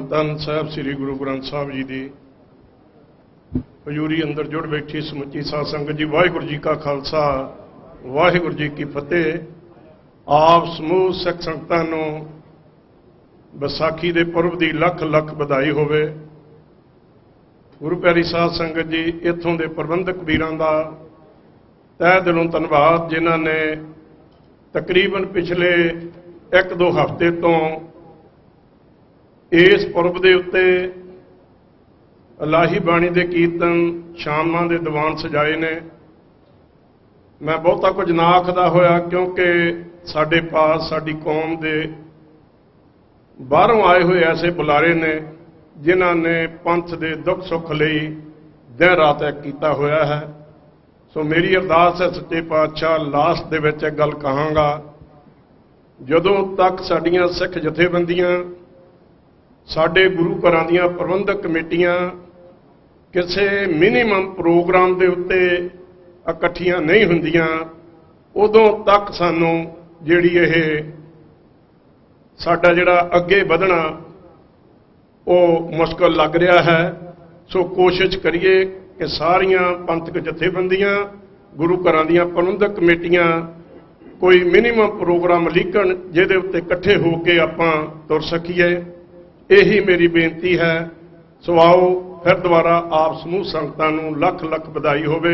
धन साहब श्री गुरु ग्रंथ साहब जी की हजूरी अंदर जुड़ बैठी समुची साध संगत जी, वाहिगुरू जी का खालसा वाहिगुरू जी की फतेह। आप समूह सिख संगतां नूं विसाखी के पुरब की लख लख बधाई होवे। गुरु प्यारी साध संगत जी, इत्थों के प्रबंधक वीरां दा तह दिलों धन्नवाद, जिन्हां ने तकरीबन पिछले 1-2 हफ्ते तो इस पुरब के उत्ते इलाही बाणी के कीर्तन शामां दे दीवान सजाए ने। मैं बहुता कुछ ना आखदा होया, क्योंकि साडे पास साडी कौम दे बाहरों आए हुए ऐसे बुलारे ने जिन्हां ने पंथ दे दुख सुख लई दिन रात एक कीता होया है। सो मेरी अरदास है सच्चे पातशाह, लास्ट दे विच एक गल कहांगा, जदों तक साडीआं सिख जथेबंदियां, साडे गुरु घरां दीआं प्रबंधक कमेटियां किसी मिनीमम प्रोग्राम के उत्ते इकट्ठियां नहीं हुंदियां, उदों तक सानूं जिहड़ी यह साडा जिहड़ा अगे वधना वो मुश्किल लग रहा है। सो कोशिश करिए कि सारियां पंथक जथेबंदियां, गुरु घरां दीआं प्रबंधक कमेटियां कोई मिनीमम प्रोग्राम लिखण जिहदे उत्ते इकट्ठे होकर आपां तुर सकीए। यही मेरी बेनती है। सो आओ फिर दोबारा आप समूह संगतां नूं लख लख बधाई होवे।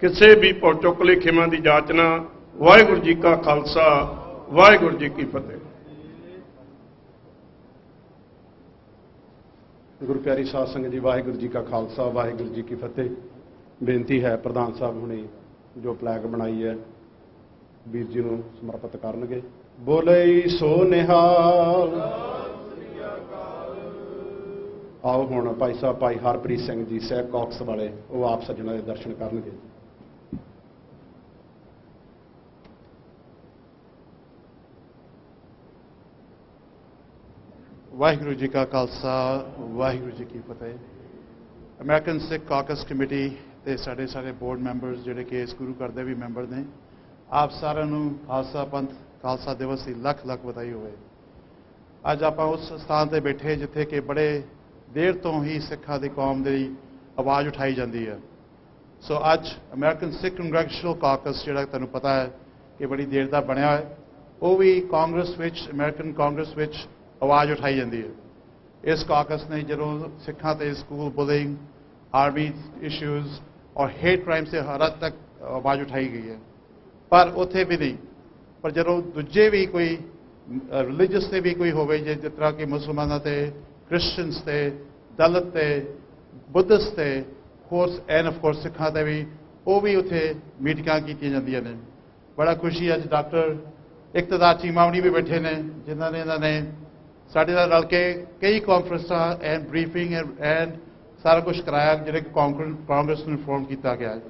किसी भी भुल चुक लेखेमां दी जाचना। वाहिगुरू जी का खालसा वाहिगुरू जी की फतेह। गुरु प्यारी साध संगत जी, वाहिगुरू जी का खालसा वाहिगुरू जी की फतेह। बेनती है प्रधान साहब हुणे जो फ्लैग बनाई है वीर जी नूं समर्पित करनगे। बोले सो निहाल। आओ हुण भाई साहब भाई हरप्रीत सिंह जी सह कॉक्स वाले वो आप सज्जणा के दर्शन करनगे। वाहिगुरू जी का खालसा वाहिगुरू जी की फतेह। अमेरिकन सिख कॉकस कमेटी ते साढ़े सारे बोर्ड मैंबरस जिहड़े कि इस गुरु घर दे भी मैंबर ने, आप सारिਆਂ ਨੂੰ खालसा पंथ खालसा दिवस की लख लख बधाई होवे। अज आप उस स्थान पर बैठे जिथे कि बड़े देर तो ही सिखा की कौम की आवाज़ उठाई जाती है। सो अज अमेरिकन सिख कंग्रेगेशनल कॉकस जिहड़ा तुहानूं पता है कि बड़ी देर का बनया है, वो भी कांग्रेस विच अमेरिकन कांग्रेस विच आवाज़ उठाई जाती है। इस कॉकस ने जो सिखा ते स्कूल बुलिंग, आर्मी इशूज़ और हेट क्राइम से हर हद तक आवाज़ उठाई गई है, पर उत्थे भी नहीं। पर जो दूजे भी कोई रिलीजियस से भी कोई होवे, जिस तरह कि मुसलमानों से, क्रिश्चियंस से, दलित से, बुद्धिस्ट से, कोर्स एंड ऑफ कोर्स सिखा से भी वो भी उत्थे मीटिंगां कीतियां जांदियां ने। बड़ा खुशी अज डॉक्टर इकतदार चीमावणी भी बैठे ने जिन्होंने इन्होंने साढ़े नाल रल के कई कॉन्फ्रेंसां एंड ब्रीफिंग एंड सारा कुछ कराया जिहड़े कांग्रेस नूं इन्फॉर्म किया गया है।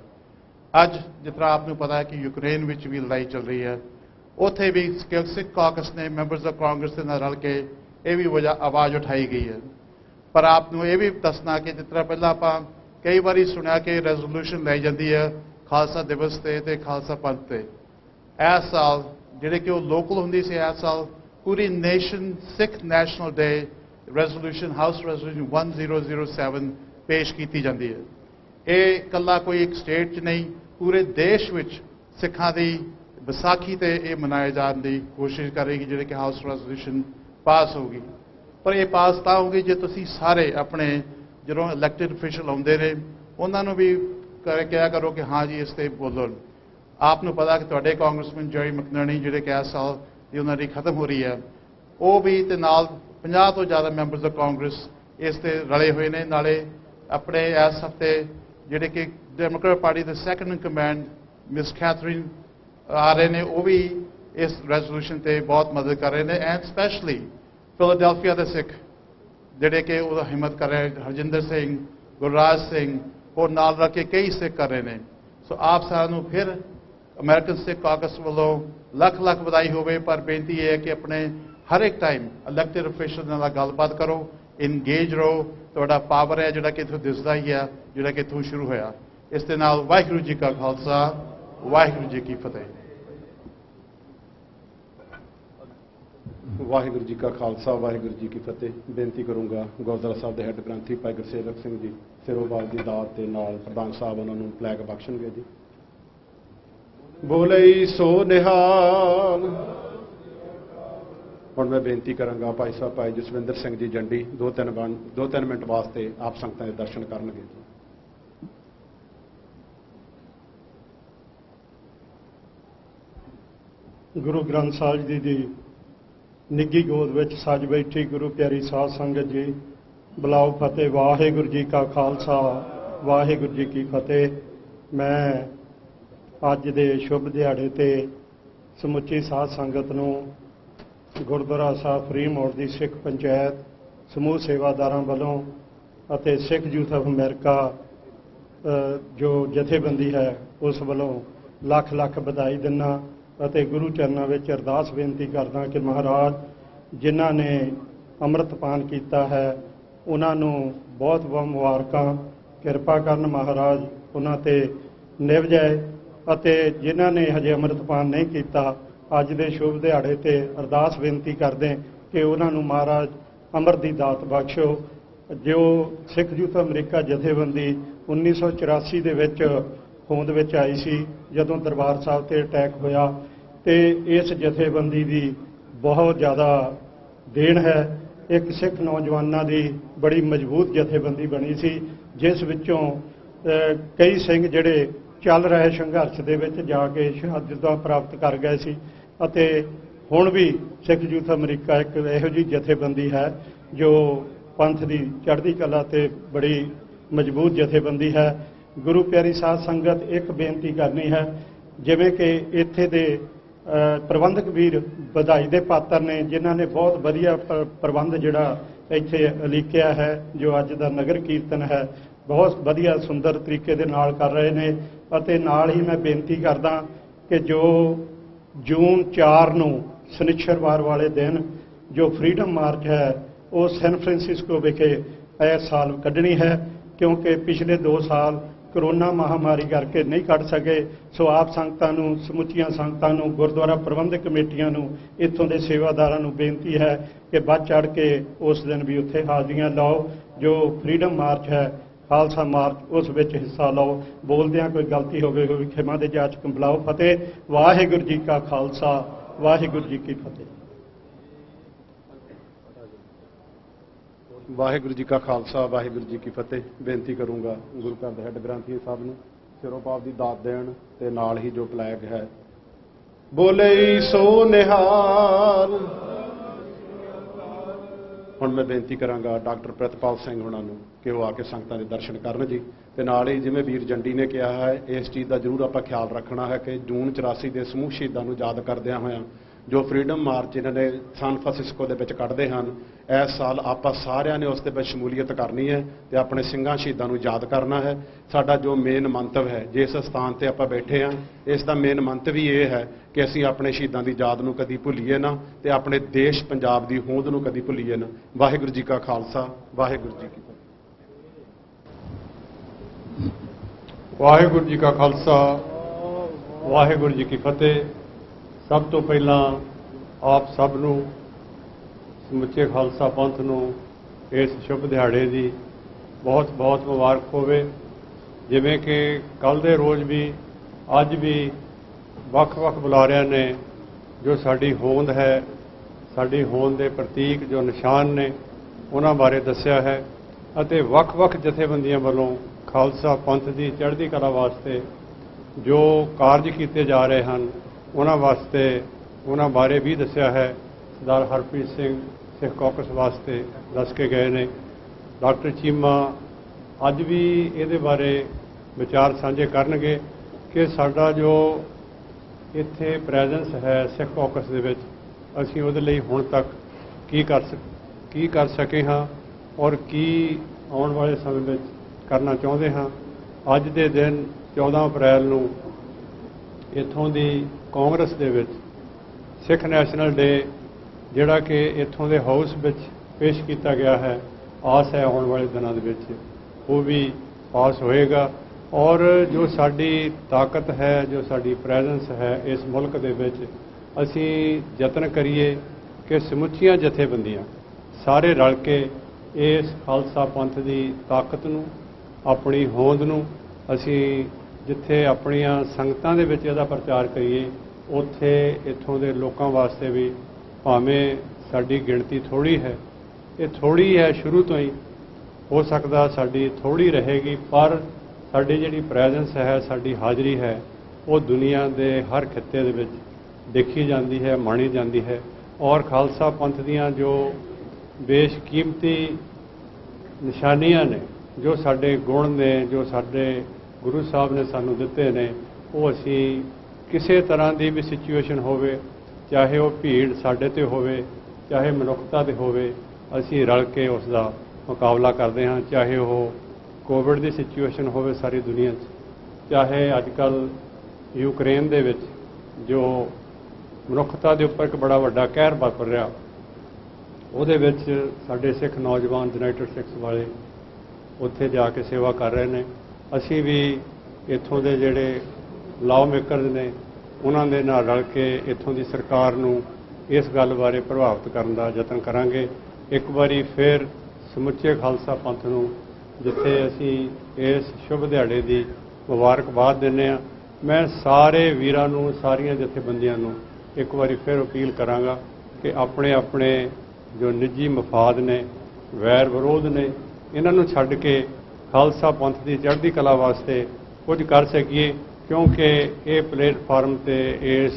अज जिस तरह आपको पता है कि यूक्रेन में भी लड़ाई चल रही है, उत्थे भी सिख कॉकस ने मैंबरस ऑफ कांग्रेस के नाल रल के ये भी वजह आवाज़ उठाई गई है। पर आपको ये भी दसना कि जिस तरह पहला आप कई बार सुनिया कि रेजोल्यूशन लाई जाती है खालसा दिवस से खालसा पंथ से। इस साल जिहड़े कि वो लोकल होंदी सी, इस साल पूरी nation Sikh national day resolution house resolution 1007 पेश की जाती है। ये कला कोई एक स्टेट च नहीं, पूरे देश में सिखा की विसाखी ते ये मनाए जाने की कोशिश करेगी जिहड़े कि हाउस रेजोल्यूशन पास होगी। पर यह पास तो होगी जो तुसी सारे अपने जो इलैक्टेड ऑफिशियल आते हैं उन्होंने भी क्या करो कि हाँ जी इस पर बोलो। आपको पता कि तुहाडे कांग्रेसमैन जॉय मैकनर्नी जिहड़े कि इस साल की उन्होंने खत्म हो रही है, वो भी ते नाल 50 तो ज़्यादा मैंबरस ऑफ कांग्रेस इस ते रले हुए ने। नाले अपने इस हफ्ते जिहड़े कि डेमोक्रेट पार्टी के second in command miss Catherine आ रहे हैं, वो भी इस रेजोल्यूशन से बहुत मदद कर रहे हैं। एंड स्पैशली फिलाडेल्फिया के सिख जिहड़े कि हिम्मत कर रहे हैं, हरजिंदर सिंह, गुरराज सिंह और नाल रख के कई सिख कर रहे हैं। सो आप सारू फिर अमेरिकन सिख कॉकस वालों लख लख बधाई होवे। पर बेनती है कि अपने हर एक टाइम इलैक्टेड ऑफिशियल नाल गलबात करो, इंगेज रहो। तुहाडा पावर है जिहड़ा कि इत्थों दिसदा ही है, जिहड़ा कि इत्थों शुरू होया। इस दे नाल वाहिगुरू जी का खालसा वाहिगुरू जी की फतेह। ਵਾਹਿਗੁਰੂ ਜੀ ਕਾ ਖਾਲਸਾ ਵਾਹਿਗੁਰੂ ਜੀ ਕੀ ਫਤਿਹ। ਬੇਨਤੀ ਕਰੂੰਗਾ ਗੁਰਦੁਆਰਾ ਸਾਹਿਬ ਦੇ ਹੈੱਡ ਗ੍ਰੰਥੀ ਭਾਈ ਗੁਰਸੇਵਕ ਸਿੰਘ ਜੀ ਸਿਰੋਪਾਲ ਦੀ ਦਾਤ ਦੇ ਨਾਲ ਪ੍ਰਧਾਨ ਸਾਹਿਬ ਉਹਨਾਂ ਨੂੰ ਪਲੈਗ ਬਖਸ਼ਣਗੇ ਜੀ। ਬੋਲੇ ਸੋ ਨਿਹਾਲ। ਹੁਣ ਮੈਂ ਬੇਨਤੀ ਕਰਾਂਗਾ ਭਾਈ ਸਾਹਿਬ ਭਾਈ ਜਸਵਿੰਦਰ ਸਿੰਘ ਜੀ ਜੰਡੀ 2-3 ਮਿੰਟ ਵਾਸਤੇ ਆਪ ਸੰਗਤਾਂ ਦੇ ਦਰਸ਼ਨ ਕਰਨਗੇ ਜੀ। ਗੁਰੂ ਗ੍ਰੰਥ ਸਾਹਿਬ ਜੀ ਦੀ ਨਿੱਘੀ ਗੋਦ ਵਿੱਚ ਸੱਜ ਬੈਠੀ ਗੁਰੂ ਪਿਆਰੀ ਸਾਧ ਸੰਗਤ ਜੀ, ਬੁਲਾਓ ਫਤਿਹ। ਵਾਹਿਗੁਰੂ ਜੀ ਕਾ ਖਾਲਸਾ ਵਾਹਿਗੁਰੂ ਜੀ ਕੀ ਫਤਿਹ। ਮੈਂ ਅੱਜ ਦੇ ਸ਼ੁਭ ਦਿਹਾੜੇ ਤੇ ਸਮੁੱਚੀ ਸਾਧ ਸੰਗਤ ਨੂੰ ਗੁਰਦੁਆਰਾ ਸਾਹਿਬ ਫਰੀ ਮੋੜ ਦੀ ਸਿੱਖ ਪੰਚਾਇਤ, ਸਮੂਹ ਸੇਵਾਦਾਰਾਂ ਵੱਲੋਂ ਅਤੇ ਸਿੱਖ ਯੂਥ ਆਫ ਅਮਰੀਕਾ ਜੋ ਜਥੇਬੰਦੀ ਹੈ ਉਸ ਵੱਲੋਂ ਲੱਖ ਲੱਖ ਵਧਾਈ ਦਿੰਦਾ ਅਤੇ ਗੁਰੂ ਚਰਨਾਂ ਵਿੱਚ ਅਰਦਾਸ ਬੇਨਤੀ ਕਰਦਾ ਕਿ ਮਹਾਰਾਜ ਜਿਨ੍ਹਾਂ ਨੇ ਅੰਮ੍ਰਿਤਪਾਨ ਕੀਤਾ ਹੈ ਉਹਨਾਂ ਨੂੰ ਬਹੁਤ ਬਹੁਤ ਮੁਬਾਰਕਾਂ। ਕਿਰਪਾ ਕਰਨ ਮਹਾਰਾਜ ਉਹਨਾਂ ਤੇ ਨਿਭ ਜਾਏ ਅਤੇ ਜਿਨ੍ਹਾਂ ਨੇ ਹਜੇ ਅੰਮ੍ਰਿਤਪਾਨ ਨਹੀਂ ਕੀਤਾ ਅੱਜ ਦੇ ਸ਼ੁਭ ਦਿਹਾੜੇ ਤੇ ਅਰਦਾਸ ਬੇਨਤੀ ਕਰਦੇ ਕਿ ਉਹਨਾਂ ਨੂੰ ਮਹਾਰਾਜ ਅੰਮ੍ਰਿਤ ਦੀ ਦਾਤ ਬਖਸ਼ੋ। ਜੋ ਸਿੱਖ ਯੂਥ ਅਮਰੀਕਾ ਜਥੇਬੰਦੀ 1984 ਦੇ ਵਿੱਚ ਹੋਂਦ ਵਿੱਚ ਆਈ ਸੀ ਜਦੋਂ ਦਰਬਾਰ ਸਾਹਿਬ ਤੇ ਅਟੈਕ ਹੋਇਆ, ਤੇ ਇਸ ਜਥੇਬੰਦੀ ਦੀ ਬਹੁਤ ਜ਼ਿਆਦਾ ਦੇਣ ਹੈ। ਇੱਕ ਸਿੱਖ ਨੌਜਵਾਨਾਂ ਦੀ ਬੜੀ ਮਜ਼ਬੂਤ ਜਥੇਬੰਦੀ ਬਣੀ ਸੀ ਜਿਸ ਵਿੱਚੋਂ ਕਈ ਸਿੰਘ ਜਿਹੜੇ ਚੱਲ ਰਹੇ ਸੰਘਰਸ਼ ਦੇ ਵਿੱਚ ਜਾ ਕੇ ਸ਼ਹਾਦਤਾਂ ਪ੍ਰਾਪਤ ਕਰ ਗਏ ਸੀ ਅਤੇ ਹੁਣ ਵੀ ਸਿੱਖ ਯੂਥ ਅਮਰੀਕਾ ਇੱਕ ਇਹੋ ਜਿਹੀ ਜਥੇਬੰਦੀ ਹੈ ਜੋ ਪੰਥ ਦੀ ਚੜ੍ਹਦੀ ਕਲਾ ਤੇ ਬੜੀ ਮਜ਼ਬੂਤ ਜਥੇਬੰਦੀ ਹੈ। ਗੁਰੂ ਪਿਆਰੀ ਸਾਧ ਸੰਗਤ, ਇੱਕ ਬੇਨਤੀ ਕਰਨੀ ਹੈ, ਜਿਵੇਂ ਕਿ ਇੱਥੇ ਦੇ ਪ੍ਰਬੰਧਕ ਵੀਰ ਵਧਾਈ ਦੇ ਪਾਤਰ ਨੇ ਜਿਨ੍ਹਾਂ ਨੇ ਬਹੁਤ ਵਧੀਆ ਪ੍ਰਬੰਧ ਜਿਹੜਾ ਇੱਥੇ ਉਲੀਕਿਆ ਹੈ, ਜੋ ਅੱਜ ਦਾ ਨਗਰ ਕੀਰਤਨ ਹੈ ਬਹੁਤ ਵਧੀਆ ਸੁੰਦਰ ਤਰੀਕੇ ਦੇ ਨਾਲ ਕਰ ਰਹੇ ਨੇ। ਅਤੇ ਨਾਲ ਹੀ ਮੈਂ ਬੇਨਤੀ ਕਰਦਾ ਕਿ ਜੋ ਜੂਨ 4 ਨੂੰ ਸ਼ਨੀਚਰਵਾਰ ਵਾਲੇ ਦਿਨ ਜੋ ਫਰੀडम ਮਾਰਚ ਹੈ ਉਹ ਸੈਨ ਫਰਾਂਸਿਸਕੋ ਵਿਖੇ ਇਸ ਸਾਲ ਕੱਢਣੀ ਹੈ, ਕਿਉਂਕਿ ਪਿਛਲੇ 2 ਸਾਲ ਕਰੋਨਾ ਮਹਾਮਾਰੀ ਕਰਕੇ ਨਹੀਂ ਕੱਢ ਸਕੇ। ਸੋ ਆਪ ਸੰਗਤਾਂ ਨੂੰ, ਸਮੁੱਚੀਆਂ ਸੰਗਤਾਂ ਨੂੰ, ਗੁਰਦੁਆਰਾ ਪ੍ਰਬੰਧਕ ਕਮੇਟੀਆਂ ਨੂੰ, ਇੱਥੋਂ ਦੇ ਸੇਵਾਦਾਰਾਂ ਨੂੰ ਬੇਨਤੀ ਹੈ ਕਿ ਵੱਧ ਚੜ੍ਹ ਕੇ ਉਸ ਦਿਨ ਵੀ ਉੱਥੇ ਹਾਜ਼ਰੀਆਂ ਲਾਓ। ਜੋ ਫਰੀडम ਮਾਰਚ ਹੈ, ਖਾਲਸਾ ਮਾਰਚ, ਉਸ ਵਿੱਚ ਹਿੱਸਾ ਲਓ। ਬੋਲਦਿਆਂ ਕੋਈ ਗਲਤੀ ਹੋਵੇ ਕੋਈ ਖਿਮਾ ਦੇ ਜਾਚਕ ਬੁਲਾਓ ਫਤਿਹ। ਵਾਹਿਗੁਰੂ ਜੀ ਕਾ ਖਾਲਸਾ ਵਾਹਿਗੁਰੂ ਜੀ ਕੀ ਫਤਿਹ। ਵਾਹਿਗੁਰੂ ਜੀ ਕਾ ਖਾਲਸਾ ਵਾਹਿਗੁਰੂ ਜੀ ਕੀ ਫਤਿਹ। ਬੇਨਤੀ ਕਰੂੰਗਾ ਗੁਰੂ ਘਰ ਦੇ ਹੈੱਡ ਗ੍ਰੰਥੀ ਸਾਹਿਬ ਨੂੰ ਸਿਰੋਪਾਲ ਦੀ ਦਾਤ ਦੇਣ ਤੇ ਨਾਲ ਹੀ ਜੋ ਪਲੈਗ ਹੈ ਬੋਲੇ ਸੋ ਨਿਹਾਲ। ਹੁਣ ਮੈਂ ਬੇਨਤੀ ਕਰਾਂਗਾ ਡਾਕਟਰ ਪ੍ਰਿਤਪਾਲ ਸਿੰਘ ਉਹਨਾਂ ਨੂੰ ਕਿ ਉਹ ਆ ਕੇ ਸੰਗਤਾਂ ਦੇ ਦਰਸ਼ਨ ਕਰਨ ਜੀ। ਤੇ ਨਾਲ ਹੀ ਜਿਵੇਂ ਵੀਰ ਜੰਡੀ ਨੇ ਕਿਹਾ ਹੈ, ਇਸ ਚੀਜ਼ ਦਾ ਜ਼ਰੂਰ ਆਪਾਂ ਖਿਆਲ ਰੱਖਣਾ ਹੈ ਕਿ ਜੂਨ 84 ਦੇ ਸਮੂਹ ਸ਼ਹੀਦਾਂ ਨੂੰ ਯਾਦ ਕਰਦਿਆਂ ਹੋਇਆਂ ਜੋ ਫਰੀडम ਮਾਰਚ ਇਹਨਾਂ ਨੇ ਸੈਨ ਫਰਾਂਸਿਸਕੋ ਦੇ ਵਿੱਚ ਕੱਢਦੇ ਹਨ, ਇਸ ਸਾਲ ਆਪਾਂ ਸਾਰਿਆਂ ਨੇ ਉਸ ਦੇ ਵਿੱਚ ਸ਼ਮੂਲੀਅਤ ਕਰਨੀ ਹੈ ਤੇ ਆਪਣੇ ਸਿੰਘਾਂ ਸ਼ਹੀਦਾਂ ਨੂੰ ਯਾਦ ਕਰਨਾ ਹੈ। ਸਾਡਾ ਜੋ ਮੇਨ ਮੰਤਵ ਹੈ, ਜਿਸ ਸਥਾਨ ਤੇ ਆਪਾਂ ਬੈਠੇ ਹਾਂ, ਇਸ ਦਾ ਮੇਨ ਮੰਤਵ ਹੀ ਇਹ ਹੈ ਕਿ ਅਸੀਂ ਆਪਣੇ ਸ਼ਹੀਦਾਂ ਦੀ ਯਾਦ ਨੂੰ ਕਦੀ ਭੁੱਲੀਏ ਨਾ ਤੇ ਆਪਣੇ ਦੇਸ਼ ਪੰਜਾਬ ਦੀ ਹੋਂਦ ਨੂੰ ਕਦੀ ਭੁੱਲੀਏ ਨਾ। ਵਾਹਿਗੁਰੂ ਜੀ ਕਾ ਖਾਲਸਾ ਵਾਹਿਗੁਰੂ ਜੀ ਕੀ ਫਤਿਹ। ਵਾਹਿਗੁਰੂ ਜੀ ਕਾ ਖਾਲਸਾ ਵਾਹਿਗੁਰੂ ਜੀ ਕੀ ਫਤਿਹ। ਸਭ ਤੋਂ ਪਹਿਲਾਂ ਆਪ ਸਭ ਨੂੰ, ਸਮੁੱਚੇ ਖਾਲਸਾ ਪੰਥ ਨੂੰ ਇਸ ਸ਼ੁਭ ਦਿਹਾੜੇ ਦੀ ਬਹੁਤ ਬਹੁਤ ਮੁਬਾਰਕ ਹੋਵੇ। ਜਿਵੇਂ ਕਿ ਕੱਲ੍ਹ ਦੇ ਰੋਜ਼ ਵੀ ਅੱਜ ਵੀ ਵੱਖ-ਵੱਖ ਬੁਲਾਰਿਆਂ ਨੇ ਜੋ ਸਾਡੀ ਹੋਂਦ ਹੈ, ਸਾਡੀ ਹੋਂਦ ਦੇ ਪ੍ਰਤੀਕ ਜੋ ਨਿਸ਼ਾਨ ਨੇ ਉਹਨਾਂ ਬਾਰੇ ਦੱਸਿਆ ਹੈ ਅਤੇ ਵੱਖ-ਵੱਖ ਜਥੇਬੰਦੀਆਂ ਵੱਲੋਂ ਖਾਲਸਾ ਪੰਥ ਦੀ ਚੜ੍ਹਦੀ ਕਲਾ ਵਾਸਤੇ ਜੋ ਕਾਰਜ ਕੀਤੇ ਜਾ ਰਹੇ ਹਨ ਉਹਨਾਂ ਵਾਸਤੇ, ਉਹਨਾਂ ਬਾਰੇ ਵੀ ਦੱਸਿਆ ਹੈ। ਸਰਦਾਰ ਹਰਪ੍ਰੀਤ ਸਿੰਘ ਸਿੱਖ ਕਾਕਸ ਵਾਸਤੇ ਦੱਸ ਕੇ ਗਏ ਨੇ। ਡਾਕਟਰ ਚੀਮਾ ਅੱਜ ਵੀ ਇਹਦੇ ਬਾਰੇ ਵਿਚਾਰ ਸਾਂਝੇ ਕਰਨਗੇ ਕਿ ਸਾਡਾ ਜੋ ਇੱਥੇ ਪ੍ਰੈਜ਼ੈਂਸ ਹੈ ਸਿੱਖ ਕਾਕਸ ਦੇ ਵਿੱਚ, ਅਸੀਂ ਉਹਦੇ ਲਈ ਹੁਣ ਤੱਕ ਕੀ ਕਰ ਸਕੇ ਹਾਂ ਔਰ ਕੀ ਆਉਣ ਵਾਲੇ ਸਮੇਂ ਵਿੱਚ ਕਰਨਾ ਚਾਹੁੰਦੇ ਹਾਂ। ਅੱਜ ਦੇ ਦਿਨ 14 ਅਪ੍ਰੈਲ ਨੂੰ ਇੱਥੋਂ ਦੀ ਕਾਂਗਰਸ ਦੇ ਵਿੱਚ ਸਿੱਖ ਨੈਸ਼ਨਲ ਡੇ ਜਿਹੜਾ ਕਿ ਇੱਥੋਂ ਦੇ ਹਾਊਸ ਵਿੱਚ ਪੇਸ਼ ਕੀਤਾ ਗਿਆ ਹੈ, ਆਸ ਹੈ ਆਉਣ ਵਾਲੇ ਦਿਨਾਂ ਦੇ ਵਿੱਚ ਉਹ ਵੀ ਪਾਸ ਹੋਏਗਾ। ਔਰ ਜੋ ਸਾਡੀ ਤਾਕਤ ਹੈ, ਜੋ ਸਾਡੀ ਪ੍ਰੈਜ਼ੈਂਸ ਹੈ ਇਸ ਮੁਲਕ ਦੇ ਵਿੱਚ, ਅਸੀਂ ਯਤਨ ਕਰੀਏ कि समुचियां जथेबंदियां सारे रल के इस खालसा पंथ की ताकत नूं अपनी होंद नूं असीं जिथे अपनियां संगतां दे विच इहदा प्रचार करिए उत्थे इत्थों दे लोकां वास्ते भी भावें साडी गिणती थोड़ी है, ये थोड़ी है शुरू तो ही, हो सकदा साडी थोड़ी रहेगी, पर साडी जिहड़ी प्रैजेंस है, साडी हाज़री है, वो दुनिया दे हर खित्ते दे विच देखी जाती है, माणी जाती है। और खालसा पंथ दियां जो बेशकीमती निशानियां ने, जो साडे गुण ने, जो साडे गुरु साहब ने सानू दिते ने, वो असी किसी तरह की भी सिचुएशन होवे, चाहे वो भीड़ साडे ते होवे, चाहे मनुखता ते होवे, असी रल के उसका मुकाबला करते हाँ। चाहे वो कोविड की सिचुएशन होवे सारी दुनिया च, चाहे अजकल यूक्रेन दे विच जो मनुखता के उपर एक बड़ा वड्डा कहर वापर रहा, ਉਹਦੇ ਵਿੱਚ ਸਾਡੇ सिख नौजवान यूनाइटेड सिक्स वाले उत्थे जाके सेवा कर रहे हैं। असी भी इत्थों के जोड़े लॉ मेकरज ने उन्हों के नाल रल के इत्थों की सरकार नूं इस गल बारे प्रभावित करने का यतन करांगे। एक बारी फिर समुचे खालसा पंथ नूं जिथे असी इस शुभ दिहाड़े की मुबारकबाद दिंदे हां। मैं सारे वीरां नूं, सारियां जथेबंदियां नूं एक बारी फिर अपील करांगा कि अपने अपने जो निजी मफाद ने, वैर विरोध ने, इन्हों छड्ड के खालसा पंथ की चढ़ती कला वास्ते कुछ कर सकीए, क्योंकि ये प्लेटफार्म ते इस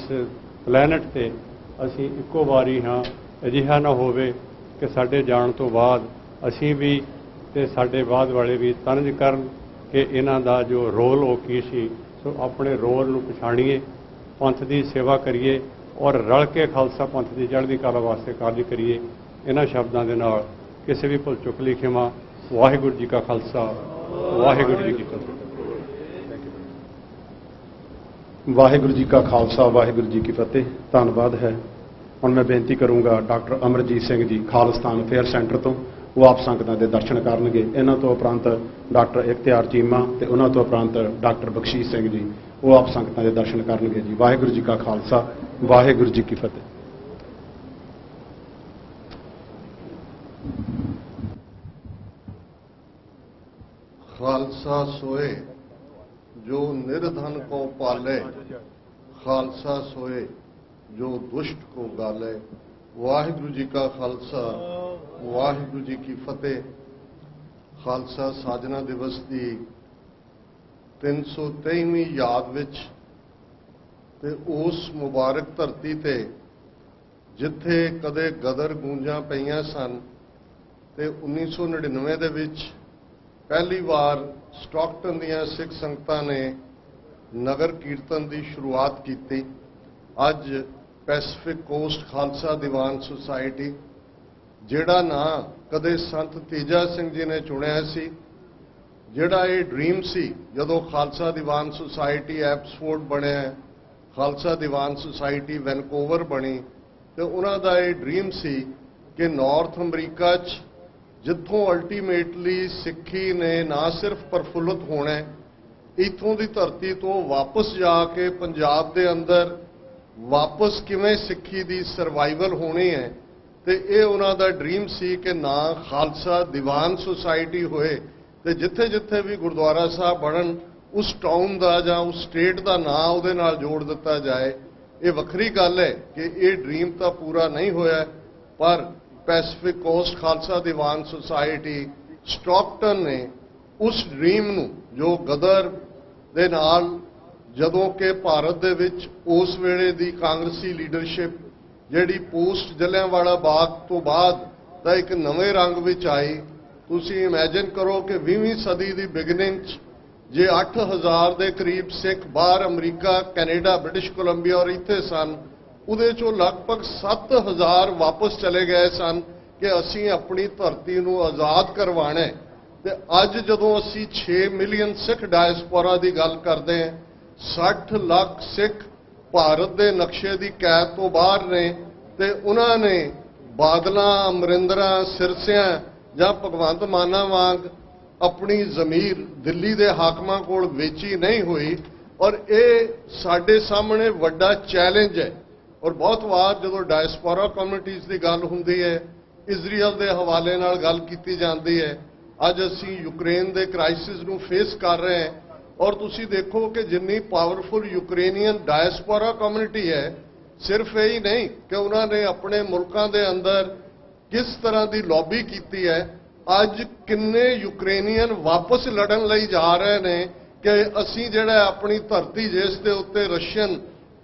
प्लैनेट ते असी इक्को बारी हाँ, अजिहा ना होवे कि साडे जाण तो बाद असी भी ते साडे बाद वाले भी तनज करन कि इन्हां दा जो रोल वो की सी। सो अपने रोल नूं पछाणीए, पंथ की सेवा करिए और रल के खालसा पंथ की चढ़ती कला वास्ते कार्य करिए। इन्हां शब्दों के नाल किसी भी भुल चुक ली खिमा। वाहिगुरू जी का खालसा, वाहिगुरू जी की फतेह। वाहिगुरू जी का खालसा, वाहिगुरू जी की फतेह। धन्यवाद है। हुण मैं बेनती करूँगा doctor Amarjeet Singh ji Khalistan fair centre तो वो आप संगतां दे दर्शन करनगे। इन्हां तो उपरंत डॉक्टर इख्तियार चीमा ते उन्हां तो उपरंत डॉक्टर बख्शीश सिंह जी वो आप संगतां दे दर्शन करनगे जी। वाहिगुरू जी का खालसा, वाहिगुरू जी की फतेह। खालसा सोए जो निर्धन को पाले, खालसा सोए जो दुष्ट को गाले। वाहिगुरू जी का खालसा, वाहिगुरू जी की फतेह। खालसा साजना दिवस की 323वीं याद विच ते उस मुबारक धरती ते जिथे कदे गदर गूंजां पईयां सन ते 1999 दे विच पहली बार स्टॉकटन दियां सिख संगतां ने नगर कीर्तन की शुरुआत की। अज पैसिफिक कोस्ट खालसा दीवान सुसाइटी जिहड़ा नां कदे संत तेजा सिंह जी ने चुनिया सी, जिहड़ा ये ड्रीम सी जदों खालसा दीवान सुसाइटी एब्सफोर्ड बनिया, खालसा दीवान सुसाइटी वैनकूवर बनी, तो उन्हां दा ये ड्रीम सी कि नॉर्थ अमरीका च जिथों अल्टीमेटली सिੱਖੀ ने ना सिर्फ प्रफुल्लित होना है, इथों की धरती तो वापस जाके पंजाब के अंदर वापस किवें सिੱਖੀ की सर्वाइवल होनी है, तो ये उन्हां दा ड्रीम सी कि ना खालसा दीवान सुसाइटी होए ते जिथे जिथे भी गुरुद्वारा साहब बनन उस टाउन का जां उस स्टेट का नां उहदे नाल जोड़ दिता जाए। ये वखरी गल है कि ये ड्रीम तो पूरा नहीं होया, पर पैसिफिक कोस्ट खालसा दीवान सुसाइटी स्टॉकटन ने उस ड्रीम नूं जो गदर दे नाल जदों के भारत दे विच उस वेले दी कांग्रेसी लीडरशिप जिहड़ी पोस्ट जलियांवाला बाग तो बाद दा एक नवे रंग विच आई। तुसीं इमेजिन करो कि 20वीं सदी दी बिगिनिंग जे 8000 दे करीब सिख बाहर अमरीका, कैनेडा, ब्रिटिश कोलंबिया और इत्थे सन, उहदे चों लगभग 7000 वापस चले गए सन कि असीं अपनी धरती नूं आज़ाद करवाना है। ते अज जदों असीं 6 मिलियन सिख डायस्पोरा की गल करते हैं, 60 लाख सिख भारत के नक्शे की कैद तो बाहर ने, ते उन्हां ने बादलों, अमरिंदरां, सिरसियां जां भगवंत माना वांग अपनी ज़मीर दिल्ली के हाकमां कोल वेची नहीं हुई। और ये साडे सामने वड्डा चैलेंज है। ਔਰ ਬਹੁਤ ਵਾਰ ਜਦੋਂ ਡਾਇਸਪੋਰਾ ਕਮਿਊਨਿਟੀਜ਼ ਦੀ ਗੱਲ ਹੁੰਦੀ ਹੈ, ਇਜ਼ਰਾਈਲ ਦੇ ਹਵਾਲੇ ਨਾਲ ਗੱਲ ਕੀਤੀ ਜਾਂਦੀ ਹੈ। ਅੱਜ ਅਸੀਂ ਯੂਕਰੇਨ ਦੇ ਕ੍ਰਾਈਸਿਸ ਨੂੰ ਫੇਸ ਕਰ ਰਹੇ ਹਾਂ ਔਰ ਤੁਸੀਂ ਦੇਖੋ ਕਿ ਜਿੰਨੀ ਪਾਵਰਫੁਲ ਯੂਕਰੇਨੀਅਨ ਡਾਇਸਪੋਰਾ ਕਮਿਊਨਿਟੀ ਹੈ, ਸਿਰਫ ਇਹ ਹੀ ਨਹੀਂ ਕਿ ਉਹਨਾਂ ਨੇ ਆਪਣੇ ਮੁਲਕਾਂ ਦੇ ਅੰਦਰ ਕਿਸ ਤਰ੍ਹਾਂ ਦੀ ਲੌਬੀ ਕੀਤੀ ਹੈ, ਅੱਜ ਕਿੰਨੇ ਯੂਕਰੇਨੀਅਨ ਵਾਪਸ ਲੜਨ ਲਈ ਜਾ ਰਹੇ ਨੇ ਕਿ ਅਸੀਂ ਜਿਹੜਾ ਆਪਣੀ ਧਰਤੀ ਜਿਸ ਦੇ ਉੱਤੇ ਰਸ਼ੀਅਨ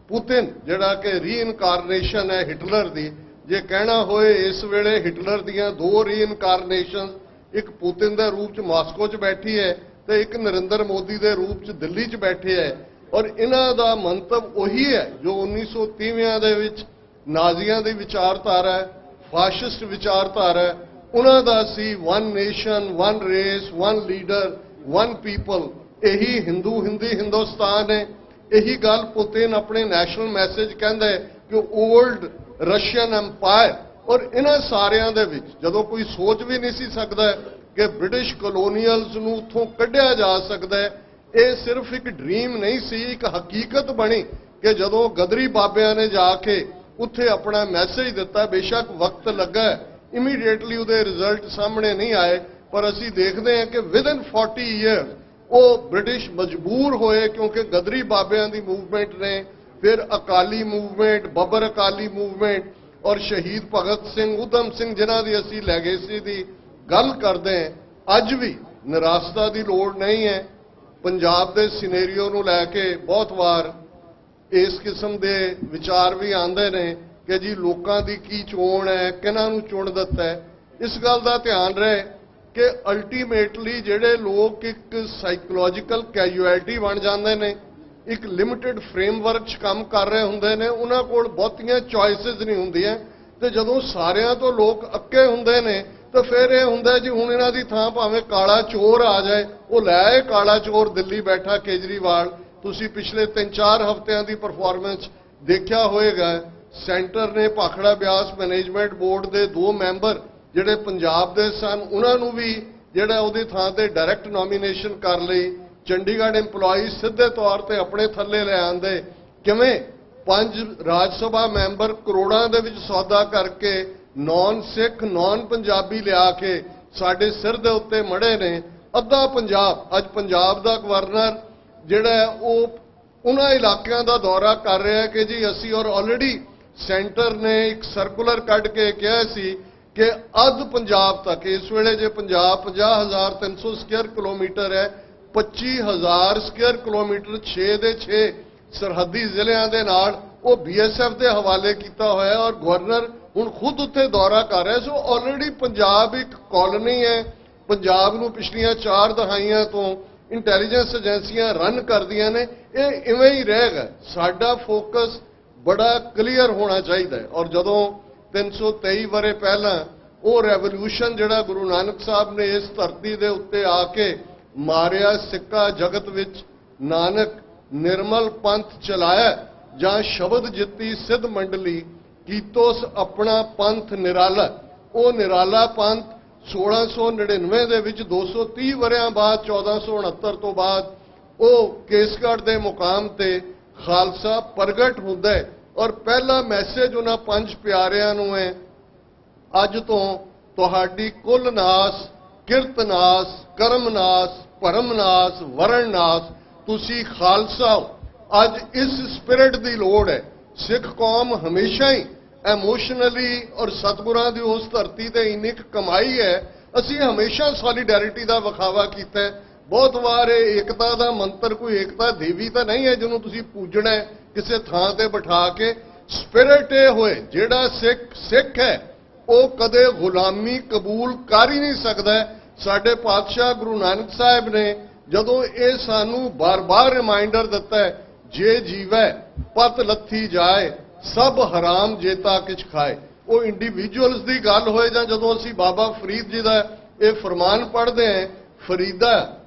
ਪੁਤਿਨ ਜਿਹੜਾ ਕਿ ਰੀਇਨਕਾਰਨੇਸ਼ਨ ਹੈ ਹਿਟਲਰ ਦੀ, ਜੇ ਕਹਿਣਾ ਹੋਏ ਇਸ ਵੇਲੇ ਹਿਟਲਰ ਦੀਆਂ ਦੋ ਰੀਇਨਕਾਰਨੇਸ਼ਨ, ਇੱਕ ਪੁਤਿਨ ਦੇ ਰੂਪ 'ਚ ਮਾਸਕੋ 'ਚ ਬੈਠੀ ਹੈ ਤੇ ਇੱਕ ਨਰਿੰਦਰ ਮੋਦੀ ਦੇ ਰੂਪ 'ਚ ਦਿੱਲੀ 'ਚ ਬੈਠੇ ਹੈ। ਔਰ ਇਹਨਾਂ ਦਾ ਮੰਤਵ ਉਹੀ ਹੈ ਜੋ 1930ਵਿਆਂ ਦੇ ਵਿੱਚ ਨਾਜ਼ੀਆਂ ਦੀ ਵਿਚਾਰਧਾਰਾ ਹੈ, ਫਾਸ਼ਿਸਟ ਵਿਚਾਰਧਾਰਾ ਹੈ, ਉਹਨਾਂ ਦਾ ਸੀ one nation, one race, one leader, one people. ਇਹੀ ਹਿੰਦੀ ਹਿੰਦੁਸਤਾਨ ਹੈ। ਇਹੀ ਗੱਲ ਪੁਤਿਨ ਆਪਣੇ ਨੈਸ਼ਨਲ ਮੈਸੇਜ ਕਹਿੰਦਾ ਹੈ ਕਿ ਓਲਡ ਰਸ਼ੀਅਨ ਐਮਪਾਇਰ। ਔਰ ਇਹਨਾਂ ਸਾਰਿਆਂ ਦੇ ਵਿੱਚ ਜਦੋਂ ਕੋਈ ਸੋਚ ਵੀ ਨਹੀਂ ਸੀ ਸਕਦਾ ਕਿ ਬ੍ਰਿਟਿਸ਼ ਕਲੋਨੀਅਲਸ ਨੂੰ ਉੱਥੋਂ ਕੱਢਿਆ ਜਾ ਸਕਦਾ ਹੈ, ਇਹ ਸਿਰਫ ਇੱਕ ਡ੍ਰੀਮ ਨਹੀਂ ਸੀ, ਇੱਕ ਹਕੀਕਤ ਬਣੀ ਕਿ ਜਦੋਂ ਗਦਰੀ ਬਾਬਿਆਂ ਨੇ ਜਾ ਕੇ ਉੱਥੇ ਆਪਣਾ ਮੈਸੇਜ ਦਿੱਤਾ, ਬੇਸ਼ੱਕ ਵਕਤ ਲੱਗਾ, ਇਮੀਡੀਏਟਲੀ ਉਹਦੇ ਰਿਜ਼ਲਟ ਸਾਹਮਣੇ ਨਹੀਂ ਆਏ, ਪਰ ਅਸੀਂ ਦੇਖਦੇ ਹਾਂ ਕਿ ਵਿਦਨ 40 ਇਅਰਸ ਉਹ ਬ੍ਰਿਟਿਸ਼ ਮਜਬੂਰ ਹੋਏ ਕਿਉਂਕਿ ਗਦਰੀ ਬਾਬਿਆਂ ਦੀ ਮੂਵਮੈਂਟ ਨੇ, ਫਿਰ ਅਕਾਲੀ ਮੂਵਮੈਂਟ, ਬੱਬਰ ਅਕਾਲੀ ਮੂਵਮੈਂਟ ਔਰ ਸ਼ਹੀਦ ਭਗਤ ਸਿੰਘ, ਊਧਮ ਸਿੰਘ ਜਿਨ੍ਹਾਂ ਦੀ ਅਸੀਂ ਲੈਗੇਸੀ ਦੀ ਗੱਲ ਕਰਦੇ ਹਾਂ। ਅੱਜ ਵੀ ਨਿਰਾਸ਼ਤਾ ਦੀ ਲੋੜ ਨਹੀਂ ਹੈ। ਪੰਜਾਬ ਦੇ ਸਿਨੈਰੀਓ ਨੂੰ ਲੈ ਕੇ ਬਹੁਤ ਵਾਰ ਇਸ ਕਿਸਮ ਦੇ ਵਿਚਾਰ ਵੀ ਆਉਂਦੇ ਨੇ ਕਿ ਜੀ ਲੋਕਾਂ ਦੀ ਕੀ ਚੋਣ ਹੈ, ਕਿਹਨਾਂ ਨੂੰ ਚੁਣ ਦਿੱਤਾ ਹੈ। ਇਸ ਗੱਲ ਦਾ ਧਿਆਨ ਰਹੇ ਕਿ ਅਲਟੀਮੇਟਲੀ ਜਿਹੜੇ ਲੋਕ ਇੱਕ ਸਾਈਕੋਲੋਜੀਕਲ ਕੈਜੁਅਲਟੀ ਬਣ ਜਾਂਦੇ ਨੇ, ਇੱਕ ਲਿਮਿਟਿਡ ਫਰੇਮਵਰਕ 'ਚ ਕੰਮ ਕਰ ਰਹੇ ਹੁੰਦੇ ਨੇ, ਉਹਨਾਂ ਕੋਲ ਬਹੁਤੀਆਂ ਚੋਇਸਸ ਨਹੀਂ ਹੁੰਦੀਆਂ ਤੇ ਜਦੋਂ ਸਾਰਿਆਂ ਤੋਂ ਲੋਕ ਅੱਕੇ ਹੁੰਦੇ ਨੇ ਤਾਂ ਫਿਰ ਇਹ ਹੁੰਦਾ ਜੀ ਹੁਣ ਇਹਨਾਂ ਦੀ ਥਾਂ ਭਾਵੇਂ ਕਾਲਾ ਚੋਰ ਆ ਜਾਏ, ਉਹ ਲੈ ਆਏ ਕਾਲਾ ਚੋਰ ਦਿੱਲੀ ਬੈਠਾ ਕੇਜਰੀਵਾਲ। ਤੁਸੀਂ ਪਿਛਲੇ 3-4 ਹਫ਼ਤਿਆਂ ਦੀ ਪਰਫਾਰਮੈਂਸ ਦੇਖਿਆ ਹੋਵੇਗਾ, ਸੈਂਟਰ ਨੇ ਭਾਖੜਾ ਬਿਆਸ ਮੈਨੇਜਮੈਂਟ ਬੋਰਡ ਦੇ 2 ਮੈਂਬਰ ਜਿਹੜੇ ਪੰਜਾਬ ਦੇ ਸਨ, ਉਹਨਾਂ ਨੂੰ ਵੀ ਜਿਹੜਾ ਉਹਦੀ ਥਾਂ ਤੇ ਡਾਇਰੈਕਟ ਨੋਮੀਨੇਸ਼ਨ ਕਰ ਲਈ। ਚੰਡੀਗੜ੍ਹ EMPLOYEE ਸਿੱਧੇ ਤੌਰ ਤੇ ਆਪਣੇ ਥੱਲੇ ਲੈ ਆਂਦੇ। ਕਿਵੇਂ 5 ਰਾਜ ਸਭਾ ਮੈਂਬਰ ਕਰੋੜਾਂ ਦੇ ਵਿੱਚ ਸੌਦਾ ਕਰਕੇ ਨੌਨ ਸਿੱਖ, ਨੌਨ ਪੰਜਾਬੀ ਲਿਆ ਕੇ ਸਾਡੇ ਸਿਰ ਦੇ ਉੱਤੇ ਮੜੇ ਨੇ। ਅੱਧਾ ਪੰਜਾਬ, ਅੱਜ ਪੰਜਾਬ ਦਾ ਗਵਰਨਰ ਜਿਹੜਾ ਉਹ ਉਹਨਾਂ ਇਲਾਕਿਆਂ ਦਾ ਦੌਰਾ ਕਰ ਰਿਹਾ ਕਿ ਜੀ ਅਸੀਂ, ਔਰ ਆਲਰੇਡੀ ਸੈਂਟਰ ਨੇ ਇੱਕ ਸਰਕੂਲਰ ਕੱਢ ਕੇ ਕਿਹਾ ਸੀ ਕਿ ਅੱਧ ਪੰਜਾਬ ਤੱਕ, ਇਸ ਵੇਲੇ ਜੇ ਪੰਜਾਬ 50,300 ਸਕੁਅਰ ਕਿਲੋਮੀਟਰ ਹੈ, 25,000 ਸਕੁਅਰ ਕਿਲੋਮੀਟਰ 6 ਦੇ 6 ਸਰਹੱਦੀ ਜ਼ਿਲ੍ਹਿਆਂ ਦੇ ਨਾਲ ਉਹ BSF ਦੇ ਹਵਾਲੇ ਕੀਤਾ ਹੋਇਆ ਔਰ ਗਵਰਨਰ ਹੁਣ ਖੁਦ ਉੱਥੇ ਦੌਰਾ ਕਰ ਰਿਹਾ। ਸੋ ਆਲਰੇਡੀ ਪੰਜਾਬ ਇੱਕ ਕਾਲੋਨੀ ਹੈ। ਪੰਜਾਬ ਨੂੰ ਪਿਛਲੀਆਂ 4 ਦਹਾਈਆਂ ਤੋਂ ਇੰਟੈਲੀਜੈਂਸ ਏਜੰਸੀਆਂ ਰਨ ਕਰਦੀਆਂ ਨੇ। ਇਹ ਇਵੇਂ ਹੀ ਰਹੇਗਾ। ਸਾਡਾ ਫੋਕਸ ਬੜਾ ਕਲੀਅਰ ਹੋਣਾ ਚਾਹੀਦਾ ਹੈ। ਔਰ ਜਦੋਂ 323 ਵਰੇ ਪਹਿਲਾਂ ਉਹ ਰੈਵੋਲੂਸ਼ਨ ਜਿਹੜਾ ਗੁਰੂ ਨਾਨਕ ਸਾਹਿਬ ਨੇ ਇਸ ਧਰਤੀ ਦੇ ਉੱਤੇ ਆ ਕੇ ਮਾਰਿਆ, ਸਿੱਕਾ ਜਗਤ ਵਿੱਚ ਨਾਨਕ ਨਿਰਮਲ ਪੰਥ ਚਲਾਇਆ, ਜਾਂ ਸ਼ਬਦ ਜਿੱਤੀ ਸਿੱਧ ਮੰਡਲੀ ਕੀਤੋਸ ਆਪਣਾ ਪੰਥ ਨਿਰਾਲਾ। ਉਹ ਨਿਰਾਲਾ ਪੰਥ 1699 ਦੇ ਵਿੱਚ 230 ਵਰਿਆਂ ਬਾਅਦ 1469 ਤੋਂ ਬਾਅਦ ਉਹ ਕੇਸਗੜ੍ਹ ਦੇ ਮੁਕਾਮ ਤੇ ਖਾਲਸਾ ਪ੍ਰਗਟ ਹੁੰਦਾ ਹੈ। ਔਰ ਪਹਿਲਾ ਮੈਸੇਜ ਉਹਨਾਂ 5 ਪਿਆਰਿਆਂ ਨੂੰ ਹੈ, ਅੱਜ ਤੋਂ ਤੁਹਾਡੀ ਕੁੱਲ ਨਾਸ, ਕਿਰਤ ਨਾਸ, ਕਰਮ ਨਾਸ, ਭਰਮ ਨਾਸ, ਵਰਣ ਨਾਸ, ਤੁਸੀਂ ਖਾਲਸਾ ਹੋ। ਅੱਜ ਇਸ ਸਪਿਰਿਟ ਦੀ ਲੋੜ ਹੈ। ਸਿੱਖ ਕੌਮ ਹਮੇਸ਼ਾ ਹੀ ਇਮੋਸ਼ਨਲੀ ਔਰ ਸਤਿਗੁਰਾਂ ਦੀ ਉਸ ਧਰਤੀ ਤੇ ਇੰਨੀ ਕਮਾਈ ਹੈ, ਅਸੀਂ ਹਮੇਸ਼ਾ ਸੋਲੀਡੈਰਿਟੀ ਦਾ ਵਿਖਾਵਾ ਕੀਤਾ ਹੈ। ਬਹੁਤ ਵਾਰ ਇਹ ਏਕਤਾ ਦਾ ਮੰਤਰ, ਕੋਈ ਏਕਤਾ ਦੇਵੀ ਤਾਂ ਨਹੀਂ ਹੈ ਜਿਹਨੂੰ ਤੁਸੀਂ ਪੂਜਣਾ ਹੈ ਕਿਸੇ ਥਾਂ ਤੇ ਬਿਠਾ ਕੇ। ਸਪਿਰਿਟ ਇਹ ਹੋਏ ਜਿਹੜਾ ਸਿੱਖ ਹੈ ਉਹ ਕਦੇ ਗੁਲਾਮੀ ਕਬੂਲ ਕਰ ਹੀ ਨਹੀਂ ਸਕਦਾ। ਸਾਡੇ ਪਾਤਸ਼ਾਹ ਗੁਰੂ ਨਾਨਕ ਸਾਹਿਬ ਨੇ ਜਦੋਂ ਇਹ ਸਾਨੂੰ ਬਾਰ-ਬਾਰ ਰਿਮਾਈਂਡਰ ਦਿੱਤਾ ਹੈ, ਜੇ ਜੀਵੈ ਪਤ ਲੱਥੀ ਜਾਏ ਸਭ ਹਰਾਮ ਜੇਤਾ ਕਿਛ ਖਾਏ। ਉਹ ਇੰਡੀਵਿਜੂਅਲਸ ਦੀ ਗੱਲ ਹੋਏ ਜਾਂ ਜਦੋਂ ਅਸੀਂ ਬਾਬਾ ਫਰੀਦ ਜੀ ਦਾ ਇਹ ਫਰਮਾਨ ਪੜ੍ਹਦੇ ਹਾਂ, ਫਰੀਦਾ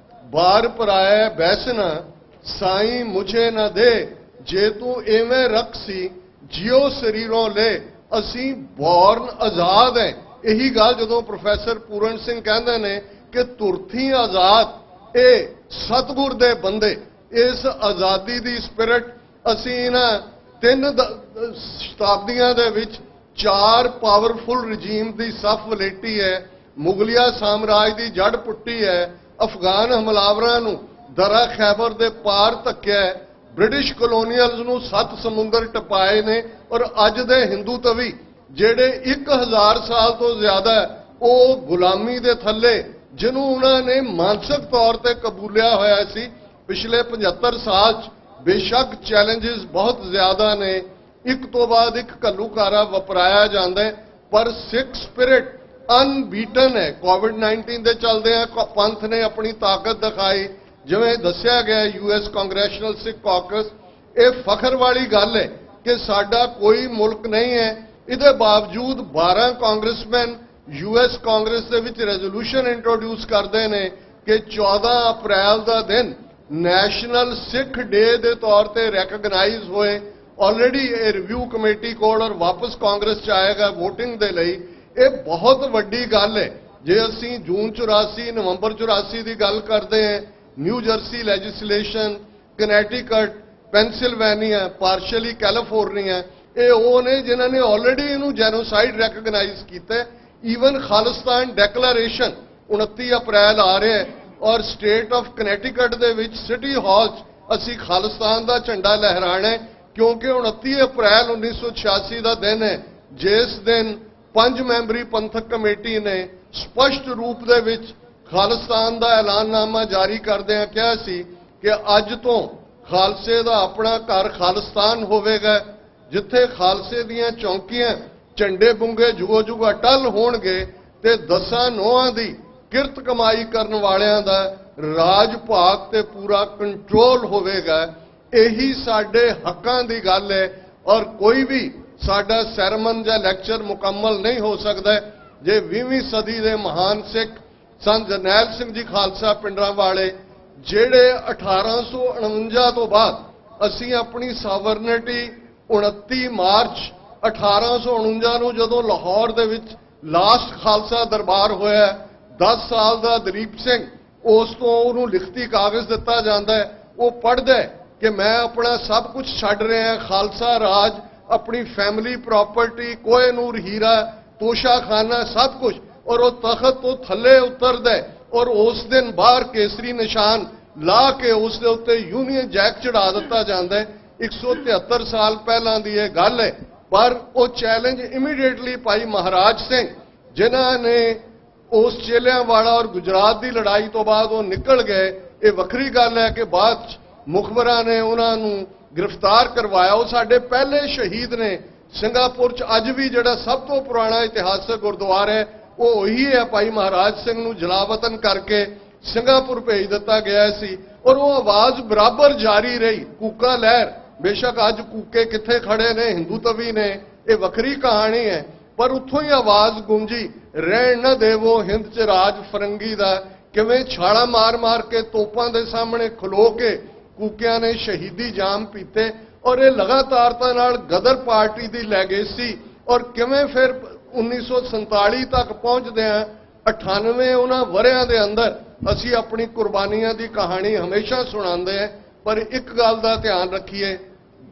ਬਾਰ ਪਰਾਇਆ ਬੈਸਨਾ ਸਾਈਂ ਮੁਝੇ ਨਾ ਦੇ, ਜੇ ਤੂੰ ਐਵੇਂ ਰਖਸੀ ਜਿਉ ਸਰੀਰੋਂ ਲੈ। ਅਸੀਂ ਬੌਰਨ ਆਜ਼ਾਦ ਹੈ। ਇਹੀ ਗੱਲ ਜਦੋਂ ਪ੍ਰੋਫੈਸਰ ਪੂਰਨ ਸਿੰਘ ਕਹਿੰਦੇ ਨੇ ਕਿ ਤੁਰਥੀ ਆਜ਼ਾਦ, ਇਹ ਸਤਿਗੁਰ ਦੇ ਬੰਦੇ। ਇਸ ਆਜ਼ਾਦੀ ਦੀ ਸਪਿਰਿਟ ਅਸੀਂ ਇਹਨਾਂ 3 ਸ਼ਤਾਬਦੀਆਂ ਦੇ ਵਿੱਚ 4 ਪਾਵਰਫੁਲ ਰਜੀਮ ਦੀ ਸਫ ਵਲੇਟੀ ਹੈ, ਮੁਗਲਿਆ ਸਾਮਰਾਜ ਦੀ ਜੜ ਪੁੱਟੀ ਹੈ, ਅਫਗਾਨ ਹਮਲਾਵਰਾਂ ਨੂੰ ਦਰਾ ਖੈਬਰ ਦੇ ਪਾਰ ਧੱਕਿਆ ਹੈ, ਬ੍ਰਿਟਿਸ਼ ਕਲੋਨੀਅਲਸ ਨੂੰ 7 ਸਮੁੰਦਰ ਟਪਾਏ ਨੇ, ਔਰ ਅੱਜ ਦੇ ਹਿੰਦੂ ਤਵੀ ਜਿਹੜੇ 1000 ਸਾਲ ਤੋਂ ਜ਼ਿਆਦਾ ਉਹ ਗੁਲਾਮੀ ਦੇ ਥੱਲੇ, ਜਿਹਨੂੰ ਉਹਨਾਂ ਨੇ ਮਾਨਸਿਕ ਤੌਰ ਤੇ ਕਬੂਲਿਆ ਹੋਇਆ ਸੀ, ਪਿਛਲੇ 75 ਸਾਲ 'ਚ ਬੇਸ਼ੱਕ ਚੈਲੰਜਸ ਬਹੁਤ ਜ਼ਿਆਦਾ ਨੇ, ਇੱਕ ਤੋਂ ਬਾਅਦ ਇੱਕ ਘੱਲੂਘਾਰਾ ਵਪਰਾਇਆ ਜਾਂਦਾ ਹੈ, ਪਰ ਸਿੱਖ ਸਪਿਰਿਟ ਅਨਬੀਟਨ ਹੈ। ਕੋਵਿਡ-19 ਦੇ ਚੱਲਦੇ ਆ ਪੰਥ ਨੇ ਆਪਣੀ ਤਾਕਤ ਦਿਖਾਈ, ਜਿਵੇਂ ਦੱਸਿਆ ਗਿਆ US ਕਾਂਗਰੈਸ਼ਨਲ ਸਿੱਖ ਕਾਕਸ। ਇਹ ਫਖਰ ਵਾਲੀ ਗੱਲ ਹੈ ਕਿ ਸਾਡਾ ਕੋਈ ਮੁਲਕ ਨਹੀਂ ਹੈ, ਇਹਦੇ ਬਾਵਜੂਦ 12 ਕਾਂਗਰਸਮੈਨ US ਕਾਂਗਰਸ ਦੇ ਵਿੱਚ ਰੈਜ਼ੋਲੂਸ਼ਨ ਇੰਟਰੋਡਿਊਸ ਕਰਦੇ ਨੇ ਕਿ 14 ਅਪ੍ਰੈਲ ਦਾ ਦਿਨ ਨੈਸ਼ਨਲ ਸਿੱਖ ਡੇ ਦੇ ਤੌਰ ਤੇ ਰੈਕਗਨਾਈਜ਼ ਹੋਏ। ਆਲਰੇਡੀ ਇਹ ਰਿਵਿਊ ਕਮੇਟੀ ਕੋਲ ਔਰ ਵਾਪਸ ਕਾਂਗਰਸ 'ਚ ਆਏਗਾ VOTING ਦੇ ਲਈ। ਇਹ ਬਹੁਤ ਵੱਡੀ ਗੱਲ ਹੈ। ਜੇ ਅਸੀਂ ਜੂਨ 84 ਨਵੰਬਰ 84 ਦੀ ਗੱਲ ਕਰਦੇ ਹਾਂ, New Jersey legislation, Connecticut, Pennsylvania, partially California, ਇਹ ਉਹ ਨੇ ਜਿਨ੍ਹਾਂ ਨੇ ਆਲਰੇਡੀ ਇਹਨੂੰ ਜੈਨੋਸਾਈਡ ਰੈਕਗਨਾਈਜ਼ ਕੀਤਾ। ਈਵਨ ਖਾਲਿਸਤਾਨ ਡੈਕਲੇਰੇਸ਼ਨ 29 ਅਪ੍ਰੈਲ ਆ ਰਿਹਾ ਹੈ, ਔਰ ਸਟੇਟ ਆਫ ਕਨੈਟੀਕਟ ਦੇ ਵਿੱਚ ਸਿਟੀ ਹਾਲ 'ਚ ਅਸੀਂ ਖਾਲਿਸਤਾਨ ਦਾ ਝੰਡਾ ਲਹਿਰਾਣਾ ਹੈ, ਕਿਉਂਕਿ 29 ਅਪ੍ਰੈਲ 1986 ਦਾ ਦਿਨ ਹੈ, ਜਿਸ ਦਿਨ 5 ਮੈਂਬਰੀ ਪੰਥਕ ਕਮੇਟੀ ਨੇ ਸਪਸ਼ਟ ਰੂਪ ਦੇ ਵਿੱਚ ਖਾਲਿਸਤਾਨ ਦਾ ਐਲਾਨਨਾਮਾ ਜਾਰੀ ਕਰਦਿਆਂ ਕਿਹਾ ਸੀ ਕਿ ਅੱਜ ਤੋਂ ਖਾਲਸੇ ਦਾ ਆਪਣਾ ਘਰ ਖਾਲਿਸਤਾਨ ਹੋਵੇਗਾ, ਜਿੱਥੇ ਖਾਲਸੇ ਦੀਆਂ ਚੌਂਕੀਆਂ ਝੰਡੇ ਬੁੰਗੇ ਜੁਗੋ ਜੁਗ ਅਟਲ ਹੋਣਗੇ ਤੇ 10 ਨੌਹਾਂ ਦੀ ਕਿਰਤ ਕਮਾਈ ਕਰਨ ਵਾਲਿਆਂ ਦਾ ਰਾਜ ਭਾਗ ਤੇ ਪੂਰਾ ਕੰਟਰੋਲ ਹੋਵੇਗਾ। ਇਹੀ ਸਾਡੇ ਹੱਕਾਂ ਦੀ ਗੱਲ ਹੈ, ਔਰ ਕੋਈ ਵੀ ਸਾਡਾ ਸਰਮਨ ਜਾਂ ਲੈਕਚਰ ਮੁਕੰਮਲ ਨਹੀਂ ਹੋ ਸਕਦਾ ਜੇ 20ਵੀਂ ਸਦੀ ਦੇ ਮਹਾਨ ਸਿੱਖ ਸੰਤ ਜਰਨੈਲ ਸਿੰਘ ਜੀ ਖਾਲਸਾ ਪਿੰਡਰਾਂ ਵਾਲੇ, ਜਿਹੜੇ 1849 ਤੋਂ ਬਾਅਦ ਅਸੀਂ ਆਪਣੀ ਸਾਵਰਨਿਟੀ 29 ਮਾਰਚ 1849 ਨੂੰ ਜਦੋਂ ਲਾਹੌਰ ਦੇ ਵਿੱਚ ਲਾਸਟ ਖਾਲਸਾ ਦਰਬਾਰ ਹੋਇਆ, 10 ਸਾਲ ਦਾ ਦਲੀਪ ਸਿੰਘ, ਉਸ ਤੋਂ ਉਹਨੂੰ ਲਿਖਤੀ ਕਾਗਜ਼ ਦਿੱਤਾ ਜਾਂਦਾ ਹੈ, ਉਹ ਪੜ੍ਹਦਾ ਕਿ ਮੈਂ ਆਪਣਾ ਸਭ ਕੁਝ ਛੱਡ ਰਿਹਾ, ਖਾਲਸਾ ਰਾਜ, ਆਪਣੀ ਫੈਮਿਲੀ ਪ੍ਰਾਪਰਟੀ, ਕੋਹਿਨੂਰ ਹੀਰਾ, ਤੋਸ਼ਾਖਾਨਾ, ਸਭ ਕੁਝ, ਔਰ ਉਹ ਤਖਤ ਤੋਂ ਥੱਲੇ ਉਤਰਦਾ ਔਰ ਉਸ ਦਿਨ ਬਾਹਰ ਕੇਸਰੀ ਨਿਸ਼ਾਨ ਲਾ ਕੇ ਉਸ ਦੇ ਉੱਤੇ ਯੂਨੀਅਨ ਜੈਕ ਚੜਾ ਦਿੱਤਾ ਜਾਂਦਾ ਹੈ। 173 ਸਾਲ ਪਹਿਲਾਂ ਦੀ ਇਹ ਗੱਲ ਹੈ, ਪਰ ਉਹ ਚੈਲੰਜ ਇਮੀਡੀਏਟਲੀ ਭਾਈ ਮਹਾਰਾਜ ਸਿੰਘ, ਜਿਨ੍ਹਾਂ ਨੇ ਉਸ ਚੇਲਿਆਂਵਾਲਾ ਔਰ ਗੁਜਰਾਤ ਦੀ ਲੜਾਈ ਤੋਂ ਬਾਅਦ ਉਹ ਨਿਕਲ ਗਏ। ਇਹ ਵੱਖਰੀ ਗੱਲ ਹੈ ਕਿ ਬਾਅਦ ਮੁਖਬਰਾਂ ਨੇ ਉਹਨਾਂ ਨੂੰ ਗ੍ਰਿਫਤਾਰ ਕਰਵਾਇਆ। ਉਹ ਸਾਡੇ ਪਹਿਲੇ ਸ਼ਹੀਦ ਨੇ। ਸਿੰਗਾਪੁਰ 'ਚ ਅੱਜ ਵੀ ਜਿਹੜਾ ਸਭ ਤੋਂ ਪੁਰਾਣਾ ਇਤਿਹਾਸਕ ਗੁਰਦੁਆਰਾ ਹੈ ਉਹ ਉਹੀ ਹੈ। ਭਾਈ ਮਹਾਰਾਜ ਸਿੰਘ ਨੂੰ ਜਲਾਵਤਨ ਕਰਕੇ ਸਿੰਗਾਪੁਰ ਭੇਜ ਦਿੱਤਾ ਗਿਆ ਸੀ, ਔਰ ਉਹ ਆਵਾਜ਼ ਬਰਾਬਰ ਜਾਰੀ ਰਹੀ। ਕੂਕਾ ਲਹਿਰ, ਬੇਸ਼ੱਕ ਅੱਜ ਕੂਕੇ ਕਿੱਥੇ ਖੜੇ ਨੇ, ਹਿੰਦੂ ਤਵੀ ਨੇ, ਇਹ ਵੱਖਰੀ ਕਹਾਣੀ ਹੈ, ਪਰ ਉੱਥੋਂ ਹੀ ਆਵਾਜ਼ ਗੂੰਜੀ, ਰਹਿਣ ਨਾ ਦੇਵੋ ਹਿੰਦ 'ਚ ਰਾਜ ਫਰੰਗੀ ਦਾ। ਕਿਵੇਂ ਛਾਲਾ ਮਾਰ-ਮਾਰ ਕੇ ਤੋਪਾਂ ਦੇ ਸਾਹਮਣੇ ਖਲੋ ਕੇ ਕੂਕਿਆਂ ਨੇ ਸ਼ਹੀਦੀ ਜਾਮ ਪੀਤੇ, ਔਰ ਇਹ ਲਗਾਤਾਰਤਾ ਨਾਲ ਗਦਰ ਪਾਰਟੀ ਦੀ ਲੈਗੇਸੀ, ਔਰ ਕਿਵੇਂ ਫਿਰ 1947 ਤੱਕ ਪਹੁੰਚਦਿਆਂ 98 ਉਹਨਾਂ ਵਰਿਆਂ ਦੇ ਅੰਦਰ ਅਸੀਂ ਆਪਣੀ ਕੁਰਬਾਨੀਆਂ ਦੀ ਕਹਾਣੀ ਹਮੇਸ਼ਾ ਸੁਣਾਉਂਦੇ ਹਾਂ। ਪਰ ਇੱਕ ਗੱਲ ਦਾ ਧਿਆਨ ਰੱਖੀਏ,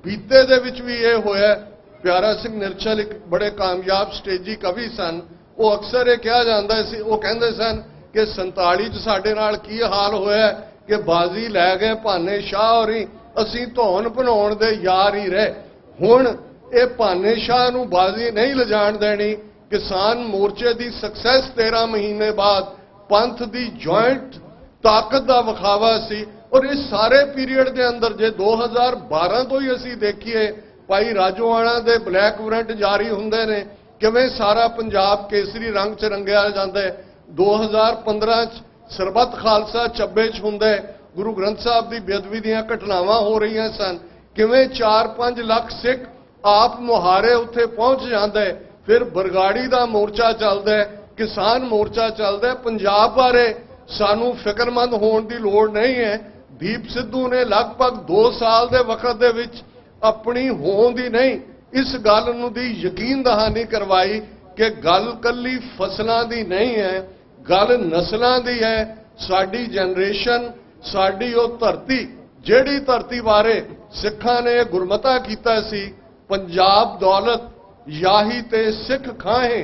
ਬੀਤੇ ਦੇ ਵਿੱਚ ਵੀ ਇਹ ਹੋਇਆ। ਪਿਆਰਾ ਸਿੰਘ ਨਿਰਛਲ ਇੱਕ ਬੜੇ ਕਾਮਯਾਬ ਸਟੇਜੀ ਕਵੀ ਸਨ। ਉਹ ਅਕਸਰ ਇਹ ਕਿਹਾ ਜਾਂਦਾ ਸੀ, ਉਹ ਕਹਿੰਦੇ ਸਨ ਕਿ 47 'ਚ ਸਾਡੇ ਨਾਲ ਕੀ ਹਾਲ ਹੋਇਆ ਕਿ ਬਾਜ਼ੀ ਲੈ ਗਏ ਭਾਨੇ ਸ਼ਾਹ ਹੋਰੀ, ਅਸੀਂ ਧੌਣ ਬਣਾਉਣ ਦੇ ਯਾਰ ਹੀ ਰਹੇ। ਹੁਣ ਇਹ ਭਾਨੇ ਸ਼ਾਹ ਨੂੰ ਬਾਜ਼ੀ ਨਹੀਂ ਲਿਜਾਣ ਦੇਣੀ। ਕਿਸਾਨ ਮੋਰਚੇ ਦੀ ਸਕਸੈਸ 13 ਮਹੀਨੇ ਬਾਅਦ ਪੰਥ ਦੀ ਜੁਆਇੰਟ ਤਾਕਤ ਦਾ ਵਿਖਾਵਾ ਸੀ। ਔਰ ਇਸ ਸਾਰੇ ਪੀਰੀਅਡ ਦੇ ਅੰਦਰ ਜੇ 2012 ਤੋਂ ਹੀ ਅਸੀਂ ਦੇਖੀਏ, ਭਾਈ ਰਾਜੋਆਣਾ ਦੇ ਬਲੈਕ ਵਾਰੰਟ ਜਾਰੀ ਹੁੰਦੇ ਨੇ, ਕਿਵੇਂ ਸਾਰਾ ਪੰਜਾਬ ਕੇਸਰੀ ਰੰਗ 'ਚ ਰੰਗਿਆ ਜਾਂਦਾ ਹੈ। 2015 'ਚ ਸਰਬੱਤ ਖਾਲਸਾ ਚੱਬੇ 'ਚ ਹੁੰਦਾ ਹੈ। ਗੁਰੂ ਗ੍ਰੰਥ ਸਾਹਿਬ ਦੀ ਬੇਅਦਬੀ ਦੀਆਂ ਘਟਨਾਵਾਂ ਹੋ ਰਹੀਆਂ ਸਨ। ਕਿਵੇਂ 4-5 ਲੱਖ ਸਿੱਖ ਆਪ ਮੁਹਾਰੇ ਉੱਥੇ ਪਹੁੰਚ ਜਾਂਦਾ ਹੈ। ਫਿਰ ਬਰਗਾੜੀ ਦਾ ਮੋਰਚਾ ਚੱਲਦਾ ਹੈ, ਕਿਸਾਨ ਮੋਰਚਾ ਚੱਲਦਾ ਹੈ। ਪੰਜਾਬ ਬਾਰੇ ਸਾਨੂੰ ਫਿਕਰਮੰਦ ਹੋਣ ਦੀ ਲੋੜ ਨਹੀਂ ਹੈ। ਦੀਪ ਸਿੱਧੂ ਨੇ ਲਗਭਗ 2 ਸਾਲ ਦੇ ਵਕਤ ਦੇ ਵਿੱਚ ਆਪਣੀ ਹੋਂਦ ਹੀ ਨਹੀਂ, ਇਸ ਗੱਲ ਨੂੰ ਦੀ ਯਕੀਨ ਦਹਾਨੀ ਕਰਵਾਈ ਕਿ ਗੱਲ ਕੱਲੀ ਫਸਲਾਂ ਦੀ ਨਹੀਂ ਹੈ, ਗੱਲ ਨਸਲਾਂ ਦੀ ਹੈ। ਸਾਡੀ ਜਨਰੇਸ਼ਨ, ਸਾਡੀ ਉਹ ਧਰਤੀ, ਜਿਹੜੀ ਧਰਤੀ ਬਾਰੇ ਸਿੱਖਾਂ ਨੇ ਗੁਰਮਤਾ ਕੀਤਾ ਸੀ, पंजाब दौलत याही ते सिख खाहे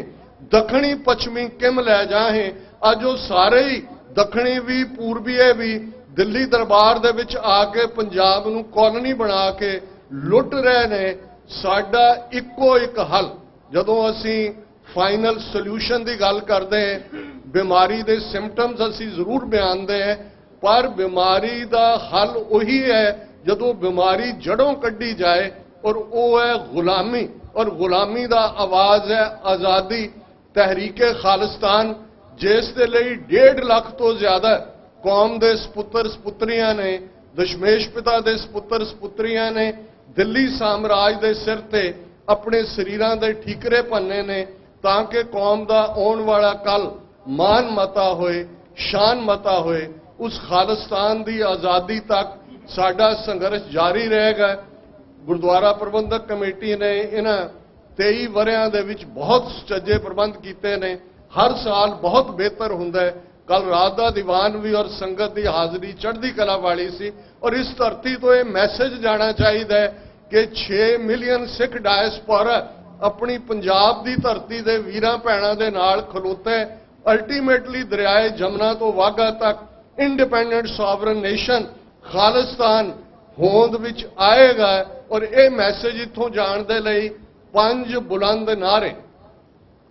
दखणी पश्चिमी किम लै जाहे। अज वो सारे ही दखणी भी पूर्बीए भी दिल्ली दरबार दे विच आके पंजाब नूं कॉलोनी बना के लुट रहे ने। साडा इक्को एक हल, जदों असीं फाइनल सोल्यूशन की गल करते हैं, बीमारी के सिम्पटम्स असीं जरूर बयानते हैं, पर बीमारी का हल उही है जदों बीमारी जड़ों कड्ढी जाए, और वो है गुलामी। और गुलामी का आवाज़ है आज़ादी। तहरीके खालिस्तान जिस दे लई 1.5 लाख तो ज्यादा कौम के सपुत्र सपुत्रियां ने, दशमेश पिता के सपुत्र सपुत्रियां ने दिल्ली साम्राज के सिर ते अपने शरीरां दे ठीकरे भन्ने ने, ताकि कौम का आने वाला कल मान मता होए, शान मता होए। उस खालिस्तान की आज़ादी तक साडा संघर्ष जारी रहेगा। गुरुद्वारा प्रबंधक कमेटी ने इन्हां 23 वरियां दे विच बहुत सुचज्जे प्रबंध किए ने। हर साल बहुत बेहतर हुंदा है। कल रात का दीवान भी और संगत की हाज़री चढ़दी कला वाली सी। और इस धरती तो यह मैसेज जाना चाहिए कि 6 मिलियन सिख डायस्पोरा अपनी पंजाब की धरती के वीरां भैणां दे नाल खलोते। अल्टीमेटली दरियाए जमुना तो वाघा तक इंडिपेंडेंट सॉवरन नेशन खालिस्तान होंद विच आएगा। और यह मैसेज इत्थों जाण दे लई 5 बुलंद नारे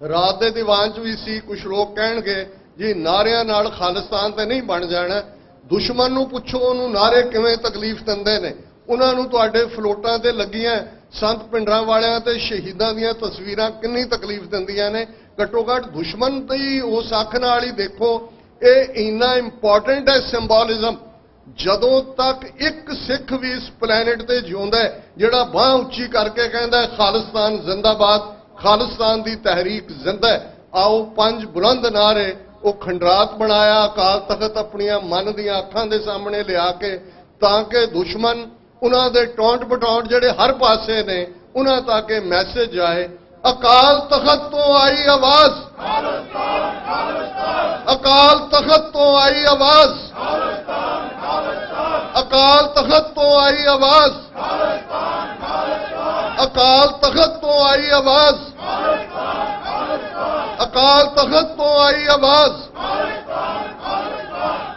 रात के दीवान च भी सी। कुछ लोग कहणगे जी नारियां नाल खालिस्तान ते नहीं बन जाना। दुश्मन नूं पुछो उन्होंने नारे किवें तकलीफ दिंदे ने। उन्होंने तुहाडे फलोटां ते लगियां संत पिंडरां वालियां ते शहीदां दीयां तस्वीरां किन्नी तकलीफ दिंदियां ने। घट्टो घट्ट दुश्मन ते ही उस अख नाल ही देखो। ये इन्ना इंपॉर्टेंट है सिंबोलिज्म। जदों तक एक सिख भी इस प्लैनेट ते जिउंदा है जिहड़ा बांह उच्ची करके कहंदा है खालिस्तान जिंदाबाद, खालिस्तान की तहरीक जिंदा है। आओ 5 बुलंद नारे वो खंडरात बनाया अकाल तख्त अपनियां मन दियां अखां दे सामने लिया के, ताकि दुश्मन उन्हां दे टौंट बटौंट जिहड़े हर पासे ने उन्हां तक मैसेज जाए। अकाल तख्त तो आई आवाज, अकाल तख्त तो आई आवाज, अकाल तख्त तो आई आवाज, अकाल तख्त तो आई आवाज, अकाल तख्त तो आई आवाज।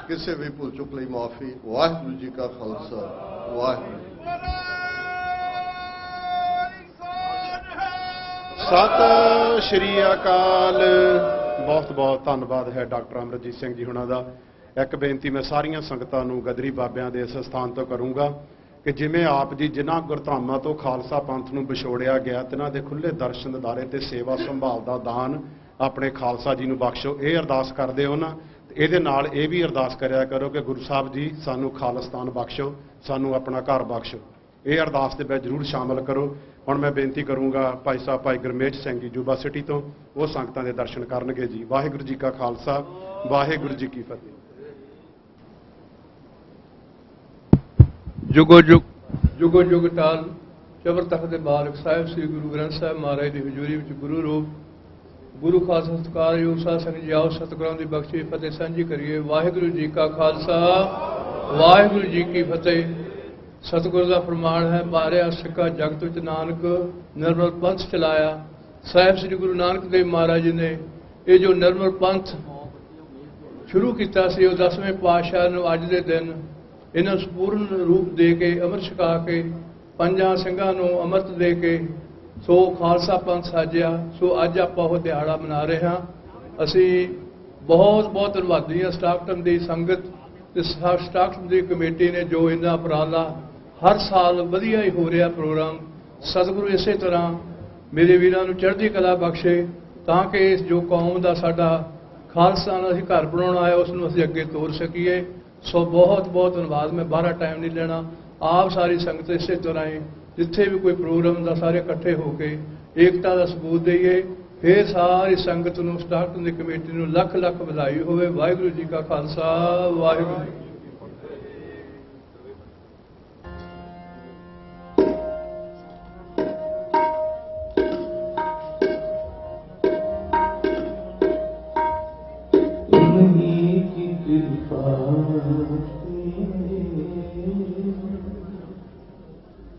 किसी भी भुल चुक लई माफी। वाहिगुरू जी का खालसा, वाहिगुरू। सत श्री अकाल। बहुत बहुत धन्यवाद है डॉक्टर अमरजीत सिंह जी हुणां दा। एक बेनती मैं सारिया संगतां नूं गदरी बाबियां दे इस स्थान तो करूँगा कि जिमें आप जी जिन्हां गुरधामां तो खालसा पंथ नूं विछोड़िया गया, तिन्हां दे खुले दर्शन दारे ते सेवा संभाल दा दान अपने खालसा जी नूं बख्शो। ये अरदास करदे हो ना, ਇਹਦੇ ਨਾਲ ਇਹ भी अरदास करिया करो कि गुरु साहब जी सानू खालिस्तान बख्शो, सानू अपना घर बख्शो। ये अरदास के ਵਿੱਚ जरूर शामिल करो। ਹੁਣ मैं बेनती करूँगा भाई साहब भाई गुरमेज सिंह जी जूबा सिटी तो वो संगतां दे दर्शन करनगे जी। वाहिगुरू जी का खालसा, वाहिगुरू जी की फतेह। जुगो जुग टाल चबर तख्त दे बालक साहिब श्री गुरु ग्रंथ साहिब महाराज की हजूरी विच गुरु रूप गुरु खालसा सत्कार योग साध संगत जी आओ सतगुरां दी बख्शी फतेह सांझी करिए। वाहिगुरू जी का खालसा, वाहिगुरू जी की फतेह। सतगुरु का फरमान है, मारिया सिक्का जगत विच नानक निर्मल पंथ चलाया। साहिब श्री गुरु नानक देव महाराज जी ने ये जो निर्मल पंथ शुरू किया सी, 10वें पातशाह नूं अज दे दिन इन्हां संपूर्ण रूप दे के अमृत छका के 5 ਸਿੰਘਾਂ नूं अमृत दे के सो खालसा पंथ साजिया। सो अज आपां वो दिहाड़ा मना रहे हैं। असी बहुत बहुत धन्नवादी हाँ स्टाकटन की संगत ते स्टाकटन की कमेटी ने जो इन्ना उपराला हर साल वधिया ही हो रहा प्रोग्राम। सतगुरु इस तरह मेरे वीरां नूं चढ़दी कला बख्शे ताकि जो कौम का साडा खालसा असीं घर बनाउणा है उसनूं असीं अगे तोर सकीए। सो बहुत बहुत धन्यवाद। मैं बाहर टाइम नहीं लेना। आप सारी संगत इस तरह ही जिथे भी कोई प्रोग्राम का सारे इकट्ठे होकर एकता का सबूत दईए। फिर सारी संगत नूं स्टाकटन की कमेटी नूं लख लख बधाई होवे। वाहिगुरू जी का खालसा, वाहिगुरू जी।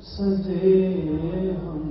सजे हम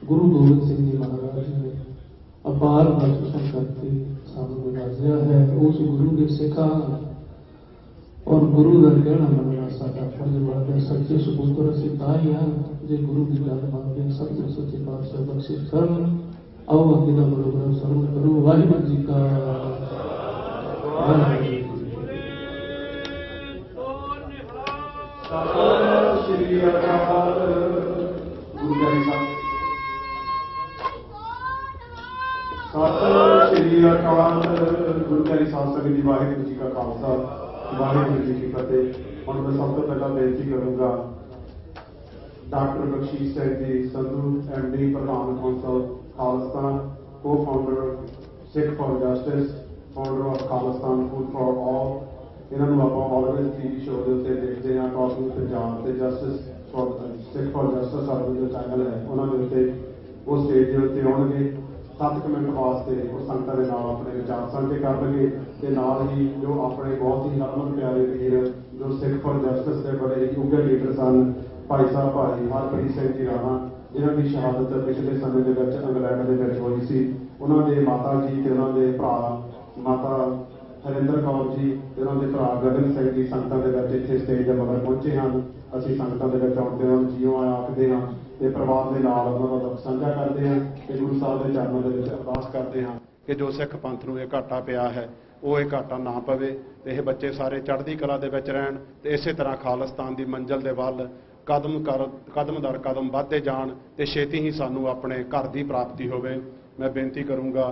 गुरु गोबिंद सिंह जी महाराज ने अपार दर्शन करके सामने नवाजिया है। उस गुरु के सिखा और गुरु का कहना मनना साडा फर्ज बनता। सच्चे सपूतर असीं तां ही हां जे गुरु की गल मंनदे। सब तो सच्चे पातशाह बख्शिश करन। आओ अगे दा प्रोग्राम सरवण करो। वाहिगुरू जी का श्री अकाल गुरु प्यारे साहब सत श्री अकाल गुरु प्यारी साध संगत जी वाहिगुरू जी का खालसा वाहिगुरू जी की फतेह। हुण मैं सब तो पहला बेनती करूंगा डॉक्टर बख्शीश सिंह जी संधू MD प्रधान कौंसल खालिस्तान को founder Sikh for justice founder of Khalistan food for all. इन्होंने आप ऑलवेज TV शो के उत्ते देखते हैं टॉप न्यूज़ पंजाब से justice for Sikh for justice साडा जो चैनल है उन्होंने उत्ते वो स्टेज के उत्ते आउणगे 7 मिनट वास्ते वो संगतां दे नाल अपने विचार साझे करनगे ते नाल ही जो अपने बहुत ही हरमन प्यारे वीर जो सिख फॉर जस्टिस के बड़े ही उग्र लीडर सन भाई साहब भाई हरप्रीत सिंह जी राणा जिन्हों की शहादत पिछले समय के इंग्लैंड के हुई सी उन्होंने माता जी ते उन्होंने भरा माता हरिंदर कौर जी उन्होंने भरा गगन सिंह जी संगतां दे इत्थे स्टेज के मगर पहुंचे हैं। असीं संगतां दे विच आउंदे उन्हां नूं जीओ आया आखदे हां ते परिवार के नाल उन्हां दा दुख साझा करते हैं ते गुरु साहब के चरणों के अरदास करते हैं कि जो सिख पंथ नूं इह घाटा पिया है वो ये घाटा ना पवे ते इह बच्चे सारे चढ़दी कला दे विच रहण ते इसे तरह खालिस्तान की मंजिल दे वल कदम दर कदम वधदे जाण ते छेती ही सानू अपने घर की प्राप्ति होवे। मैं बेनती करूँगा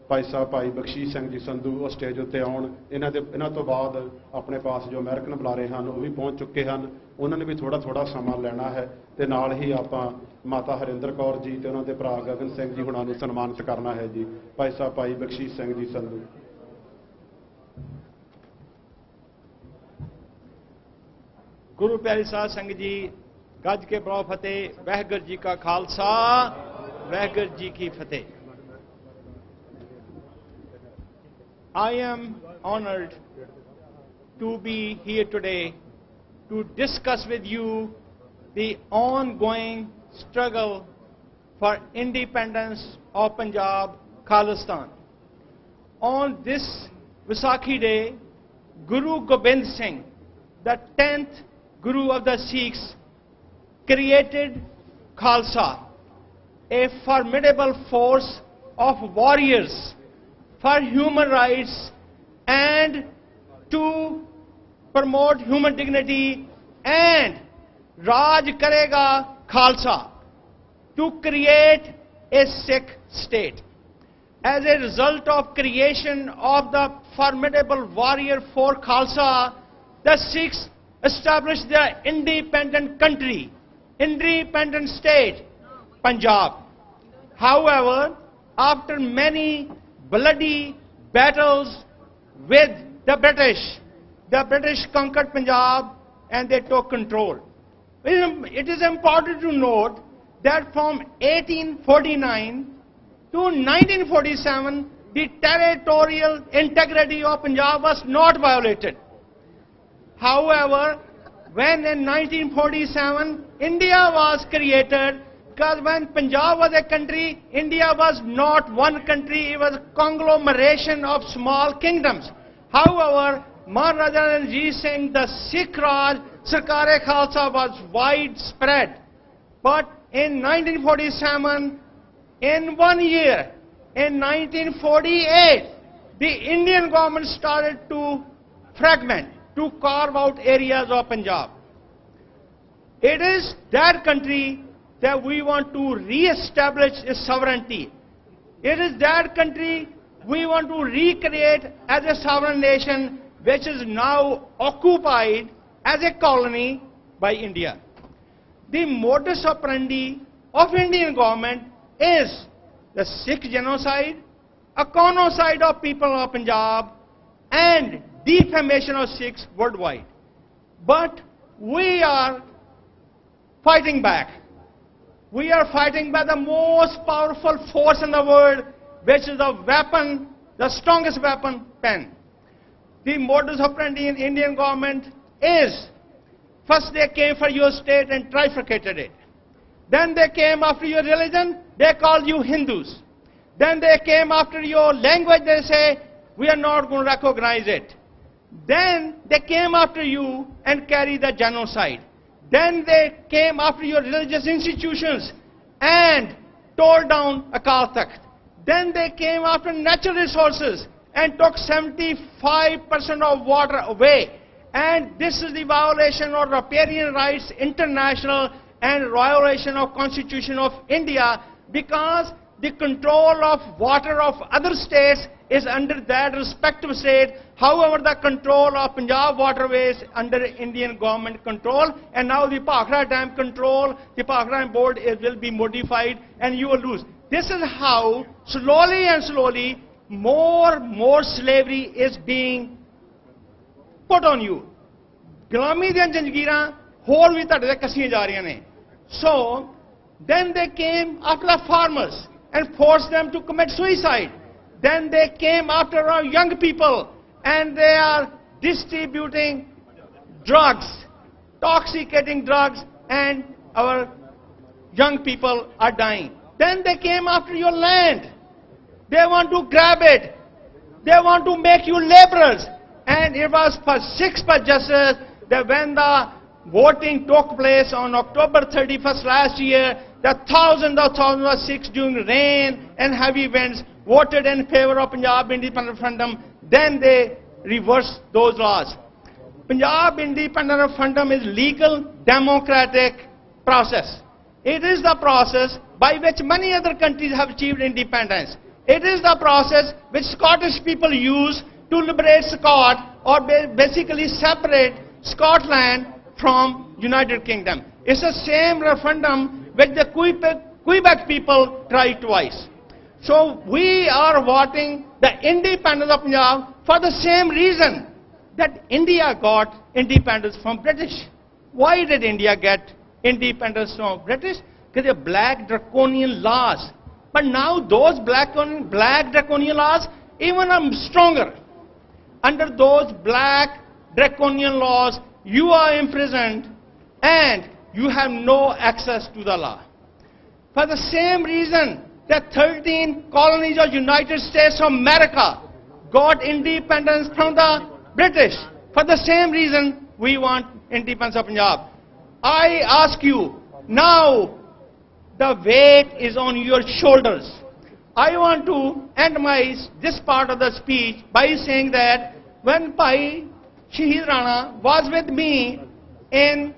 भाई साहब भाई बख्शीश सिंह जी संधू वो स्टेज उत्ते आउण। इन्हां तो बाद अपने पास जो अमेरिकन बुलारे हैं वो भी पहुँच चुके हैं। उन्होंने भी थोड़ा थोड़ा समा लेना है ते नाल ही आपां ਮਾਤਾ ਹਰਿੰਦਰ ਕੌਰ ਜੀ ਤੇ ਉਹਨਾਂ ਦੇ ਭਰਾ ਗਗਨ ਸਿੰਘ ਜੀ ਹੁਣਾਂ ਨੂੰ ਸਨਮਾਨਿਤ ਕਰਨਾ ਹੈ ਜੀ। ਭਾਈ ਸਾਹਿਬ ਭਾਈ ਬਖਸ਼ੀਸ਼ ਸਿੰਘ ਜੀ ਸੰਧੂ। गुरु प्यारी साध संगत जी, गज के बलाओ फतेह। वाहिगुरू जी का खालसा, वाहिगुरू जी की फतेह। I am honored to be here today to discuss with you the ongoing struggle for independence of Punjab, Khalistan. On this Vaisakhi Day, Guru Gobind Singh, the 10th Guru of the Sikhs, created Khalsa, a formidable force of warriors for human rights and to promote human dignity, and Raj Karega Khalsa, to create a Sikh state. As a result of creation of the formidable warrior for Khalsa, the Sikhs established their independent country, independent state, Punjab. However, after many bloody battles with the British conquered Punjab and they took control. It is important to note that from 1849 to 1947, the territorial integrity of Punjab was not violated. However, when in 1947 India was created, because when Punjab was a country, India was not one country, it was a conglomeration of small kingdoms. However, Maharaja Ranjit Singh, the Sikh Raj, Sarkar-e-Khalsa was widespread. But in 1947, in 1 year, in 1948, the Indian government started to fragment, to carve out areas of Punjab. It is that country that we want to re-establish its sovereignty. It is that country we want to recreate as a sovereign nation, which is now occupied as a colony by India. The modus operandi of Indian government is the Sikh genocide, econocide of people of Punjab, and defamation of Sikhs worldwide. But we are fighting back. We are fighting by the most powerful force in the world, which is the weapon, the strongest weapon, pen. The modus operandi in Indian government is, first they came for your state and trifurcated it. Then they came after your religion, they called you Hindus. Then they came after your language, they say, we are not going to recognize it. Then they came after you and carried the genocide. Then they came after your religious institutions and tore down Akal Takht. Then they came after natural resources and took 75% of water away. And this is the violation of riparian rights international and violation of Constitution of India, because the control of water of other states is under that respective state. However, the control of Punjab waterways under Indian government control, and now the Bhakra Dam control, the Bhakra Dam board will be modified and you will lose. This is how slowly and slowly more slavery is being put on you. Gulami ਦੀਆਂ ਜੰਜੀਰਾਂ ਹੋਰ ਵੀ ਤੁਹਾਡੇ ਤੇ ਕੱਸੀਆਂ ਜਾ ਰਹੀਆਂ ਨੇ. So, then they came after the farmers and forced them to commit suicide. Then they came after our young people and they are distributing drugs, intoxicating drugs, and our young people are dying. Then they came after your land. They want to grab it. They want to make you laborers. And it was for Sikhs for justice that when the voting took place on October 31st last year, the thousands of Sikhs during rain and heavy winds voted in favor of Punjab Independent Referendum. Then they reversed those laws. Punjab Independent Referendum is legal, democratic process. It is the process by which many other countries have achieved independence. It is the process which Scottish people use to liberate Scott, or basically separate Scotland from United Kingdom. It's the same referendum which the Quebec people tried twice. So we are wanting the independence of Punjab for the same reason that India got independence from British. Why did India get independence from British? Because they black draconian laws. But now those black draconian laws even are stronger. Under those black draconian laws, you are imprisoned and you have no access to the law. For the same reason that 13 colonies of United States of America got independence from the British. For the same reason, we want independence of Punjab. I ask you, now the weight is on your shoulders. I want to end this part of the speech by saying that when Bhai Shahid Rana was with me in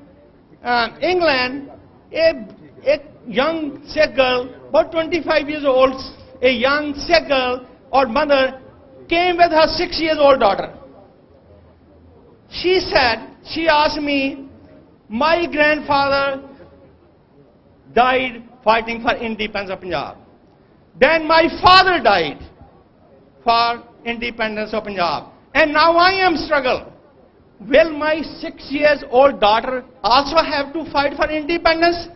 England, a young Sikh girl, about 25 years old, a young Sikh girl or mother came with her 6-year-old daughter. She asked me, my grandfather died fighting for independence of Punjab. Then my father died for independence of Punjab. And now I am struggling. Will my 6-year-old daughter also have to fight for independence?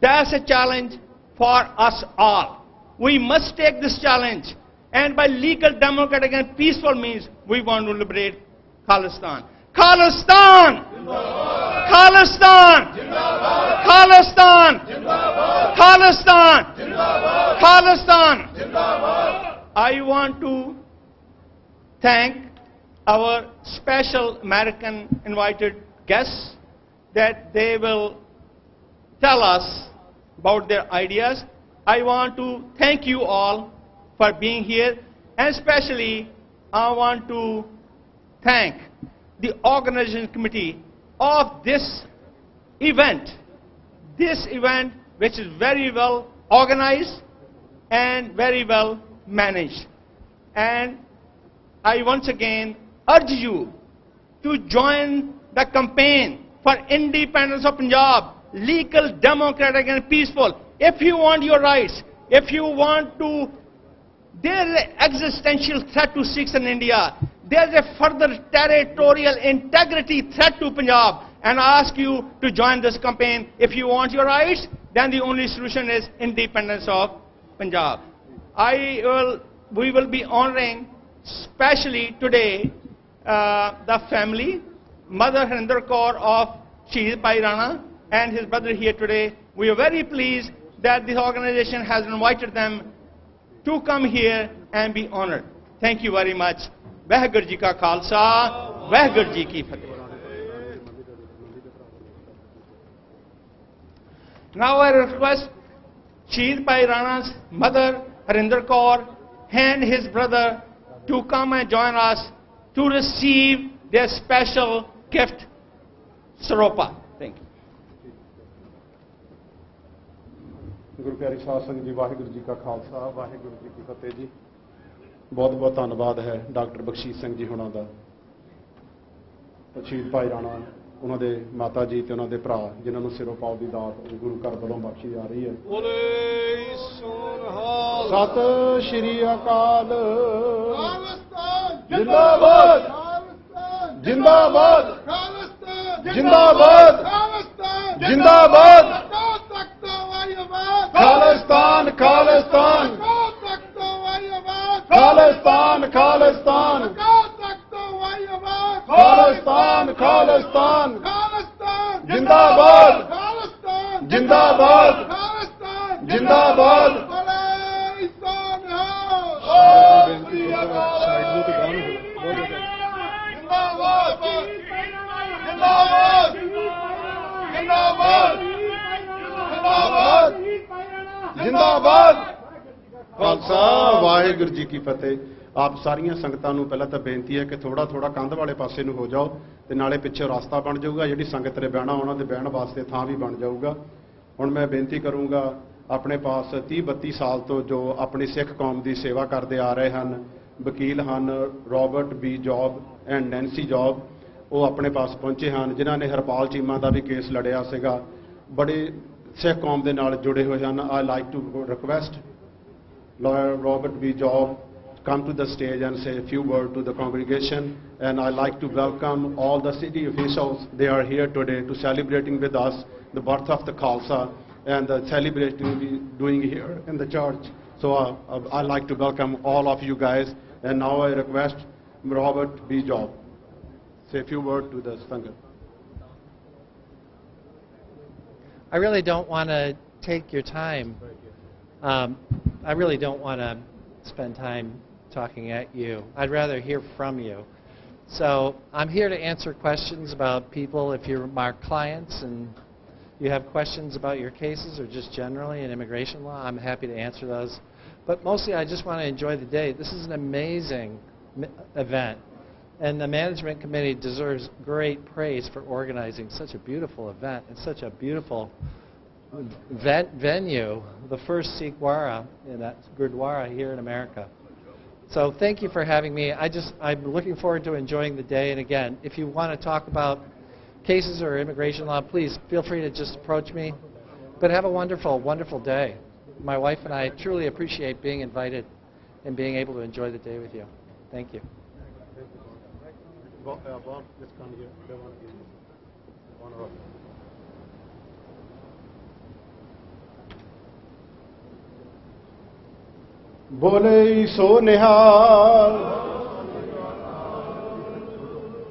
That's a challenge for us all. We must take this challenge. And by legal, democratic and peaceful means, we want to liberate Khalistan. Khalistan! Khalistan! Khalistan! Khalistan! Khalistan! I want to thank our special American invited guests that they will tell us about their ideas. I want to thank you all for being here, and especially I want to thank the organization committee of this event which is very well organized and very well managed. And I once again urge you to join the campaign for independence of Punjab, legal, democratic and peaceful. If you want your rights, if you want to, there is an existential threat to Sikhs in India. There is a further territorial integrity threat to Punjab. And I ask you to join this campaign. If you want your rights, then the only solution is independence of Punjab. We will be honoring, especially today, the family, Mother Harinder Kaur of Shahid Bhai Rana and his brother here today. We are very pleased that this organization has invited them to come here and be honored. Thank you very much. Vaheguru Ji Ka Khalsa, Vaheguru Ji Ki Fateh. Now I request Shahid Bhai Rana's mother Harinder Kaur and his brother to come and join us to receive their special gift, Saropa. Thank you. ਗੁਰੂ ਪਿਆਰੀ ਸਾਧ ਸੰਗਤ ਜੀ, ਵਾਹਿਗੁਰੂ ਜੀ ਕਾ ਖਾਲਸਾ, ਵਾਹਿਗੁਰੂ ਜੀ ਕੀ ਫਤਿਹ ਜੀ। ਬਹੁਤ ਬਹੁਤ ਧੰਨਵਾਦ ਹੈ ਡਾਕਟਰ ਬਖਸ਼ੀਸ਼ ਸਿੰਘ ਜੀ ਹੁਣਾਂ ਦਾ, ਸ਼ਹੀਦ ਭਾਈ ਰਾਣਾ, ਉਹਨਾਂ ਦੇ ਮਾਤਾ ਜੀ ਤੇ ਉਹਨਾਂ ਦੇ ਭਰਾ, ਜਿਨ੍ਹਾਂ ਨੂੰ ਸਿਰੋਂ ਪਾਉ ਦੀ ਦਾਤ ਗੁਰੂ ਘਰ ਵੱਲੋਂ ਬਖਸ਼ੀ ਜਾ ਰਹੀ ਹੈ। ਸਤਿ ਸ਼੍ਰੀ ਅਕਾਲ। ਜਿੰਦਾਬਾਦ ਜਿੰਦਾਬਾਦ ਜਿੰਦਾਬਾਦ ਜਿੰਦਾਬਾਦ। ਖਾਲਿਸਤਾਨ ਖਾਲਿਸਤਾਨ ਖਾਲਿਸਤਾਨ ਖਾਲਿਸਤਾਨ ਖਾਲਿਸਤਾਨ ਖਾਲਿਸਤਾਨ ਜਿੰਦਾਬਾਦ ਜਿੰਦਾਬਾਦ ਜਿੰਦਾਬਾਦ। ਜਿੰਦਾਬਾਦ। ਖਾਲਸਾ ਵਾਹਿਗੁਰੂ ਜੀ ਕੀ ਫਤਿਹ। ਆਪ ਸਾਰੀਆਂ ਸੰਗਤਾਂ ਨੂੰ ਪਹਿਲਾਂ ਤਾਂ ਬੇਨਤੀ ਹੈ ਕਿ ਥੋੜਾ ਥੋੜਾ ਕੰਧ ਵਾਲੇ ਪਾਸੇ ਨੂੰ ਹੋ ਜਾਓ ਤੇ ਨਾਲੇ ਪਿੱਛੇ ਰਸਤਾ ਬਣ ਜਾਊਗਾ, ਜਿਹੜੀ ਸੰਗਤ ਨੇ ਬਹਿਣਾ ਉਹਨਾਂ ਦੇ ਬਹਿਣ ਵਾਸਤੇ ਥਾਂ ਵੀ ਬਣ ਜਾਊਗਾ। ਹੁਣ ਮੈਂ ਬੇਨਤੀ ਕਰੂੰਗਾ, ਆਪਣੇ ਪਾਸ 30-32 ਸਾਲ ਤੋਂ ਜੋ ਆਪਣੀ ਸਿੱਖ ਕੌਮ ਦੀ ਸੇਵਾ ਕਰਦੇ ਆ ਰਹੇ ਹਨ, ਵਕੀਲ ਹਨ Robert B job and Nancy job, ਉਹ ਆਪਣੇ ਪਾਸ ਪਹੁੰਚੇ ਹਨ, ਜਿਨ੍ਹਾਂ ਨੇ ਹਰਪਾਲ ਚੀਮਾ ਦਾ ਵੀ ਕੇਸ ਲੜਿਆ ਸੀਗਾ। ਬੜੇ ਸਿੱਖ ਕੌਮ ਦੇ ਨਾਲ ਜੁੜੇ ਹੋਏ ਹਨ। I like to request Lawyer Robert B. Job come to the stage and say a few words to the congregation. And I like to welcome all the city officials. They are here today to celebrating with us the birth of the Khalsa and the celebrating we doing here in the church. So I like to welcome all of you guys. And now I request Robert B. Job say a few words to the Sangat. I really don't want to take your time. I really don't want to spend time talking at you. I'd rather hear from you. So I'm here to answer questions about people. If you're my clients and you have questions about your cases or just generally in immigration law, I'm happy to answer those. But mostly I just want to enjoy the day. This is an amazing event. And the management committee deserves great praise for organizing such a beautiful event and such a beautiful venue, the first Sikh Wara in that Gurdwara here in America. So thank you for having me. I'm looking forward to enjoying the day. And again, if you want to talk about cases or immigration law, please feel free to just approach me. But have a wonderful, wonderful day. My wife and I truly appreciate being invited and being able to enjoy the day with you. Thank you. ਬੋਲੇ ਸੋ ਨਿਹਾਲ।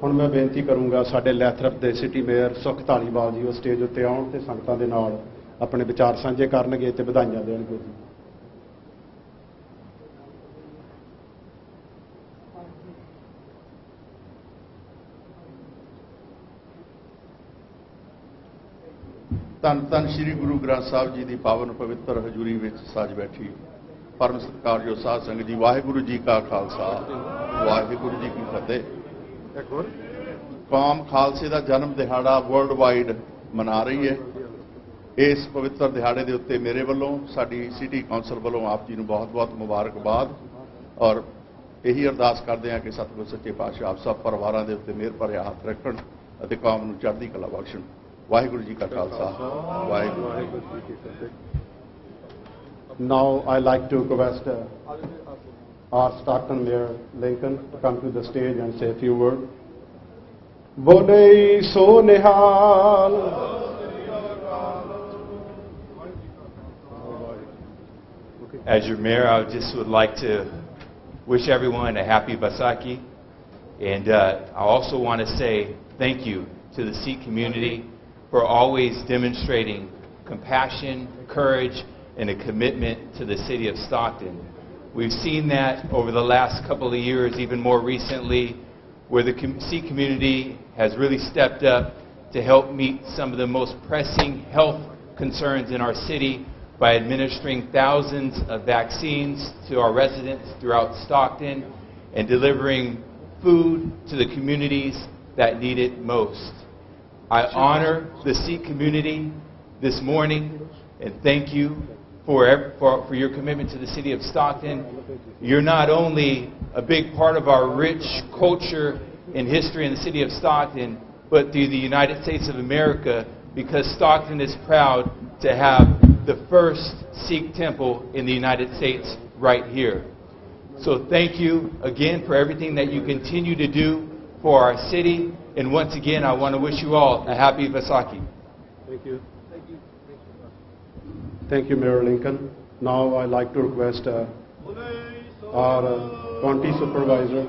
ਹੁਣ ਮੈਂ ਬੇਨਤੀ ਕਰੂੰਗਾ ਸਾਡੇ ਲੈਥਰਪ ਦੇ city mayor ਸੁਖ ਧਾਲੀਵਾਲ ਜੀ ਉਹ ਸਟੇਜ ਉੱਤੇ ਆਉਣ ਤੇ ਸੰਗਤਾਂ ਦੇ ਨਾਲ ਆਪਣੇ ਵਿਚਾਰ ਸਾਂਝੇ ਕਰਨਗੇ ਤੇ ਵਧਾਈਆਂ ਦੇਣਗੇ ਜੀ। ਧੰਨ ਧੰਨ ਸ੍ਰੀ ਗੁਰੂ ਗ੍ਰੰਥ ਸਾਹਿਬ ਜੀ ਦੀ ਪਾਵਨ ਪਵਿੱਤਰ ਹਜ਼ੂਰੀ ਵਿੱਚ ਸੱਜ ਬੈਠੀ ਪਰਮ ਸਤਿਕਾਰਯੋਗ ਸਾਧ ਸੰਗਤ ਜੀ, ਵਾਹਿਗੁਰੂ ਜੀ ਕਾ ਖਾਲਸਾ ਵਾਹਿਗੁਰੂ ਜੀ ਕੀ ਫਤਿਹ। ਕੌਮ ਖਾਲਸੇ ਦਾ ਜਨਮ ਦਿਹਾੜਾ ਵਰਲਡ ਵਾਈਡ ਮਨਾ ਰਹੀ ਹੈ। ਇਸ ਪਵਿੱਤਰ ਦਿਹਾੜੇ ਦੇ ਉੱਤੇ ਮੇਰੇ ਵੱਲੋਂ ਸਾਡੀ ਸਿਟੀ ਕੌਂਸਲ ਵੱਲੋਂ ਆਪ ਜੀ ਨੂੰ ਬਹੁਤ-ਬਹੁਤ ਮੁਬਾਰਕਬਾਦ ਔਰ ਇਹੀ ਅਰਦਾਸ ਕਰਦੇ ਹਾਂ ਕਿ ਸਤਿਗੁਰ ਸੱਚੇ ਪਾਤਸ਼ਾਹ ਆਪ ਸਭ ਪਰਿਵਾਰਾਂ ਦੇ ਉੱਤੇ ਮਿਹਰ ਭਰਿਆ ਹੱਥ ਰੱਖਣ ਅਤੇ ਕੌਮ ਨੂੰ ਚੜ੍ਹਦੀ ਕਲਾ ਬਖਸ਼ਣ। ਵਾਹਿਗੁਰੂ ਜੀ ਕਾ ਖਾਲਸਾ ਵਾਹਿਗੁਰੂ ਜੀ ਕੀ ਫਤਿਹ। Now I like to request our Stockton Mayor Lincoln to come to the stage and say a few words. Bole so nihal. As your mayor, I just would like to wish everyone a happy Vaisakhi. And I also want to say thank you to the Sikh community for always demonstrating compassion, courage, and a commitment to the city of Stockton. We've seen that over the last couple of years, even more recently, where the Sikh community has really stepped up to help meet some of the most pressing health concerns in our city by administering thousands of vaccines to our residents throughout Stockton and delivering food to the communities that need it most. I honor the Sikh community this morning and thank you for your commitment to the city of Stockton. You're not only a big part of our rich culture and history in the city of Stockton, but through the United States of America, because Stockton is proud to have the first Sikh temple in the United States right here. So thank you again for everything that you continue to do for our city. And once again, I want to wish you all a happy Vaisakhi. Thank you. Thank you, Mayor Lincoln. Now I'd like to request our county supervisor,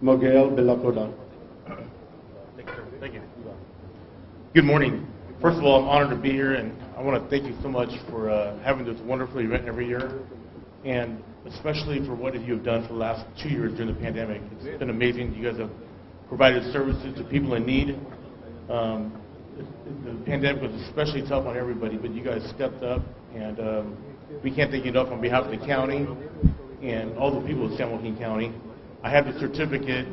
Miguel Villapoda. Thank you. Good morning. First of all, I'm honored to be here, and I want to thank you so much for having this wonderful event every year, and especially for what you have done for the last 2 years during the pandemic. It's been amazing. You guys have provided services to people in need. The pandemic was especially tough on everybody, but you guys stepped up, and we can't thank you enough on behalf of the county and all the people of San Joaquin County. I have the certificate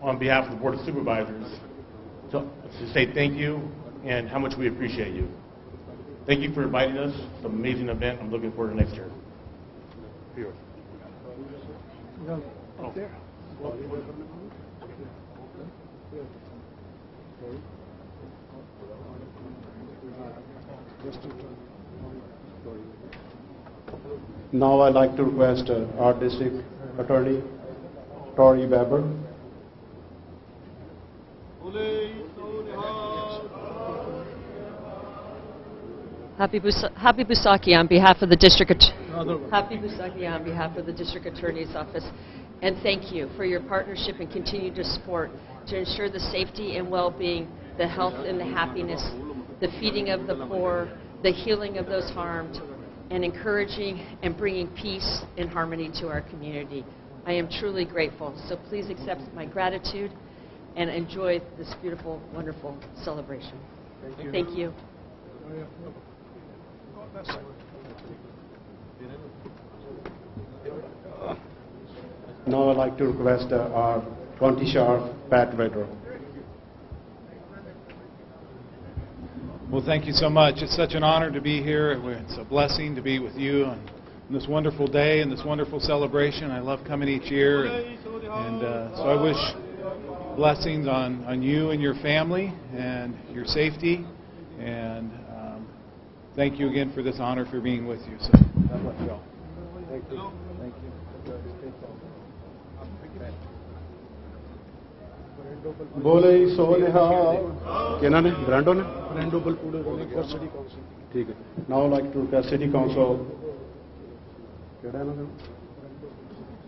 on behalf of the Board of Supervisors to say thank you and how much we appreciate you. Thank you for inviting us. It's an amazing event. I'm looking forward to next year. Now I'd like to request our district attorney, Tori Weber. Happy Busaki on behalf of the Happy Busaki on behalf of the District Attorney's Office, and thank you for your partnership and continued support to ensure the safety and well-being, the health and the happiness, the feeding of the poor, the healing of those harmed, and encouraging and bringing peace and harmony to our community. I am truly grateful. So please accept my gratitude and enjoy this beautiful, wonderful celebration. Thank you. Now I'd like to request our County Sheriff, Pat Vedra. Well, thank you so much. It's such an honor to be here. It's a blessing to be with you on this wonderful day and this wonderful celebration. I love coming each year, and so I wish blessings on you and your family and your safety. And thank you again for this honor for being with you. So God bless you all. Thank you. Thank you. बोले सो निहा किन्ना ने Brando ने ठीक है now like to request city council केड़ा है ना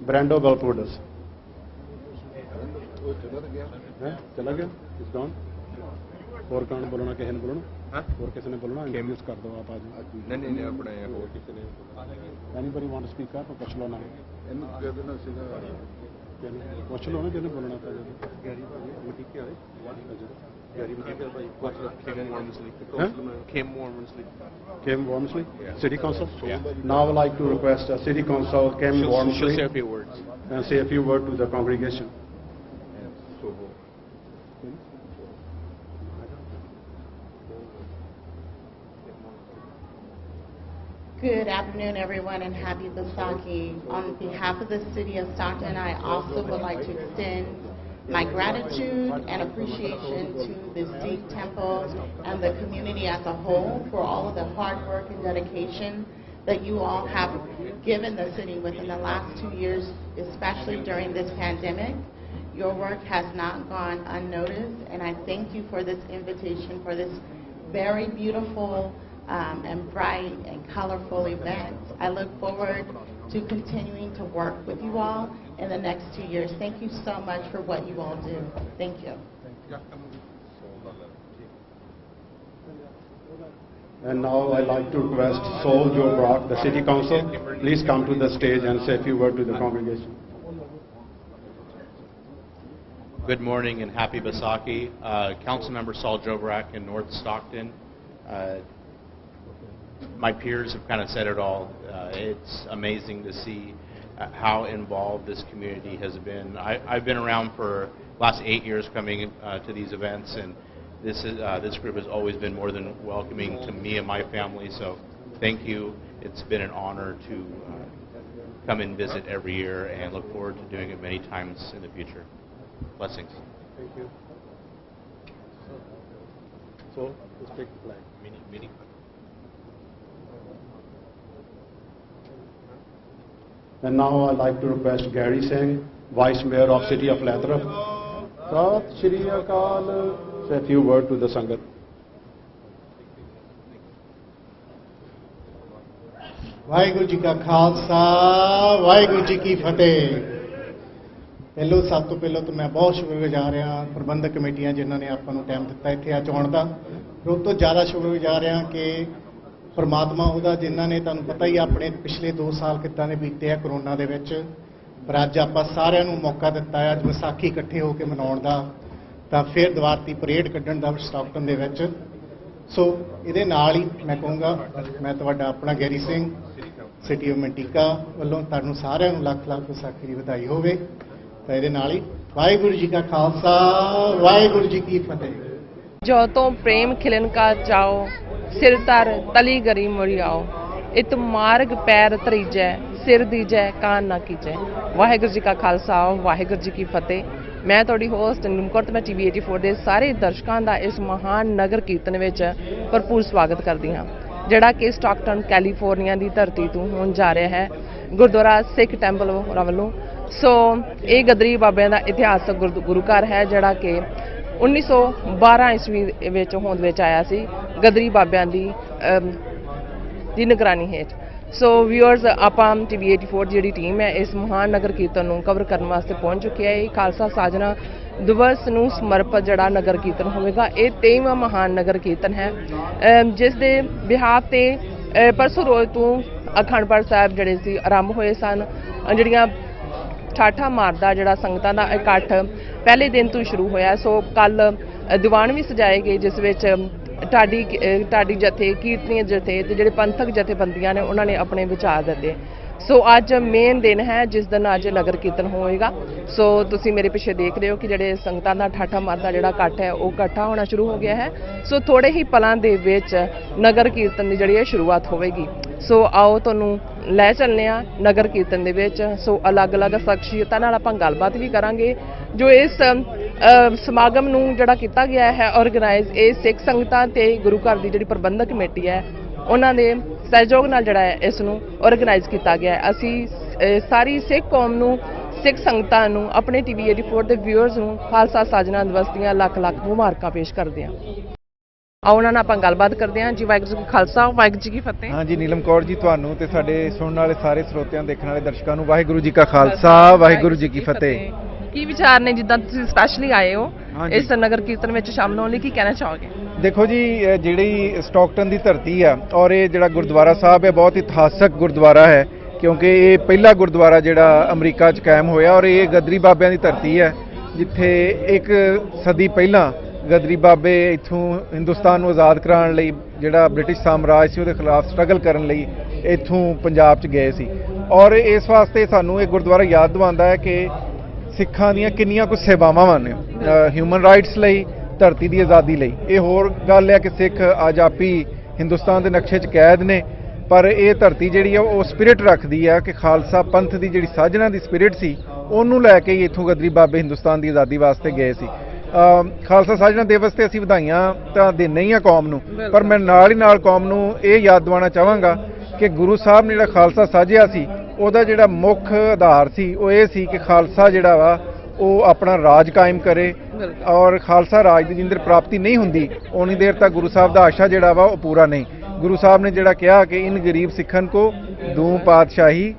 ब्रांडो गलपुडस चला गया इज गॉन और कौन बोलना किसी ने बोलना और किसी ने बोलना इंट्रोड्यूस कर दो आप आज नहीं अपने और किसी ने anybody want to speak up पूछ लो ना पूछ लो ना किसने बोलना था Kim Wormsley, City Council. Now I would like to request City Council Kim Wormsley. She'll say a few words. And say a few words to the congregation. Good afternoon, everyone, and happy Baisakhi. On behalf of the City of Stockton, I also would like to extend my gratitude and appreciation to the Sikh Temple and the community as a whole for all of the hard work and dedication that you all have given the city within the last 2 years, especially during this pandemic. Your work has not gone unnoticed, and I thank you for this invitation for this very beautiful and bright and colorful event. I look forward to continuing to work with you all in the next 2 years. Thank you so much for what you all do. Thank you. And now I'd like to request Saul Joe Brock, the City Council. Please come to the stage and say a few words to the congregation. Good morning and happy Baisakhi. Councilmember Saul Joe Brock in North Stockton. My peers have kind of said it all. It's amazing to see how involved this community has been. I've been around for the last 8 years coming to these events, and this group has always been more than welcoming to me and my family, so thank you. It's been an honor to come and visit every year, and look forward to doing it many times in the future. Blessings. Thank you. So, let's take the flag. Mini. And now I'd like to request Gary Singh, Vice Mayor of City of Lathrop. Sat Shri Akal. Say a few words to the Sangat. Waheguru ji ਕਾ ਖਾਲਸਾ ਵਾਹਿਗੁਰੂ ਜੀ ਕੀ ਫਤਿਹ। ਪਹਿਲੋਂ ਸਭ ਤੋਂ ਪਹਿਲਾਂ ਤਾਂ ਮੈਂ ਬਹੁਤ ਸ਼ੁਕਰਗੁਜ਼ਾਰ ਹਾਂ ਪ੍ਰਬੰਧਕ ਕਮੇਟੀਆਂ ਜਿਨ੍ਹਾਂ ਨੇ ਆਪਾਂ ਨੂੰ ਟਾਈਮ ਦਿੱਤਾ ਇੱਥੇ ਆ ਚੋਣ ਦਾ। ਉਸ ਤੋਂ ਜ਼ਿਆਦਾ ਸ਼ੁਕਰਗੁਜ਼ਾਰ ਹਾਂ ਕਿ ਪਰਮਾਤਮਾ ਉਹਦਾ ਜਿਨ੍ਹਾਂ ਨੇ ਤੁਹਾਨੂੰ ਪਤਾ ਹੀ ਆਪਣੇ ਪਿਛਲੇ 2 ਸਾਲ ਕਿੱਦਾਂ ਦੇ ਬੀਤੇ ਆ ਕਰੋਨਾ ਦੇ ਵਿੱਚ, ਪਰ ਅੱਜ ਆਪਾਂ ਸਾਰਿਆਂ ਨੂੰ ਮੌਕਾ ਦਿੱਤਾ ਹੈ ਅੱਜ ਵਿਸਾਖੀ ਇਕੱਠੇ ਹੋ ਕੇ ਮਨਾਉਣ ਦਾ, ਤਾਂ ਫਿਰ ਦੀਵਾਰਤੀ ਪਰੇਡ ਕੱਢਣ ਦਾ ਸਟਾਕਟਨ ਦੇ ਵਿੱਚ। ਸੋ ਇਹਦੇ ਨਾਲ ਹੀ ਮੈਂ ਕਹੂੰਗਾ ਮੈਂ ਤੁਹਾਡਾ ਆਪਣਾ ਗੈਰੀ ਸਿੰਘ ਸਿਟੀ ਆਫ ਮੰਟੀਕਾ ਵੱਲੋਂ ਤੁਹਾਨੂੰ ਸਾਰਿਆਂ ਨੂੰ ਲੱਖ ਲੱਖ ਵਿਸਾਖੀ ਦੀ ਵਧਾਈ ਹੋਵੇ। ਤਾਂ ਇਹਦੇ ਨਾਲ ਹੀ ਵਾਹਿਗੁਰੂ ਜੀ ਕਾ ਖਾਲਸਾ ਵਾਹਿਗੁਰੂ ਜੀ ਕੀ ਫਤਿਹ। जो तो प्रेम खिलन का चाओ सिर तर तली गरी मुड़ियाओ इत मार्ग पैर तरीजै सिर दीजै कान ना कीजै। वाहिगुरू जी का खालसा वाहिगुरू जी की फतेह। मैं तुहाडी होस्ट निमकोट मैं TV 84 ਦੇ ਸਾਰੇ ਦਰਸ਼ਕਾਂ ਦਾ ਇਸ ਮਹਾਨ ਨਗਰ ਕੀਰਤਨ ਵਿੱਚ ਭਰਪੂਰ ਸਵਾਗਤ ਕਰਦੀ ਹਾਂ। ਜਿਹੜਾ ਕਿ ਸਟਾਕਟਨ ਕੈਲੀਫੋਰਨੀਆ ਦੀ ਧਰਤੀ ਤੋਂ ਹੋਣ ਜਾ ਰਿਹਾ ਹੈ ਗੁਰਦੁਆਰਾ ਸਿੱਖ ਟੈਂਪਲ ਹੋਰਾਂ ਵੱਲੋਂ। ਸੋ ਇਹ ਗਦਰੀ ਬਾਬਿਆਂ ਦਾ ਇਤਿਹਾਸਕ ਗੁਰੂ ਘਰ ਹੈ ਜਿਹੜਾ ਕਿ 1912 ਈਸਵੀ ਵਿੱਚ ਹੋਂਦ ਵਿੱਚ ਆਇਆ ਸੀ ਗਦਰੀ ਬਾਬਿਆਂ ਦੀ ਨਿਗਰਾਨੀ ਹੇਠ। ਸੋ ਵਿਊਅਰਸ, ਆਪਾਂ TV 84 ਜਿਹੜੀ ਟੀਮ ਹੈ ਇਸ ਮਹਾਨ ਨਗਰ ਕੀਰਤਨ ਨੂੰ ਕਵਰ ਕਰਨ ਵਾਸਤੇ ਪਹੁੰਚ ਚੁੱਕੀ ਹੈ। ਇਹ ਖਾਲਸਾ ਸਾਜਨਾ ਦਿਵਸ ਨੂੰ ਸਮਰਪਿਤ ਜਿਹੜਾ ਨਗਰ ਕੀਰਤਨ ਹੋਵੇਗਾ, ਇਹ 23ਵਾਂ ਮਹਾਨ ਨਗਰ ਕੀਰਤਨ ਹੈ ਜਿਸ ਦੇ ਬਿਹਾਫ ਤੇ ਪਰਸੋਂ ਰੋਜ਼ ਤੋਂ ਅਖੰਡ ਪਾਠ ਸਾਹਿਬ ਜਿਹੜੇ ਸੀ ਆਰੰਭ ਹੋਏ ਸਨ। ਜਿਹੜੀਆਂ ਠਾਠਾ ਮਾਰਦਾ ਜਿਹੜਾ ਸੰਗਤਾਂ ਦਾ ਇਕੱਠ ਪਹਿਲੇ ਦਿਨ ਤੋਂ ਸ਼ੁਰੂ ਹੋਇਆ। ਸੋ ਕੱਲ ਦੀਵਾਨ ਵੀ ਸਜਾਏ ਗਏ ਜਿਸ ਵਿੱਚ ਢਾਡੀ ਜਥੇ, ਕੀਰਤਨੀਏ ਜਥੇ ਤੇ ਜਿਹੜੇ ਪੰਥਕ ਜਥੇਬੰਦੀਆਂ ਨੇ ਉਹਨਾਂ ਨੇ ਆਪਣੇ ਵਿਚਾਰ ਦਿੱਤੇ। ਸੋ ਅੱਜ ਮੇਨ ਦਿਨ ਹੈ ਜਿਸ ਦਿਨ ਅੱਜ ਨਗਰ ਕੀਰਤਨ ਹੋਏਗਾ। ਸੋ ਤੁਸੀਂ ਮੇਰੇ ਪਿੱਛੇ ਦੇਖ ਰਹੇ ਹੋ ਕਿ ਜਿਹੜੇ ਸੰਗਤਾਂ ਦਾ ਠਾਠਾ ਮਾਰਦਾ ਜਿਹੜਾ ਇਕੱਠ ਹੈ ਉਹ ਇਕੱਠਾ ਹੋਣਾ ਸ਼ੁਰੂ ਹੋ ਗਿਆ ਹੈ। ਸੋ ਥੋੜੇ ਹੀ ਪਲਾਂ ਦੇ ਵਿੱਚ ਨਗਰ ਕੀਰਤਨ ਦੀ ਜਿਹੜੀ ਹੈ ਸ਼ੁਰੂਆਤ ਹੋਵੇਗੀ। ਸੋ ਆਓ ਤੁਹਾਨੂੰ ਲੈ ਚੱਲਦੇ ਹਾਂ ਨਗਰ ਕੀਰਤਨ ਦੇ ਵਿੱਚ। ਸੋ ਅਲੱਗ-ਅਲੱਗ ਸ਼ਖਸੀਅਤਾਂ ਨਾਲ ਆਪਾਂ ਗੱਲਬਾਤ ਵੀ ਕਰਾਂਗੇ ਜੋ ਇਸ ਸਮਾਗਮ ਨੂੰ ਜਿਹੜਾ ਕੀਤਾ ਗਿਆ ਹੈ ਆਰਗੇਨਾਈਜ਼, ਇਹ ਸਿੱਖ ਸੰਗਤਾਂ ਤੇ ਗੁਰੂ ਘਰ ਦੀ ਜਿਹੜੀ ਪ੍ਰਬੰਧਕ ਕਮੇਟੀ ਹੈ ਉਹਨਾਂ ਦੇ ਸਹਿਯੋਗ ਨਾਲ ਜਿਹੜਾ ਹੈ ਇਸ ਨੂੰ ਆਰਗੇਨਾਈਜ਼ ਕੀਤਾ ਗਿਆ ਹੈ। ਅਸੀਂ ਸਾਰੀ ਸਿੱਖ ਕੌਮ ਨੂੰ, ਸਿੱਖ ਸੰਗਤਾਂ ਨੂੰ, ਆਪਣੇ TV 84 ਦੇ ਵਿਊਅਰਸ ਨੂੰ ਖਾਲਸਾ ਸਾਜਨਾ ਦਿਵਸ ਦੀਆਂ ਲੱਖ-ਲੱਖ ਮੁਬਾਰਕਾਂ ਪੇਸ਼ ਕਰਦੇ ਹਾਂ। ਆਓ ਉਹਨਾਂ ਨਾਲ ਆਪਾਂ ਗੱਲਬਾਤ ਕਰਦੇ ਹਾਂ। ਜੀ ਵਾਹਿਗੁਰੂ ਜੀ ਕੀ ਖਾਲਸਾ, ਵਾਹਿਗੁਰੂ ਜੀ ਕੀ ਫਤਿਹ। ਹਾਂ ਜੀ, ਨੀਲਮ ਕੌਰ ਜੀ, ਤੁਹਾਨੂੰ ਤੇ ਸਾਡੇ ਸੁਣਨ ਵਾਲੇ ਸਾਰੇ ਸਰੋਤਿਆਂ, ਦੇਖਣ ਵਾਲੇ ਦਰਸ਼ਕਾਂ ਨੂੰ ਵਾਹਿਗੁਰੂ ਜੀ ਕਾ ਖਾਲਸਾ, ਵਾਹਿਗੁਰੂ ਜੀ ਕੀ ਫਤਿਹ। ਕੀ ਵਿਚਾਰ ਨੇ ਜਿੱਦਾਂ ਤੁਸੀਂ ਸਪੈਸ਼ਲੀ ਆਏ ਹੋ ਇਸ ਨਗਰ ਕੀਰਤਨ ਵਿੱਚ ਸ਼ਾਮਲ ਹੋਣ ਲਈ, ਕੀ ਕਹਿਣਾ ਚਾਹੋਗੇ? ਦੇਖੋ ਜੀ, ਜਿਹੜੀ ਸਟਾਕਟਨ ਦੀ ਧਰਤੀ ਆ ਔਰ ਇਹ ਜਿਹੜਾ ਗੁਰਦੁਆਰਾ ਸਾਹਿਬ ਹੈ ਬਹੁਤ ਇਤਿਹਾਸਕ ਗੁਰਦੁਆਰਾ ਹੈ ਕਿਉਂਕਿ ਇਹ ਪਹਿਲਾ ਗੁਰਦੁਆਰਾ ਜਿਹੜਾ ਅਮਰੀਕਾ 'ਚ ਕਾਇਮ ਹੋਇਆ ਔਰ ਇਹ ਗਦਰੀ ਬਾਬਿਆਂ ਦੀ ਧਰਤੀ ਹੈ ਜਿੱਥੇ ਇੱਕ ਸਦੀ ਪਹਿਲਾਂ ਗਦਰੀ ਬਾਬੇ ਇੱਥੋਂ ਹਿੰਦੁਸਤਾਨ ਨੂੰ ਆਜ਼ਾਦ ਕਰਾਉਣ ਲਈ, ਜਿਹੜਾ ਬ੍ਰਿਟਿਸ਼ ਸਾਮਰਾਜ ਸੀ ਉਹਦੇ ਖਿਲਾਫ ਸਟਰਗਲ ਕਰਨ ਲਈ ਇੱਥੋਂ ਪੰਜਾਬ 'ਚ ਗਏ ਸੀ। ਔਰ ਇਸ ਵਾਸਤੇ ਸਾਨੂੰ ਇਹ ਗੁਰਦੁਆਰਾ ਯਾਦ ਦਿਵਾਉਂਦਾ ਹੈ ਕਿ ਸਿੱਖਾਂ ਦੀਆਂ ਕਿੰਨੀਆਂ ਕੁ ਸੇਵਾਵਾਂ ਹਨ ਹਿਊਮਨ ਰਾਈਟਸ ਲਈ, ਧਰਤੀ ਦੀ ਆਜ਼ਾਦੀ ਲਈ। ਇਹ ਹੋਰ ਗੱਲ ਹੈ ਕਿ ਸਿੱਖ ਅੱਜ ਆਪੀ ਹਿੰਦੁਸਤਾਨ ਦੇ ਨਕਸ਼ੇ 'ਚ ਕੈਦ ਨੇ, ਪਰ ਇਹ ਧਰਤੀ ਜਿਹੜੀ ਆ ਉਹ ਸਪਿਰਿਟ ਰੱਖਦੀ ਹੈ ਕਿ ਖਾਲਸਾ ਪੰਥ ਦੀ ਜਿਹੜੀ ਸਾਜਨਾ ਦੀ ਸਪਿਰਿਟ ਸੀ ਉਹਨੂੰ ਲੈ ਕੇ ਹੀ ਇੱਥੋਂ ਗਦਰੀ ਬਾਬੇ ਹਿੰਦੁਸਤਾਨ ਦੀ ਆਜ਼ਾਦੀ ਵਾਸਤੇ ਗਏ ਸੀ। ਖਾਲਸਾ ਸਾਜਨਾ ਦਿਵਸ ਤੇ ਅਸੀਂ ਵਧਾਈਆਂ ਤਾਂ ਦਿੰਦੇ ਹੀ ਆ ਕੌਮ ਨੂੰ, ਪਰ ਮੈਂ ਨਾਲ ਹੀ ਨਾਲ ਕੌਮ ਨੂੰ ਇਹ ਯਾਦ ਦਿਵਾਉਣਾ ਚਾਹਾਂਗਾ ਕਿ ਗੁਰੂ ਸਾਹਿਬ ਨੇ ਜਿਹੜਾ ਖਾਲਸਾ ਸਾਜਿਆ ਸੀ ਉਹਦਾ ਜਿਹੜਾ ਮੁੱਖ ਆਧਾਰ ਸੀ ਉਹ ਇਹ ਸੀ ਕਿ ਖਾਲਸਾ ਜਿਹੜਾ ਵਾ ਉਹ ਆਪਣਾ ਰਾਜ ਕਾਇਮ ਕਰੇ ਔਰ ਖਾਲਸਾ ਰਾਜ ਦੀ ਜਿੰਦਰ ਪ੍ਰਾਪਤੀ ਨਹੀਂ ਹੁੰਦੀ ਉਨੀ ਦੇਰ ਤੱਕ ਗੁਰੂ ਸਾਹਿਬ ਦਾ ਆਸ਼ਾ ਜਿਹੜਾ ਵਾ ਉਹ ਪੂਰਾ ਨਹੀਂ। ਗੁਰੂ ਸਾਹਿਬ ਨੇ ਜਿਹੜਾ ਕਿਹਾ ਕਿ ਇਨ ਗਰੀਬ ਸਿੱਖਨ ਕੋ ਦੂੰ ਪਾਤਸ਼ਾਹੀ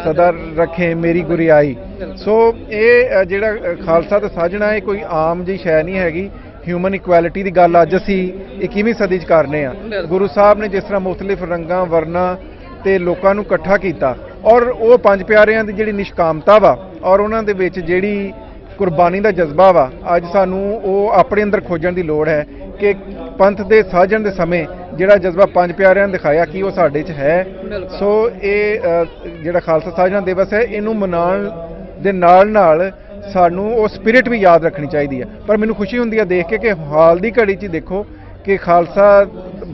ਸਦਾ ਰੱਖੇ ਮੇਰੀ ਗੁਰਿਆਈ। ਸੋ ਇਹ ਜਿਹੜਾ ਖਾਲਸਾ ਦਾ ਸਾਜਣਾ ਇਹ ਕੋਈ ਆਮ ਜਿਹੀ ਸ਼ੈ ਨਹੀਂ ਹੈਗੀ। ਹਿਊਮਨ ਇਕੁਐਲਿਟੀ ਦੀ ਗੱਲ ਅੱਜ ਅਸੀਂ 21ਵੀਂ ਸਦੀ 'ਚ ਕਰਨੇ ਆ। ਗੁਰੂ ਸਾਹਿਬ ਨੇ ਜਿਸ ਤਰ੍ਹਾਂ ਮੁਖਤਲਿਫ ਰੰਗਾਂ, ਵਰਨਾਂ ਤੇ ਲੋਕਾਂ ਨੂੰ ਇਕੱਠਾ ਕੀਤਾ ਔਰ ਉਹ ਪੰਜ ਪਿਆਰਿਆਂ ਦੀ ਜਿਹੜੀ ਨਿਸ਼ਕਾਮਤਾ ਵਾ ਔਰ ਉਹਨਾਂ ਦੇ ਵਿੱਚ ਜਿਹੜੀ ਕੁਰਬਾਨੀ ਦਾ ਜਜ਼ਬਾ ਵਾ, ਅੱਜ ਸਾਨੂੰ ਉਹ ਆਪਣੇ ਅੰਦਰ ਖੋਜਣ ਦੀ ਲੋੜ ਹੈ ਕਿ ਪੰਥ ਦੇ ਸਾਜਣ ਦੇ ਸਮੇਂ ਜਿਹੜਾ ਜਜ਼ਬਾ ਪੰਜ ਪਿਆਰਿਆਂ ਨੇ ਦਿਖਾਇਆ ਕਿ ਉਹ ਸਾਡੇ 'ਚ ਹੈ। ਸੋ ਇਹ ਜਿਹੜਾ ਖਾਲਸਾ ਸਾਜਣਾ ਦਿਵਸ ਹੈ ਇਹਨੂੰ ਮਨਾਉਣ ਦੇ ਨਾਲ ਸਾਨੂੰ ਉਹ ਸਪਿਰਿਟ ਵੀ ਯਾਦ ਰੱਖਣੀ ਚਾਹੀਦੀ ਹੈ। ਪਰ ਮੈਨੂੰ ਖੁਸ਼ੀ ਹੁੰਦੀ ਹੈ ਦੇਖ ਕੇ ਕਿ ਹਾਲ ਦੀ ਘੜੀ 'ਚ ਦੇਖੋ ਕਿ ਖਾਲਸਾ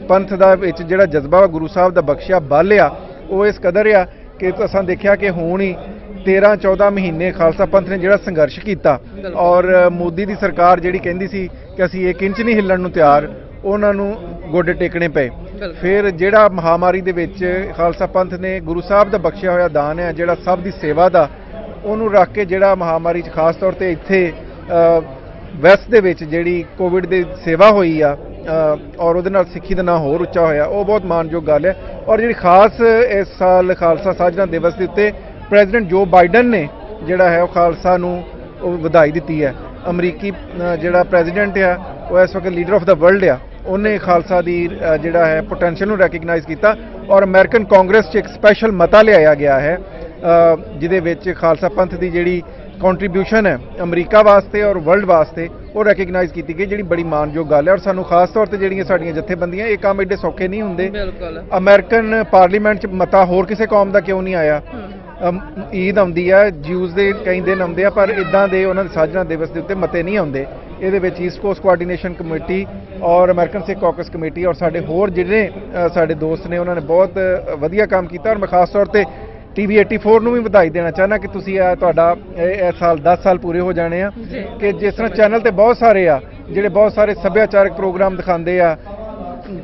ਪੰਥ ਦਾ ਵਿੱਚ ਜਿਹੜਾ ਜਜ਼ਬਾ ਗੁਰੂ ਸਾਹਿਬ ਦਾ ਬਖਸ਼ਿਆ ਬਲ ਆ ਉਹ ਇਸ ਕਦਰ ਆ ਕਿ ਅਸਾਂ ਦੇਖਿਆ ਕਿ ਹੁਣ ਹੀ 13-14 ਮਹੀਨੇ ਖਾਲਸਾ ਪੰਥ ਨੇ ਜਿਹੜਾ ਸੰਘਰਸ਼ ਕੀਤਾ ਔਰ ਮੋਦੀ ਦੀ ਸਰਕਾਰ ਜਿਹੜੀ ਕਹਿੰਦੀ ਸੀ ਕਿ ਅਸੀਂ 1 ਇੰਚ ਨਹੀਂ ਹਿੱਲਣ ਨੂੰ ਤਿਆਰ, ਉਹਨਾਂ ਨੂੰ ਗੋਡੇ ਟੇਕਣੇ ਪਏ। ਫਿਰ ਜਿਹੜਾ ਮਹਾਮਾਰੀ ਦੇ ਵਿੱਚ ਖਾਲਸਾ ਪੰਥ ਨੇ ਗੁਰੂ ਸਾਹਿਬ ਦਾ ਬਖਸ਼ਿਆ ਹੋਇਆ ਦਾਨ ਹੈ ਜਿਹੜਾ ਸਭ ਦੀ ਸੇਵਾ ਦਾ, ਉਹਨੂੰ ਰੱਖ ਕੇ ਜਿਹੜਾ ਮਹਾਮਾਰੀ 'ਚ ਖਾਸ ਤੌਰ ਤੇ ਇੱਥੇ ਵੈਸਟ ਦੇ ਵਿੱਚ ਜਿਹੜੀ ਕੋਵਿਡ ਦੀ ਸੇਵਾ ਹੋਈ ਆ ਔਰ ਉਹਦੇ ਨਾਲ ਸਿੱਖੀ ਦਾ ਨਾਂ ਹੋਰ ਉੱਚਾ ਹੋਇਆ, ਉਹ ਬਹੁਤ ਮਾਣਯੋਗ ਗੱਲ ਹੈ। ਔਰ ਜਿਹੜੀ ਖਾਸ ਇਸ ਸਾਲ ਖਾਲਸਾ ਸਾਜਨਾ ਦਿਵਸ ਦੇ ਉੱਤੇ ਪ੍ਰੈਜ਼ੀਡੈਂਟ ਜੋ ਬਾਈਡਨ ਨੇ ਜਿਹੜਾ ਹੈ ਉਹ ਖਾਲਸਾ ਨੂੰ ਉਹ ਵਧਾਈ ਦਿੱਤੀ ਹੈ। ਅਮਰੀਕੀ ਜਿਹੜਾ ਪ੍ਰੈਜ਼ੀਡੈਂਟ ਆ ਉਹ ਇਸ ਵਕਤ ਲੀਡਰ ਆਫ ਦਾ ਵਰਲਡ ਆ, ਉਹਨੇ ਖਾਲਸਾ ਦੀ ਜਿਹੜਾ ਹੈ ਪੋਟੈਂਸ਼ੀਅਲ ਨੂੰ ਰੈਕਗਨਾਈਜ਼ ਕੀਤਾ ਔਰ ਅਮਰੀਕਨ ਕਾਂਗਰਸ 'ਚ ਇੱਕ ਸਪੈਸ਼ਲ ਮਤਾ ਲਿਆਇਆ ਗਿਆ ਹੈ ਜਿਹਦੇ ਵਿੱਚ ਖਾਲਸਾ ਪੰਥ ਦੀ ਜਿਹੜੀ ਕੰਟਰੀਬਿਊਸ਼ਨ ਹੈ ਅਮਰੀਕਾ ਵਾਸਤੇ ਔਰ ਵਰਲਡ ਵਾਸਤੇ ਉਹ ਰੈਕਗਨਾਈਜ਼ ਕੀਤੀ ਗਈ, ਜਿਹੜੀ ਬੜੀ ਮਾਣਯੋਗ ਗੱਲ ਹੈ। ਔਰ ਸਾਨੂੰ ਖਾਸ ਤੌਰ ਤੇ ਜਿਹੜੀਆਂ ਸਾਡੀਆਂ ਜਥੇਬੰਦੀਆਂ ਇਹ ਕੰਮ ਐਡੇ ਸੌਖੇ ਨਹੀਂ ਹੁੰਦੇ। ਅਮਰੀਕਨ ਪਾਰਲੀਮੈਂਟ 'ਚ ਮਤਾ ਹੋਰ ਕਿਸੇ ਕੌਮ ਦਾ ਕਿਉਂ ਨਹੀਂ ਆਇਆ? ਈਦ ਆਉਂਦੀ ਹੈ, ਜਿਊਜ਼ ਦੇ ਕਈ ਦਿਨ ਆਉਂਦੇ ਆ, ਪਰ ਇਦਾਂ ਦੇ ਉਹਨਾਂ ਦੇ ਸਾਜਨਾ ਦਿਵਸ ਦੇ ਉੱਤੇ ਮਤੇ ਨਹੀਂ ਆਉਂਦੇ। ਇਹਦੇ ਵਿੱਚ ਈਸਟ ਕੋਸਟ ਕੋਆਰਡੀਨੇਸ਼ਨ ਕਮੇਟੀ ਔਰ ਅਮਰੀਕਨ ਸਿੱਖ ਕਾਕਸ ਕਮੇਟੀ ਔਰ ਸਾਡੇ ਹੋਰ ਜਿਹੜੇ ਸਾਡੇ ਦੋਸਤ ਨੇ ਉਹਨਾਂ ਨੇ ਬਹੁਤ ਵਧੀਆ ਕੰਮ ਕੀਤਾ। ਔਰ ਮੈਂ ਖਾਸ ਤੌਰ ਤੇ TV 84 ਨੂੰ ਵੀ ਵਧਾਈ ਦੇਣਾ ਚਾਹੁੰਦਾ ਕਿ ਤੁਸੀਂ ਤੁਹਾਡਾ ਇਸ ਸਾਲ 10 ਸਾਲ ਪੂਰੇ ਹੋ ਜਾਣੇ ਆ ਕਿ ਜਿਸ ਤਰ੍ਹਾਂ ਚੈਨਲ ਤੇ ਬਹੁਤ ਸਾਰੇ ਆ ਜਿਹੜੇ ਬਹੁਤ ਸਾਰੇ ਸੱਭਿਆਚਾਰਕ ਪ੍ਰੋਗਰਾਮ ਦਿਖਾਉਂਦੇ ਆ,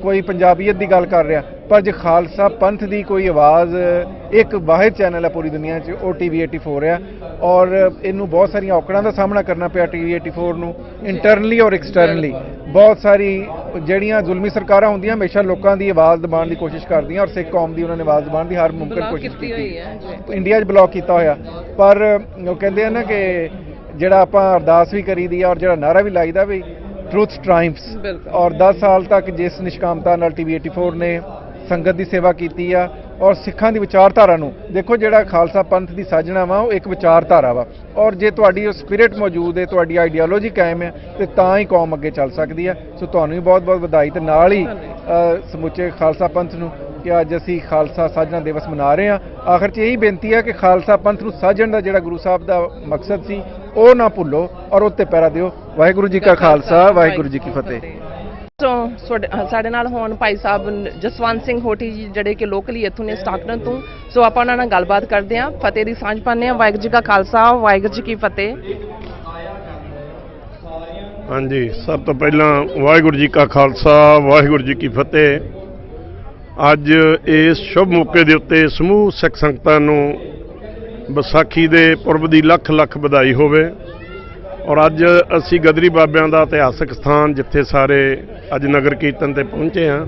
ਕੋਈ ਪੰਜਾਬੀਅਤ ਦੀ ਗੱਲ ਕਰ ਰਿਹਾ, ਪਰ ਜੇ ਖਾਲਸਾ ਪੰਥ ਦੀ ਕੋਈ ਆਵਾਜ਼ ਇੱਕ ਵਾਹਿਦ ਚੈਨਲ ਹੈ ਪੂਰੀ ਦੁਨੀਆ 'ਚ, ਉਹ TV 84 ਆ। ਔਰ ਇਹਨੂੰ ਬਹੁਤ ਸਾਰੀਆਂ ਔਕੜਾਂ ਦਾ ਸਾਹਮਣਾ ਕਰਨਾ ਪਿਆ TV 84 ਨੂੰ, ਇੰਟਰਨਲੀ ਔਰ ਐਕਸਟਰਨਲੀ। ਬਹੁਤ ਸਾਰੀ ਜਿਹੜੀਆਂ ਜ਼ੁਲਮੀ ਸਰਕਾਰਾਂ ਹੁੰਦੀਆਂ ਹਮੇਸ਼ਾ ਲੋਕਾਂ ਦੀ ਆਵਾਜ਼ ਦਬਾਉਣ ਦੀ ਕੋਸ਼ਿਸ਼ ਕਰਦੀਆਂ, ਔਰ ਸਿੱਖ ਕੌਮ ਦੀ ਉਹਨਾਂ ਨੇ ਆਵਾਜ਼ ਦਬਾਉਣ ਦੀ ਹਰ ਮੁਮਕਿਨ ਕੋਸ਼ਿਸ਼ ਕੀਤੀ। ਇੰਡੀਆ 'ਚ ਬਲੌਕ ਕੀਤਾ ਹੋਇਆ, ਪਰ ਉਹ ਕਹਿੰਦੇ ਆ ਨਾ ਕਿ ਜਿਹੜਾ ਆਪਾਂ ਅਰਦਾਸ ਵੀ ਕਰੀਦੀ ਆ ਔਰ ਜਿਹੜਾ ਨਾਅਰਾ ਵੀ ਲਾਈਦਾ ਵੀ ਟਰੂਥ ਟ੍ਰਾਇੰਫਸ। ਔਰ 10 ਸਾਲ ਤੱਕ ਜਿਸ ਨਿਸ਼ਕਾਮਤਾ ਨਾਲ TV 84 ਨੇ ਸੰਗਤ ਦੀ ਸੇਵਾ ਕੀਤੀ ਆ ਔਰ ਸਿੱਖਾਂ ਦੀ ਵਿਚਾਰਧਾਰਾ ਨੂੰ ਦੇਖੋ, ਜਿਹੜਾ ਖਾਲਸਾ ਪੰਥ ਦੀ ਸਾਜਣਾ ਵਾ ਉਹ ਇੱਕ ਵਿਚਾਰਧਾਰਾ ਵਾ, ਔਰ ਜੇ ਤੁਹਾਡੀ ਉਹ ਸਪਿਰਿਟ ਮੌਜੂਦ ਹੈ, ਤੁਹਾਡੀ ਆਈਡੀਓਲੋਜੀ ਕਾਇਮ ਹੈ, ਤੇ ਤਾਂ ਹੀ ਕੌਮ ਅੱਗੇ ਚੱਲ ਸਕਦੀ ਹੈ। ਸੋ ਤੁਹਾਨੂੰ ਵੀ ਬਹੁਤ ਬਹੁਤ ਵਧਾਈ, ਤੇ ਨਾਲ ਹੀ ਸਮੁੱਚੇ ਖਾਲਸਾ ਪੰਥ ਨੂੰ ਕਿ ਅੱਜ ਅਸੀਂ ਖਾਲਸਾ ਸਾਜਣਾ ਦਿਵਸ ਮਨਾ ਰਹੇ ਹਾਂ। ਆਖਰ 'ਚ ਇਹੀ ਬੇਨਤੀ ਹੈ ਕਿ ਖਾਲਸਾ ਪੰਥ ਨੂੰ ਸਾਜਣ ਦਾ ਜਿਹੜਾ ਗੁਰੂ ਸਾਹਿਬ ਦਾ ਮਕਸਦ ਸੀ ਉਹ ਨਾ ਭੁੱਲੋ ਔਰ ਉੱਤੇ ਪਹਿਰਾ ਦਿਓ। ਵਾਹਿਗੁਰੂ ਜੀ ਕਾ ਖਾਲਸਾ, ਵਾਹਿਗੁਰੂ ਜੀ ਕੀ ਫਤਿਹ। ਸਾਡੇ ਨਾਲ ਹੁਣ ਭਾਈ ਸਾਹਿਬ ਜਸਵੰਤ ਸਿੰਘ ਹੋਠੀ ਜੀ, ਜਿਹੜੇ ਕਿ ਲੋਕਲੀ ਇੱਥੋਂ ਨੇ ਸਟਾਕਟਨ ਤੋਂ। ਸੋ ਆਪਾਂ ਉਹਨਾਂ ਨਾਲ ਗੱਲਬਾਤ ਕਰਦੇ ਹਾਂ, ਫਤਿਹ ਦੀ ਸਾਂਝ ਪਾਉਂਦੇ ਹਾਂ। ਵਾਹਿਗੁਰੂ ਜੀ ਕਾ ਖਾਲਸਾ, ਵਾਹਿਗੁਰੂ ਜੀ ਕੀ ਫਤਿਹ। ਹਾਂਜੀ, ਸਭ ਤੋਂ ਪਹਿਲਾਂ ਵਾਹਿਗੁਰੂ ਜੀ ਕਾ ਖਾਲਸਾ, ਵਾਹਿਗੁਰੂ ਜੀ ਕੀ ਫਤਿਹ। ਅੱਜ ਇਸ ਸ਼ੁਭ ਮੌਕੇ ਦੇ ਉੱਤੇ ਸਮੂਹ ਸਿੱਖ ਸੰਗਤਾਂ ਨੂੰ ਵਿਸਾਖੀ ਦੇ ਪੁਰਬ ਦੀ ਲੱਖ ਲੱਖ ਵਧਾਈ ਹੋਵੇ। ਔਰ ਅੱਜ ਅਸੀਂ ਗਦਰੀ ਬਾਬਿਆਂ ਦਾ ਇਤਿਹਾਸਕ ਸਥਾਨ ਜਿੱਥੇ ਸਾਰੇ ਅੱਜ ਨਗਰ ਕੀਰਤਨ ਤੇ ਪਹੁੰਚੇ ਹਾਂ,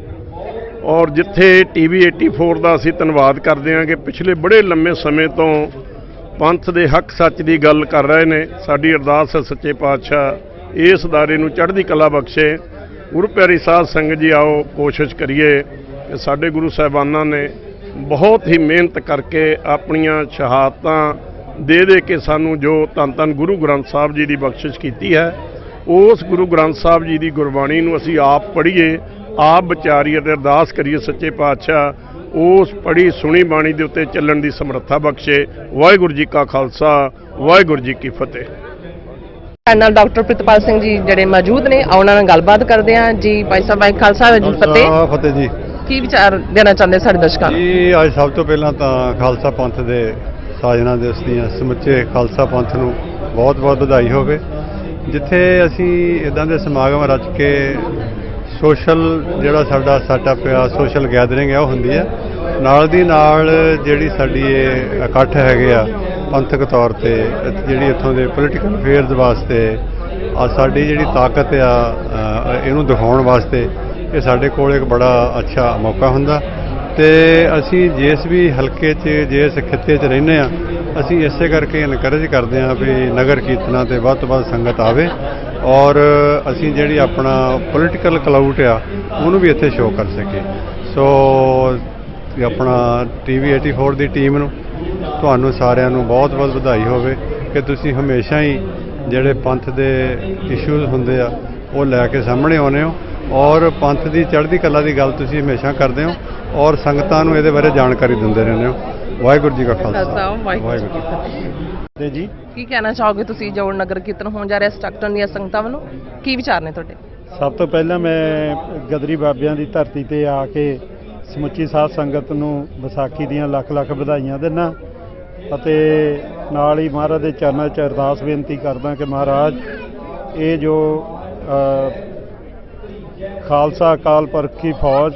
ਔਰ ਜਿੱਥੇ TV 84 ਦਾ ਅਸੀਂ ਧੰਨਵਾਦ ਕਰਦੇ ਹਾਂ ਕਿ ਪਿਛਲੇ ਬੜੇ ਲੰਮੇ ਸਮੇਂ ਤੋਂ ਪੰਥ ਦੇ ਹੱਕ ਸੱਚ ਦੀ ਗੱਲ ਕਰ ਰਹੇ ਨੇ। ਸਾਡੀ ਅਰਦਾਸ ਹੈ ਸੱਚੇ ਪਾਤਸ਼ਾਹ ਇਸ ਅਦਾਰੇ ਨੂੰ ਚੜ੍ਹਦੀ ਕਲਾ ਬਖਸ਼ੇ। ਗੁਰੂ ਪਿਆਰੀ ਸਾਧ ਸੰਗਤ ਜੀ, ਆਓ ਕੋਸ਼ਿਸ਼ ਕਰੀਏ ਕਿ ਸਾਡੇ ਗੁਰੂ ਸਾਹਿਬਾਨਾਂ ਨੇ ਬਹੁਤ ਹੀ ਮਿਹਨਤ ਕਰਕੇ ਆਪਣੀਆਂ ਸ਼ਹਾਦਤਾਂ ਦੇ ਕੇ ਸਾਨੂੰ ਜੋ ਧੰਨ ਧੰਨ ਗੁਰੂ ਗ੍ਰੰਥ ਸਾਹਿਬ ਜੀ ਦੀ ਬਖਸ਼ਿਸ਼ ਕੀਤੀ ਹੈ, ਉਸ ਗੁਰੂ ਗ੍ਰੰਥ ਸਾਹਿਬ ਜੀ ਦੀ ਗੁਰਬਾਣੀ ਨੂੰ ਅਸੀਂ ਆਪ ਪੜ੍ਹੀਏ, ਆਪ ਵਿਚਾਰੀਏ ਤੇ ਅਰਦਾਸ ਕਰੀਏ ਸੱਚੇ ਪਾਤਸ਼ਾਹ ਉਸ ਪੜ੍ਹੀ ਸੁਣੀ ਬਾਣੀ ਦੇ ਉੱਤੇ ਚੱਲਣ ਦੀ ਸਮਰੱਥਾ ਬਖਸ਼ੇ। ਵਾਹਿਗੁਰੂ ਜੀ ਕਾ ਖਾਲਸਾ, ਵਾਹਿਗੁਰੂ ਜੀ ਕੀ ਫਤਿਹ। ਸਾਡੇ ਨਾਲ ਡਾਕਟਰ ਪ੍ਰਿਤਪਾਲ ਸਿੰਘ ਜੀ ਜਿਹੜੇ ਮੌਜੂਦ ਨੇ, ਉਹਨਾਂ ਨਾਲ ਗੱਲਬਾਤ ਕਰਦੇ ਹਾਂ ਜੀ। ਭਾਈ ਸਾਹਿਬ, ਵਾਹਿਗੁਰੂ ਖਾਲਸਾ ਜੀ ਫਤਿਹ। ਫਤਿਹ ਜੀ। ਕੀ ਵਿਚਾਰ ਦੇਣਾ ਚਾਹੁੰਦੇ ਸਾਡੇ ਦਰਸ਼ਕਾਂ ਨੂੰ? ਜੀ, ਅੱਜ ਸਭ ਤੋਂ ਪਹਿਲਾਂ ਤਾਂ ਖਾਲਸਾ ਪੰਥ ਦੇ ਸਾਜਣਾ ਦਿਵਸ ਦੀਆਂ ਸਮੁੱਚੇ ਖਾਲਸਾ ਪੰਥ ਨੂੰ ਬਹੁਤ ਬਹੁਤ ਵਧਾਈ ਹੋਵੇ। ਜਿੱਥੇ ਅਸੀਂ ਇਦਾਂ ਦੇ ਸਮਾਗਮ ਰਚ ਕੇ ਸੋਸ਼ਲ ਜਿਹੜਾ ਸਾਡਾ ਸੈਟਅਪ ਆ, ਸੋਸ਼ਲ ਗੈਦਰਿੰਗ ਆ, ਉਹ ਹੁੰਦੀ ਹੈ। ਨਾਲ ਦੀ ਨਾਲ ਜਿਹੜੀ ਸਾਡੀ ਇਹ ਇਕੱਠ ਹੈਗੇ ਆ ਪੰਥਕ ਤੌਰ ਤੇ, ਜਿਹੜੀ ਇੱਥੋਂ ਦੇ ਪੋਲੀਟੀਕਲ ਅਫੇਅਰਸ ਵਾਸਤੇ ਸਾਡੀ ਜਿਹੜੀ ਤਾਕਤ ਆ ਇਹਨੂੰ ਦਿਖਾਉਣ ਵਾਸਤੇ ਇਹ ਸਾਡੇ ਕੋਲ ਇੱਕ ਬੜਾ ਅੱਛਾ ਮੌਕਾ ਹੁੰਦਾ। ਤੇ ਅਸੀਂ ਜਿਸ ਵੀ ਹਲਕੇ 'ਚ, ਜਿਸ ਖਿੱਤੇ 'ਚ ਰਹਿੰਦੇ ਹਾਂ, ਅਸੀਂ ਇਸੇ ਕਰਕੇ ਇਨਕਰੇਜ ਕਰਦੇ ਹਾਂ ਵੀ ਨਗਰ ਕੀਰਤਨਾਂ 'ਤੇ ਵੱਧ ਤੋਂ ਵੱਧ ਸੰਗਤ ਆਵੇ, ਔਰ ਅਸੀਂ ਜਿਹੜੀ ਆਪਣਾ ਪੋਲੀਟੀਕਲ ਕਲਾਊਟ ਆ ਉਹਨੂੰ ਵੀ ਇੱਥੇ ਸ਼ੋਅ ਕਰ ਸਕੀਏ। ਸੋ ਆਪਣਾ TV 84 ਦੀ ਟੀਮ ਨੂੰ, ਤੁਹਾਨੂੰ ਸਾਰਿਆਂ ਨੂੰ ਬਹੁਤ ਬਹੁਤ ਵਧਾਈ ਹੋਵੇ ਕਿ ਤੁਸੀਂ ਹਮੇਸ਼ਾ ਹੀ ਜਿਹੜੇ ਪੰਥ ਦੇ ਇਸ਼ੂਜ਼ ਹੁੰਦੇ ਆ ਉਹ ਲੈ ਕੇ ਸਾਹਮਣੇ ਆਉਂਦੇ ਹੋ, ਔਰ ਪੰਥ ਦੀ ਚੜ੍ਹਦੀ ਕਲਾ ਦੀ ਗੱਲ ਤੁਸੀਂ ਹਮੇਸ਼ਾ ਕਰਦੇ ਹੋ, ਔਰ ਸੰਗਤਾਂ ਨੂੰ ਇਹਦੇ ਬਾਰੇ ਜਾਣਕਾਰੀ ਦਿੰਦੇ ਰਹਿੰਦੇ ਹੋ। ਵਾਹਿਗੁਰੂ ਜੀ ਕਾ ਖਾਲਸਾ, ਵਾਹਿਗੁਰੂ ਜੀ ਕੀ ਫਤਿਹ। ਜੀ, ਕੀ ਕਹਿਣਾ ਚਾਹੋਗੇ ਤੁਸੀਂ ਜੋ ਨਗਰ ਕੀਰਤਨ ਹੋਣ ਜਾ ਰਿਹਾ ਸਟਾਕਟਨ ਦੀਆਂ ਸੰਗਤਾਂ ਵੱਲੋਂ? ਕੀ ਵਿਚਾਰ ਨੇ ਤੁਹਾਡੇ? ਸਭ ਤੋਂ ਪਹਿਲਾਂ ਮੈਂ ਗਦਰੀ ਬਾਬਿਆਂ ਦੀ ਧਰਤੀ ਤੇ ਆ ਕੇ ਸਮੁੱਚੀ ਸਾਧ ਸੰਗਤ ਨੂੰ ਵਿਸਾਖੀ ਦੀਆਂ ਲੱਖ ਲੱਖ ਵਧਾਈਆਂ ਦਿੰਦਾ, ਅਤੇ ਨਾਲ ਹੀ ਮਹਾਰਾਜ ਦੇ ਚਰਨਾਂ 'ਚ ਅਰਦਾਸ ਬੇਨਤੀ ਕਰਦਾ ਕਿ ਮਹਾਰਾਜ ਇਹ ਜੋ ਖਾਲਸਾ ਅਕਾਲ ਪੁਰਖ ਕੀ ਫੌਜ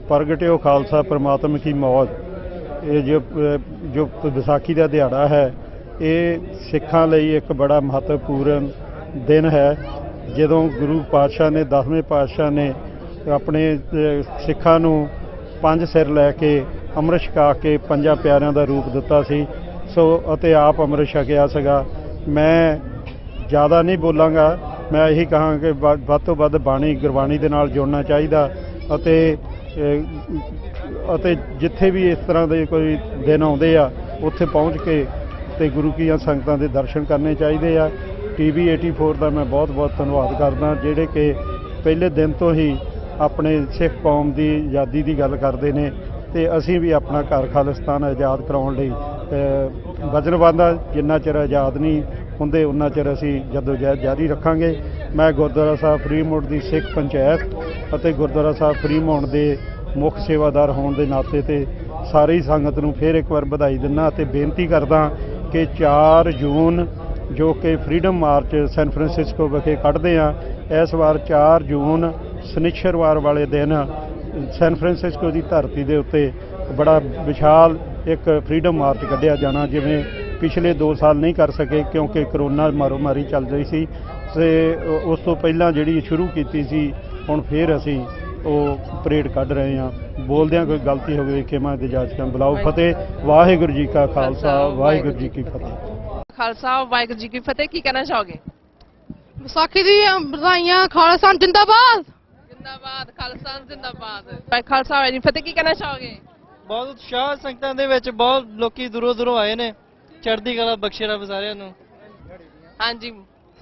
ਪ੍ਰਗਟਿਓ ਖਾਲਸਾ परमात्मा की मौज, ਇਹ ਜੋ ਵਿਸਾਖੀ ਦਾ ਦਿਹਾੜਾ ਹੈ, ਇਹ ਸਿੱਖਾਂ ਲਈ ਇੱਕ ਬੜਾ ਮਹੱਤਵਪੂਰਨ ਦਿਨ ਹੈ। ਜਦੋਂ ਗੁਰੂ ਪਾਤਸ਼ਾਹ ਨੇ, 10ਵੇਂ ਪਾਤਸ਼ਾਹ ਨੇ ਆਪਣੇ ਸਿੱਖਾਂ ਨੂੰ 5 ਸਿਰ ਲੈ ਕੇ ਅੰਮ੍ਰਿਤ ਛਕਾ ਕੇ 5 ਪਿਆਰਿਆਂ ਦਾ ਰੂਪ ਦਿੱਤਾ ਸੀ। ਸੋ ਅਤੇ ਆਪ ਅੰਮ੍ਰਿਤ ਛਕਿਆ ਸੀਗਾ। ਮੈਂ ਜ਼ਿਆਦਾ ਨਹੀਂ ਬੋਲਾਂਗਾ, ਮੈਂ ਇਹੀ ਕਹਾਂ ਕਿ ਵੱਧ ਤੋਂ ਵੱਧ ਬਾਣੀ ਗੁਰਬਾਣੀ ਦੇ ਨਾਲ ਜੁੜਨਾ ਚਾਹੀਦਾ, ਅਤੇ ਜਿੱਥੇ ਵੀ ਇਸ ਤਰ੍ਹਾਂ ਦੇ ਕੋਈ ਦਿਨ ਆਉਂਦੇ ਆ ਉੱਥੇ ਪਹੁੰਚ ਕੇ ਤੇ ਗੁਰੂ ਕੀਆਂ ਸੰਗਤਾਂ ਦੇ ਦਰਸ਼ਨ ਕਰਨੇ ਚਾਹੀਦੇ ਆ। TV 84 ਦਾ ਮੈਂ ਬਹੁਤ ਬਹੁਤ ਧੰਨਵਾਦ ਕਰਦਾ, ਜਿਹੜੇ ਕਿ ਪਹਿਲੇ ਦਿਨ ਤੋਂ ਹੀ ਆਪਣੇ ਸਿੱਖ ਕੌਮ ਦੀ ਆਜ਼ਾਦੀ ਦੀ ਗੱਲ ਕਰਦੇ ਨੇ, ਤੇ ਅਸੀਂ ਵੀ ਆਪਣਾ ਘਰ ਖਾਲਿਸਤਾਨ ਆਜ਼ਾਦ ਕਰਾਉਣ ਲਈ ਵਚਨਬੱਧ ਹਾਂ। ਜਿੰਨਾ ਚਿਰ ਆਜ਼ਾਦ ਨਹੀਂ ਹੁੰਦੇ ਉਹਨਾਂ ਚਿਰ ਅਸੀਂ ਜਦੋਜਹਿਦ ਜਾਰੀ ਰੱਖਾਂਗੇ। ਮੈਂ ਗੁਰਦੁਆਰਾ ਸਾਹਿਬ ਫਰੀਦਕੋਟ ਦੀ ਸਿੱਖ ਪੰਚਾਇਤ ਅਤੇ ਗੁਰਦੁਆਰਾ ਸਾਹਿਬ ਫਰੀਦਕੋਟ ਦੇ ਮੁੱਖ ਸੇਵਾਦਾਰ ਹੋਣ ਦੇ ਨਾਤੇ ਤੇ ਸਾਰੀ ਸੰਗਤ ਨੂੰ ਫਿਰ ਇੱਕ ਵਾਰ ਵਧਾਈ ਦਿੰਦਾ ਅਤੇ ਬੇਨਤੀ ਕਰਦਾ ਕਿ 4 ਜੂਨ ਜੋ ਕਿ ਫਰੀडम ਮਾਰਚ ਸੈਨ ਫਰਾਂਸਿਸਕੋ ਵਿਖੇ ਕੱਢਦੇ ਹਾਂ, ਇਸ ਵਾਰ 4 ਜੂਨ ਸ਼ਨੀਚਰਵਾਰ ਵਾਲੇ ਦਿਨ ਸੈਨ ਫਰਾਂਸਿਸਕੋ ਦੀ ਧਰਤੀ ਦੇ ਉੱਤੇ ਬੜਾ ਵਿਸ਼ਾਲ ਇੱਕ ਫਰੀडम ਮਾਰਚ ਕੱਢਿਆ ਜਾਣਾ, ਜਿਵੇਂ ਪਿਛਲੇ 2 ਸਾਲ ਨਹੀਂ ਕਰ ਸਕੇ ਕਿਉਂਕਿ ਕਰੋਨਾ ਮਾਰੋ-ਮਾਰੀ ਚੱਲ ਰਹੀ ਸੀ। ਤੇ ਉਸ ਤੋਂ ਪਹਿਲਾਂ ਜਿਹੜੀ ਸ਼ੁਰੂ ਕੀਤੀ ਸੀ, ਹੁਣ ਫਿਰ ਅਸੀਂ ਉਹ ਪਰੇਡ ਕੱਢ ਰਹੇ ਹਾਂ। ਬੋਲਦਿਆਂ ਕੋਈ ਗਲਤੀ ਹੋ ਗਈ ਖਿਮਾ ਦੀ ਇਜਾਜ਼ਤ ਬੁਲਾਓ। ਫਤਿਹ। ਵਾਹਿਗੁਰੂ ਜੀ ਕਾ ਖਾਲਸਾ, ਵਾਹਿਗੁਰੂ ਜੀ ਕੀ ਫਤਿਹ। ਖਾਲਸਾ ਵਾਹਿਗੁਰੂ ਜੀ ਕੀ ਫਤਿਹ। ਕੀ ਕਹਿਣਾ ਚਾਹੋਗੇ? ਵਿਸਾਖੀ ਦੀ ਵਧਾਈਆਂ। ਖਾਲਸਾ ਜਿੰਦਾਬਾਦ। ਜਿੰਦਾਬਾਦ। ਖਾਲਸਾ ਜਿੰਦਾਬਾਦ। ਖਾਲਸਾ ਵਾਹਿਗੁਰੂ ਜੀ ਫਤਿਹ। ਕੀ ਕਹਿਣਾ ਚਾਹੋਗੇ? ਬਹੁਤ ਉਤਸ਼ਾਹ ਸੰਗਤਾਂ ਦੇ ਵਿੱਚ, ਬਹੁਤ ਲੋਕੀ ਦੂਰੋਂ ਆਏ ਨੇ। ਚੜ੍ਹਦੀ ਕਲਾ ਬਖਸ਼ੇ ਰੱਬ ਸਾਰਿਆਂ ਨੂੰ। ਹਾਂਜੀ,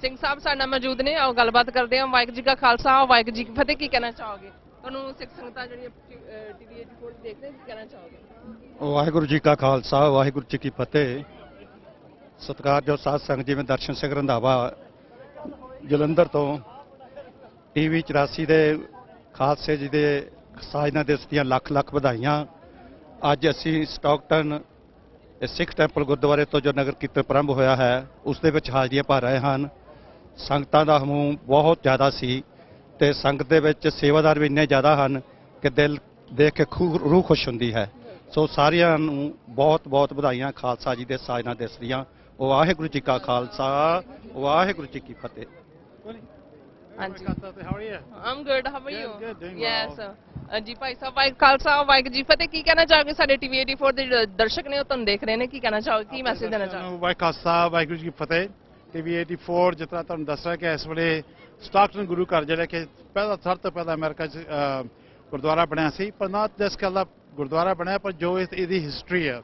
ਸਿੰਘ ਸਾਹਿਬ ਸਾਡੇ ਨਾਲ ਮੌਜੂਦ ਨੇ, ਆਓ ਗੱਲਬਾਤ ਕਰਦੇ ਹਾਂ। ਵਾਹਿਗੁਰੂ ਜੀ ਕਾ ਖਾਲਸਾ, ਵਾਹਿਗੁਰੂ ਜੀ ਕੀ ਫਤਿਹ। ਕੀ ਕਹਿਣਾ ਚਾਹੋਗੇ? ਤੁਹਾਨੂੰ ਸਿੱਖ ਸੰਗਤਾਂ ਜਿਹੜੀਆਂ ਟੀਵੀ 84 ਦੇਖਦੇ, ਕੀ ਕਹਿਣਾ ਚਾਹੋਗੇ? ਵਾਹਿਗੁਰੂ ਜੀ ਕਾ ਖਾਲਸਾ, ਵਾਹਿਗੁਰੂ ਜੀ ਕੀ ਫਤਿਹ। ਸਤਿਕਾਰਯੋਗ ਸਾਧ ਸੰਗਤ ਜਿਵੇਂ ਦਰਸ਼ਨ ਸਿੰਘ ਰੰਧਾਵਾ ਜਲੰਧਰ ਤੋਂ ਟੀਵੀ 84 ਦੇ ਖਾਲਸੇ ਜੀ ਦੇ ਸਾਜਨਾ ਦਿਵਸ ਦੀਆਂ ਲੱਖ ਲੱਖ ਵਧਾਈਆਂ। ਅੱਜ ਅਸੀਂ ਸਟਾਕਟਨ ਸਿੱਖ ਟੈਂਪਲ ਗੁਰਦੁਆਰੇ ਤੋਂ ਜੋ ਨਗਰ ਕੀਰਤਨ ਪ੍ਰਾਰੰਭ ਹੋਇਆ ਹੈ, ਉਸ ਦੇ ਵਿੱਚ ਹਾਜ਼ਰੀਆਂ ਭਰ ਰਹੇ ਹਨ। ਸੰਗਤਾਂ ਦਾ ਹਮੂਮ ਬਹੁਤ ਜ਼ਿਆਦਾ ਸੀ ਤੇ ਸੰਗਤ ਦੇ ਵਿੱਚ ਸੇਵਾਦਾਰ ਵੀ ਇੰਨੇ ਜ਼ਿਆਦਾ ਹਨ ਕਿ ਦਿਲ ਦੇਖ ਕੇ ਰੂਹ ਖੁਸ਼ ਹੁੰਦੀ ਹੈ। ਸੋ ਸਾਰਿਆਂ ਨੂੰ ਬਹੁਤ ਬਹੁਤ ਵਧਾਈਆਂ ਖਾਲਸਾ ਜੀ ਦੇ ਸਾਜਨਾ ਦਿਵਸ ਦੀਆਂ। ਵਾਹਿਗੁਰੂ ਜੀ ਕਾ ਖਾਲਸਾ, ਵਾਹਿਗੁਰੂ ਜੀ ਕੀ ਫਤਿਹ। ਹਾਂਜੀ, I'm good. How are you? Yes. ਜੀ ਭਾਈ ਸਾਹਿਬ, ਵਾਹਿਗੁਰੂ ਖਾਲਸਾ, ਵਾਹਿਗੁਰੂ ਜੀ ਫਤਿਹ। ਕੀ ਕਹਿਣਾ ਚਾਹੋਗੇ? ਸਾਡੇ ਟੀਵੀ 84 ਦੇ ਦਰਸ਼ਕ ਨੇ, ਉਹ ਤੁਹਾਨੂੰ ਦੇਖ ਰਹੇ ਨੇ, ਕੀ ਕਹਿਣਾ ਚਾਹੋਗੇ? ਕੀ ਮੈਸੇਜ ਦੇਣਾ ਚਾਹੋਗੇ? ਵਾਹਿਗੁਰੂ ਖਾਲਸਾ, ਵਾਹਿਗੁਰੂ ਜੀ ਕੀ ਫਤਿਹ। ਟੀਵੀ 84 ਜਿਸ ਤਰ੍ਹਾਂ ਤੁਹਾਨੂੰ ਦੱਸ ਰਿਹਾ ਕਿ ਇਸ ਵੇਲੇ ਸਟਾਕਟਨ ਗੁਰੂ ਘਰ ਜਿਹੜਾ ਕਿ ਸਭ ਤੋਂ ਪਹਿਲਾਂ ਅਮਰੀਕਾ 'ਚ ਗੁਰਦੁਆਰਾ ਬਣਿਆ ਸੀ, ਪਰ ਨਾ ਜਸ ਕੱਲ੍ਹ ਦਾ ਗੁਰਦੁਆਰਾ ਬਣਿਆ, ਪਰ ਜੋ ਇਹਦੀ ਹਿਸਟਰੀ ਹੈ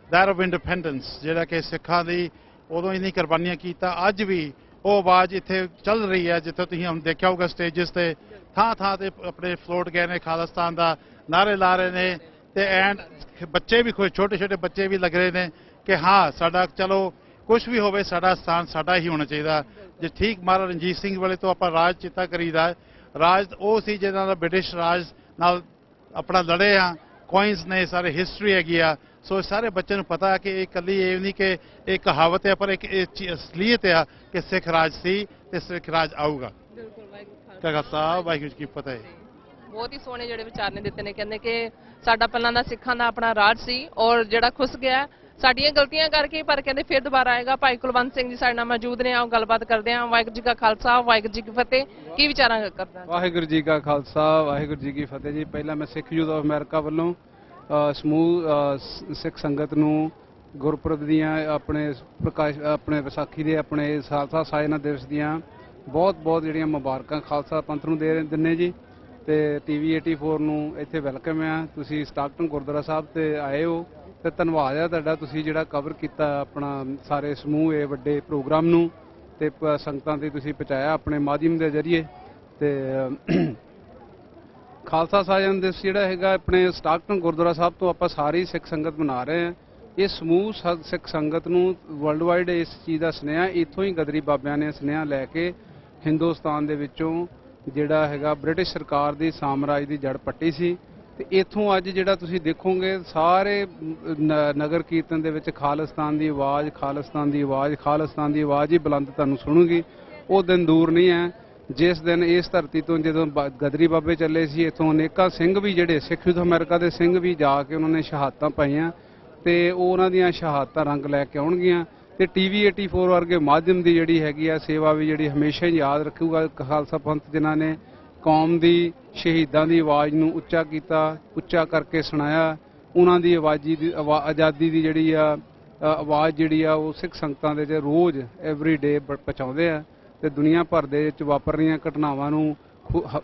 ਦੈਟ ਆਫ ਇੰਡੀਪੈਂਡੈਂਸ, ਜਿਹੜਾ ਕਿ ਸਿੱਖਾਂ ਦੀ ਉਦੋਂ ਇੰਨੀ ਕੁਰਬਾਨੀਆਂ ਕੀਤਾ, ਅੱਜ ਵੀ ਉਹ ਆਵਾਜ਼ ਇੱਥੇ ਚੱਲ ਰਹੀ ਹੈ। ਜਿੱਥੇ ਤੁਸੀਂ ਹੁਣ ਦੇਖਿਆ ਹੋਊਗਾ ਸਟੇਜਸ ਤੇ ਥਾਂ ਥਾਂ ਤੇ ਆਪਣੇ ਫਲੋਟ ਗਏ ਨੇ, ਖਾਲਿਸਤਾਨ ਦਾ ਨਾਰੇ ਲਾ ਰਹੇ ਨੇ, ਤੇ ਐਂਡ ਬੱਚੇ ਵੀ ਕੋਈ ਛੋਟੇ ਛੋਟੇ ਬੱਚੇ ਵੀ ਲੱਗ ਰਹੇ ਨੇ ਕਿ ਹਾਂ ਸਾਡਾ ਚਲੋ ਕੁਝ ਵੀ ਹੋਵੇ, ਸਾਡਾ ਸਥਾਨ ਸਾਡਾ ਹੀ ਹੋਣਾ ਚਾਹੀਦਾ। ਜੇ ਠੀਕ ਮਹਾਰਾਜਾ ਰਣਜੀਤ ਸਿੰਘ ਵਾਲੇ ਤੋਂ ਆਪਾਂ ਰਾਜ ਚਿੱਤਾ ਕਰੀਦਾ, ਰਾਜ ਉਹ ਸੀ ਜਿਹਨਾਂ ਦਾ ਬ੍ਰਿਟਿਸ਼ ਰਾਜ ਨਾਲ ਆਪਣਾ ਲੜੇ ਆ। ਕੋਇਨਸ ਨੇ ਸਾਰੇ ਹਿਸਟਰੀ ਹੈਗੀ ਆ। ਸੋ ਸਾਰੇ ਬੱਚਿਆਂ ਨੂੰ ਪਤਾ ਹੈ ਕਿ ਇਹ ਇਕੱਲੀ ਇਹ ਨਹੀਂ ਕਿ ਇਹ ਕਹਾਵਤ ਹੈ, ਪਰ ਇੱਕ ਅਸਲੀਅਤ ਆ ਕਿ ਸਿੱਖ ਰਾਜ ਸੀ ਤੇ ਸਿੱਖ ਰਾਜ ਆਊਗਾ। ਖਾਲਸਾ, ਵਾਹਿਗੁਰੂ ਜੀ ਕੀ ਫਤਿਹ। ਬਹੁਤ ਹੀ ਸੋਹਣੇ ਜਿਹੜੇ ਵਿਚਾਰ ਨੇ ਦਿੱਤੇ ਨੇ। ਕਹਿੰਦੇ ਕਿ ਸਾਡਾ ਪਹਿਲਾਂ ਦਾ ਸਿੱਖਾਂ ਦਾ ਆਪਣਾ ਰਾਜ ਸੀ ਔਰ ਜਿਹੜਾ ਖੁੱਸ ਗਿਆ ਸਾਡੀਆਂ ਗਲਤੀਆਂ ਕਰਕੇ, ਪਰ ਕਹਿੰਦੇ ਫਿਰ ਦੁਬਾਰਾ ਆਏਗਾ। ਭਾਈ ਕੁਲਵੰਤ ਸਿੰਘ ਜੀ ਸਾਡੇ ਨਾਲ ਮੌਜੂਦ ਨੇ, ਆਓ ਗੱਲਬਾਤ ਕਰਦੇ ਹਾਂ। ਵਾਹਿਗੁਰੂ ਜੀ ਕਾ ਖਾਲਸਾ, ਵਾਹਿਗੁਰੂ ਜੀ ਕੀ ਫਤਿਹ। ਕੀ ਵਿਚਾਰਾਂ ਕਰਦਾ? ਵਾਹਿਗੁਰੂ ਜੀ ਕਾ ਖਾਲਸਾ, ਵਾਹਿਗੁਰੂ ਜੀ ਕੀ ਫਤਿਹ ਜੀ। ਪਹਿਲਾਂ ਮੈਂ ਸਿੱਖ ਯੂਥ ਆਫ ਅਮਰੀਕਾ ਵੱਲੋਂ ਸਮੂਹ ਸਿੱਖ ਸੰਗਤ ਨੂੰ ਗੁਰਪੁਰਬ ਦੀਆਂ ਆਪਣੇ ਵਿਸਾਖੀ ਦੇ ਆਪਣੇ ਖਾਲਸਾ ਸਾਜਨਾ ਦਿਵਸ ਦੀਆਂ ਬਹੁਤ ਬਹੁਤ ਜਿਹੜੀਆਂ ਮੁਬਾਰਕਾਂ ਖਾਲਸਾ ਪੰਥ ਨੂੰ ਦੇ ਦਿੰਦੇ ਜੀ। ਤੇ ਟੀਵੀ 84 ਨੂੰ ਇੱਥੇ ਵੈਲਕਮ ਆ। ਤੁਸੀਂ ਸਟਾਕਟਨ ਗੁਰਦੁਆਰਾ ਸਾਹਿਬ ਤੇ ਆਏ ਹੋ ਤੇ ਧੰਨਵਾਦ ਆ ਤੁਹਾਡਾ, ਤੁਸੀਂ ਜਿਹੜਾ ਕਵਰ ਕੀਤਾ ਆਪਣਾ ਸਾਰੇ ਸਮੂਹ ਇਹ ਵੱਡੇ ਪ੍ਰੋਗਰਾਮ ਨੂੰ ਤੇ ਸੰਗਤਾਂ ਤੇ ਤੁਸੀਂ ਪਹੁੰਚਾਇਆ ਆਪਣੇ ਮਾਧਿਅਮ ਦੇ ਜ਼ਰੀਏ। ਤੇ ਖਾਲਸਾ ਸਾਜਨਾ ਦਿਵਸ ਜਿਹੜਾ ਹੈਗਾ ਆਪਣੇ ਸਟਾਕਟਨ ਗੁਰਦੁਆਰਾ ਸਾਹਿਬ ਤੋਂ ਆਪਾਂ ਸਾਰੀ ਸਿੱਖ ਸੰਗਤ ਮਨਾ ਰਹੇ ਹਾਂ। ਇਹ ਸਮੂਹ ਸਿੱਖ ਸੰਗਤ ਨੂੰ ਵਰਲਡ ਵਾਈਡ ਇਸ ਚੀਜ਼ ਦਾ ਸੁਨੇਹਾ ਇੱਥੋਂ ਹੀ ਗਦਰੀ ਬਾਬਿਆਂ ਨੇ ਸੁਨੇਹਾ ਲੈ ਕੇ ਹਿੰਦੁਸਤਾਨ ਦੇ ਵਿੱਚੋਂ ਜਿਹੜਾ ਹੈਗਾ ਬ੍ਰਿਟਿਸ਼ ਸਰਕਾਰ ਦੀ ਸਾਮਰਾਜ ਦੀ ਜੜ ਪੱਟੀ ਸੀ। ਤੇ ਇੱਥੋਂ ਅੱਜ ਜਿਹੜਾ ਤੁਸੀਂ ਦੇਖੋਗੇ ਸਾਰੇ ਨਗਰ ਕੀਰਤਨ ਦੇ ਵਿੱਚ ਖਾਲਿਸਤਾਨ ਦੀ ਆਵਾਜ਼, ਖਾਲਿਸਤਾਨ ਦੀ ਆਵਾਜ਼, ਖਾਲਿਸਤਾਨ ਦੀ ਆਵਾਜ਼ ਹੀ ਬੁਲੰਦ ਤੁਹਾਨੂੰ ਸੁਣੂਗੀ। ਉਹ ਦਿਨ ਦੂਰ ਨਹੀਂ ਹੈ ਜਿਸ ਦਿਨ ਇਸ ਧਰਤੀ ਤੋਂ ਜਦੋਂ ਗਦਰੀ ਬਾਬੇ ਚੱਲੇ ਸੀ, ਇੱਥੋਂ ਅਨੇਕਾਂ ਸਿੰਘ ਵੀ ਜਿਹੜੇ ਸਿੱਖ ਯੂਥ ਅਮਰੀਕਾ ਦੇ ਸਿੰਘ ਵੀ ਜਾ ਕੇ ਉਹਨਾਂ ਨੇ ਸ਼ਹਾਦਤਾਂ ਪਾਈਆਂ ਤੇ ਉਹ ਉਹਨਾਂ ਦੀਆਂ ਸ਼ਹਾਦਤਾਂ ਰੰਗ ਲੈ ਕੇ ਆਉਣਗੀਆਂ। ਤੇ ਟੀਵੀ 84 ਵਰਗੇ ਮਾਧਿਅਮ ਦੀ ਜਿਹੜੀ ਹੈਗੀ ਆ ਸੇਵਾ ਵੀ ਜਿਹੜੀ ਹਮੇਸ਼ਾ ਹੀ ਯਾਦ ਰੱਖੂਗਾ ਖਾਲਸਾ ਪੰਥ, ਜਿਨ੍ਹਾਂ ਨੇ ਕੌਮ ਦੀ ਸ਼ਹੀਦਾਂ ਦੀ ਆਵਾਜ਼ ਨੂੰ ਉੱਚਾ ਕੀਤਾ, ਉੱਚਾ ਕਰਕੇ ਸੁਣਾਇਆ। ਉਹਨਾਂ ਦੀ ਆਜ਼ਾਦੀ ਦੀ ਜਿਹੜੀ ਆ ਆਵਾਜ਼ ਜਿਹੜੀ ਆ ਉਹ ਸਿੱਖ ਸੰਗਤਾਂ ਦੇ 'ਚ ਰੋਜ਼ ਐਵਰੀ ਡੇ ਪਹੁੰਚਾਉਂਦੇ ਆ ਤੇ ਦੁਨੀਆ ਭਰ ਦੇ ਵਿੱਚ ਵਾਪਰ ਰਹੀਆਂ ਘਟਨਾਵਾਂ ਨੂੰ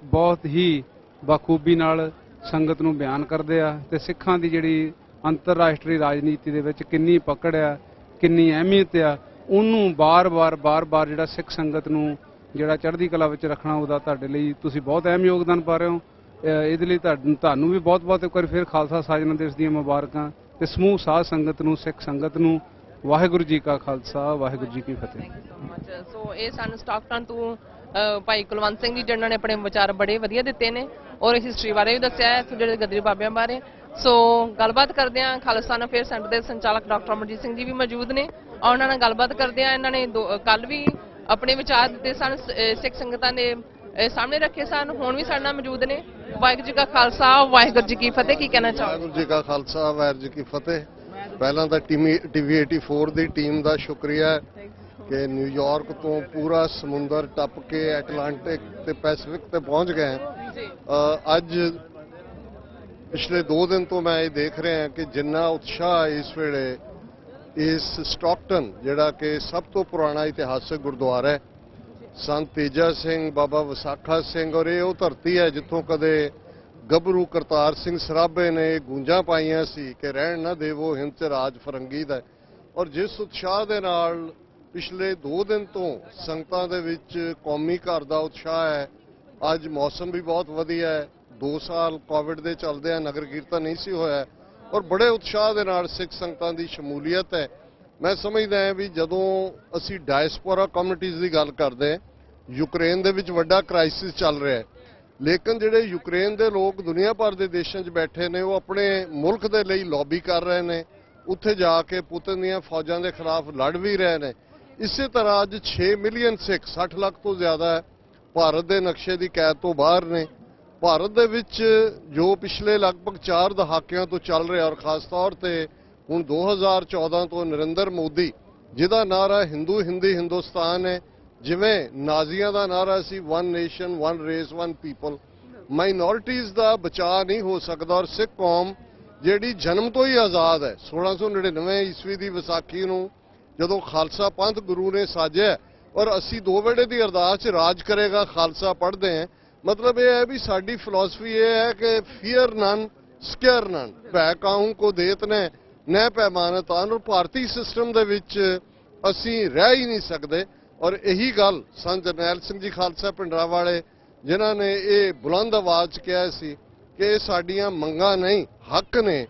ਬਹੁਤ ਹੀ ਬਾਖੂਬੀ ਨਾਲ ਸੰਗਤ ਨੂੰ ਬਿਆਨ ਕਰਦੇ ਆ। ਤੇ ਸਿੱਖਾਂ ਦੀ ਜਿਹੜੀ ਅੰਤਰਰਾਸ਼ਟਰੀ ਰਾਜਨੀਤੀ ਦੇ ਵਿੱਚ ਕਿੰਨੀ ਪਕੜ ਆ, ਕਿੰਨੀ ਅਹਿਮੀਅਤ ਆ, ਉਹਨੂੰ ਬਾਰ-ਬਾਰ ਜਿਹੜਾ ਸਿੱਖ ਸੰਗਤ ਨੂੰ ਜਿਹੜਾ ਚੜ੍ਹਦੀ ਕਲਾ ਵਿੱਚ ਰੱਖਣਾ, ਉਹਦਾ ਤੁਹਾਡੇ ਲਈ ਤੁਸੀਂ ਬਹੁਤ ਅਹਿਮ ਯੋਗਦਾਨ ਪਾ ਰਹੇ ਹੋ। ਇਹਦੇ ਲਈ ਤੁਹਾਨੂੰ ਵੀ ਬਹੁਤ-ਬਹੁਤ ਇੱਕ ਵਾਰੀ ਫਿਰ ਖਾਲਸਾ ਸਾਜਨਾ ਦਿਵਸ ਦੀਆਂ ਮੁਬਾਰਕਾਂ ਤੇ ਸਮੂਹ ਸਾਧ ਸੰਗਤ ਨੂੰ, ਸਿੱਖ ਸੰਗਤ ਨੂੰ ਵਾਹਿਗੁਰੂ ਜੀ ਕਾ ਖਾਲਸਾ, ਵਾਹਿਗੁਰੂ ਜੀ ਕੀ ਫਤਿਹ। ਸੋ ਇਹ ਸਾਨੂੰ ਸਟਾਕਟਨ ਤੋਂ ਭਾਈ ਕੁਲਵੰਤ ਸਿੰਘ ਜੀ ਜਿਹਨਾਂ ਨੇ ਆਪਣੇ ਵਿਚਾਰ ਬੜੇ ਵਧੀਆ ਦਿੱਤੇ ਨੇ ਔਰ ਹਿਸਟਰੀ ਬਾਰੇ ਵੀ ਦੱਸਿਆ ਹੈ, ਜਿਹੜੇ ਗਦਰੀ ਬਾਬਿਆਂ ਬਾਰੇ। ਸੋ ਗੱਲਬਾਤ ਕਰਦੇ ਹਾਂ ਖਾਲਿਸਤਾਨ ਅਫੇਅਰ ਸੈਂਟਰ ਦੇ ਸੰਚਾਲਕ ਡਾਕਟਰ ਅਮਰਜੀਤ ਸਿੰਘ ਜੀ ਵੀ ਮੌਜੂਦ ਨੇ, ਉਹਨਾਂ ਨਾਲ ਗੱਲਬਾਤ ਕਰਦੇ ਹਾਂ। ਇਹਨਾਂ ਨੇ ਕੱਲ ਵੀ ਆਪਣੇ ਵਿਚਾਰ ਦਿੱਤੇ ਸਨ ਸਿੱਖ ਸੰਗਤਾਂ ਦੇ ਸਾਹਮਣੇ ਰੱਖੇ ਸਨ, ਹੁਣ ਵੀ ਸਾਡੇ ਨਾਲ ਮੌਜੂਦ ਨੇ। ਵਾਹਿਗੁਰੂ ਜੀ ਕਾ ਖਾਲਸਾ, ਵਾਹਿਗੁਰੂ ਜੀ ਕੀ ਫਤਿਹ। ਕੀ ਕਹਿਣਾ ਚਾਹੋਗੇ? ਵਾਹਿਗੁਰੂ ਜੀ ਕਾ ਖਾਲਸਾ, ਵਾਹਿਗੁਰੂ ਜੀ ਕੀ ਫਤਿਹ। ਪਹਿਲਾਂ ਤਾਂ ਟੀਵੀ 84 ਦੀ ਟੀਮ ਦਾ ਸ਼ੁਕਰੀਆ ਕਿ ਨਿਊਯਾਰਕ ਤੋਂ ਪੂਰਾ ਸਮੁੰਦਰ ਟੱਪ ਕੇ ਐਟਲਾਂਟਿਕ ਤੇ ਪੈਸੀਫਿਕ ਤੇ ਪਹੁੰਚ ਗਏ। ਅੱਜ ਪਿਛਲੇ 2 ਦਿਨ ਤੋਂ ਮੈਂ ਇਹ ਦੇਖ ਰਿਹਾ ਕਿ ਜਿੰਨਾ ਉਤਸ਼ਾਹ ਇਸ ਵੇਲੇ ਇਸ ਸਟਾਕਟਨ, ਜਿਹੜਾ ਕਿ ਸਭ ਤੋਂ ਪੁਰਾਣਾ ਇਤਿਹਾਸਕ ਗੁਰਦੁਆਰਾ ਹੈ, ਸੰਤ ਤੇਜਾ ਸਿੰਘ, ਬਾਬਾ ਵਿਸਾਖਾ ਸਿੰਘ, ਔਰ ਇਹ ਉਹ ਧਰਤੀ ਹੈ ਜਿੱਥੋਂ ਕਦੇ ਗੱਭਰੂ ਕਰਤਾਰ ਸਿੰਘ ਸਰਾਭੇ ਨੇ ਗੂੰਜਾਂ ਪਾਈਆਂ ਸੀ ਕਿ ਰਹਿਣ ਨਾ ਦੇਵੋ ਹਿੰਦ 'ਚ ਰਾਜ ਫਰੰਗੀ ਦਾ। ਔਰ ਜਿਸ ਉਤਸ਼ਾਹ ਦੇ ਨਾਲ ਪਿਛਲੇ 2 ਦਿਨ ਤੋਂ ਸੰਗਤਾਂ ਦੇ ਵਿੱਚ ਕੌਮੀ ਘਰ ਦਾ ਉਤਸ਼ਾਹ ਹੈ, ਅੱਜ ਮੌਸਮ ਵੀ ਬਹੁਤ ਵਧੀਆ ਹੈ। 2 ਸਾਲ ਕੋਵਿਡ ਦੇ ਚੱਲਦਿਆਂ ਨਗਰ ਕੀਰਤਨ ਨਹੀਂ ਸੀ ਹੋਇਆ ਔਰ ਬੜੇ ਉਤਸ਼ਾਹ ਦੇ ਨਾਲ ਸਿੱਖ ਸੰਗਤਾਂ ਦੀ ਸ਼ਮੂਲੀਅਤ ਹੈ। ਮੈਂ ਸਮਝਦਾ ਹਾਂ ਵੀ ਜਦੋਂ ਅਸੀਂ ਡਾਇਸਪੋਰਾ ਕਮਿਊਨਿਟੀਜ਼ ਦੀ ਗੱਲ ਕਰਦੇ ਹਾਂ, ਯੂਕਰੇਨ ਦੇ ਵਿੱਚ ਵੱਡਾ ਕ੍ਰਾਈਸਿਸ ਚੱਲ ਰਿਹਾ ਹੈ, ਲੇਕਿਨ ਜਿਹੜੇ ਯੂਕਰੇਨ ਦੇ ਲੋਕ ਦੁਨੀਆ ਭਰ ਦੇ ਦੇਸ਼ਾਂ 'ਚ ਬੈਠੇ ਨੇ, ਉਹ ਆਪਣੇ ਮੁਲਕ ਦੇ ਲਈ ਲੌਬੀ ਕਰ ਰਹੇ ਨੇ, ਉੱਥੇ ਜਾ ਕੇ ਪੁਤਨ ਦੀਆਂ ਫੌਜਾਂ ਦੇ ਖਿਲਾਫ ਲੜ ਵੀ ਰਹੇ ਨੇ। ਇਸੇ ਤਰ੍ਹਾਂ ਅੱਜ 6 ਮਿਲੀਅਨ ਸਿੱਖ, 60 ਲੱਖ ਤੋਂ ਜ਼ਿਆਦਾ ਭਾਰਤ ਦੇ ਨਕਸ਼ੇ ਦੀ ਕੈਦ ਤੋਂ ਬਾਹਰ ਨੇ। ਭਾਰਤ ਦੇ ਵਿੱਚ ਜੋ ਪਿਛਲੇ ਲਗਭਗ 4 ਦਹਾਕਿਆਂ ਤੋਂ ਚੱਲ ਰਿਹਾ, ਔਰ ਖਾਸ ਤੌਰ ਤੇ ਹੁਣ 2014 ਤੋਂ ਨਰਿੰਦਰ ਮੋਦੀ, ਜਿਹਦਾ ਨਾਰਾ ਹਿੰਦੂ ਹਿੰਦੀ ਹਿੰਦੁਸਤਾਨ ਹੈ, ਜਿਵੇਂ ਨਾਜ਼ੀਆਂ ਦਾ ਨਾਰਾ ਸੀ one nation one race one people, minorities ਦਾ ਬਚਾਅ ਨਹੀਂ ਹੋ ਸਕਦਾ। ਔਰ ਸਿੱਖ ਕੌਮ ਜਿਹੜੀ ਜਨਮ ਤੋਂ ਹੀ ਆਜ਼ਾਦ ਹੈ, 1699 ਈਸਵੀ ਦੀ ਵਿਸਾਖੀ ਨੂੰ ਜਦੋਂ ਖਾਲਸਾ ਪੰਥ ਗੁਰੂ ਨੇ ਸਾਜਿਆ, ਔਰ ਅਸੀਂ 2 ਵੇਲੇ ਦੀ ਅਰਦਾਸ 'ਚ ਰਾਜ ਕਰੇਗਾ ਖਾਲਸਾ ਪੜ੍ਹਦੇ ਹਾਂ। ਮਤਲਬ ਇਹ ਹੈ ਵੀ ਸਾਡੀ ਫਿਲਾਸਫੀ ਇਹ ਹੈ ਕਿ ਫੀਅਰ ਨਨ ਸਕੇਅਰ ਨਨ, ਭੈ ਕਾਹੂ ਕੋ ਦੇਤ ਨੇ ਨੈ ਪੈਮਾਨਤ ਆਨ। ਔਰ ਭਾਰਤੀ ਸਿਸਟਮ ਦੇ ਵਿੱਚ ਅਸੀਂ ਰਹਿ ਹੀ ਨਹੀਂ ਸਕਦੇ। ਔਰ ਇਹੀ ਗੱਲ ਸੰਤ ਜਰਨੈਲ ਸਿੰਘ ਜੀ ਖਾਲਸਾ ਪਿੰਡਰਾਂ ਵਾਲੇ, ਜਿਨ੍ਹਾਂ ਨੇ ਇਹ ਬੁਲੰਦ ਆਵਾਜ਼ 'ਚ ਕਿਹਾ ਸੀ ਕਿ ਇਹ ਸਾਡੀਆਂ ਮੰਗਾਂ ਨਹੀਂ ਹੱਕ ਨੇ,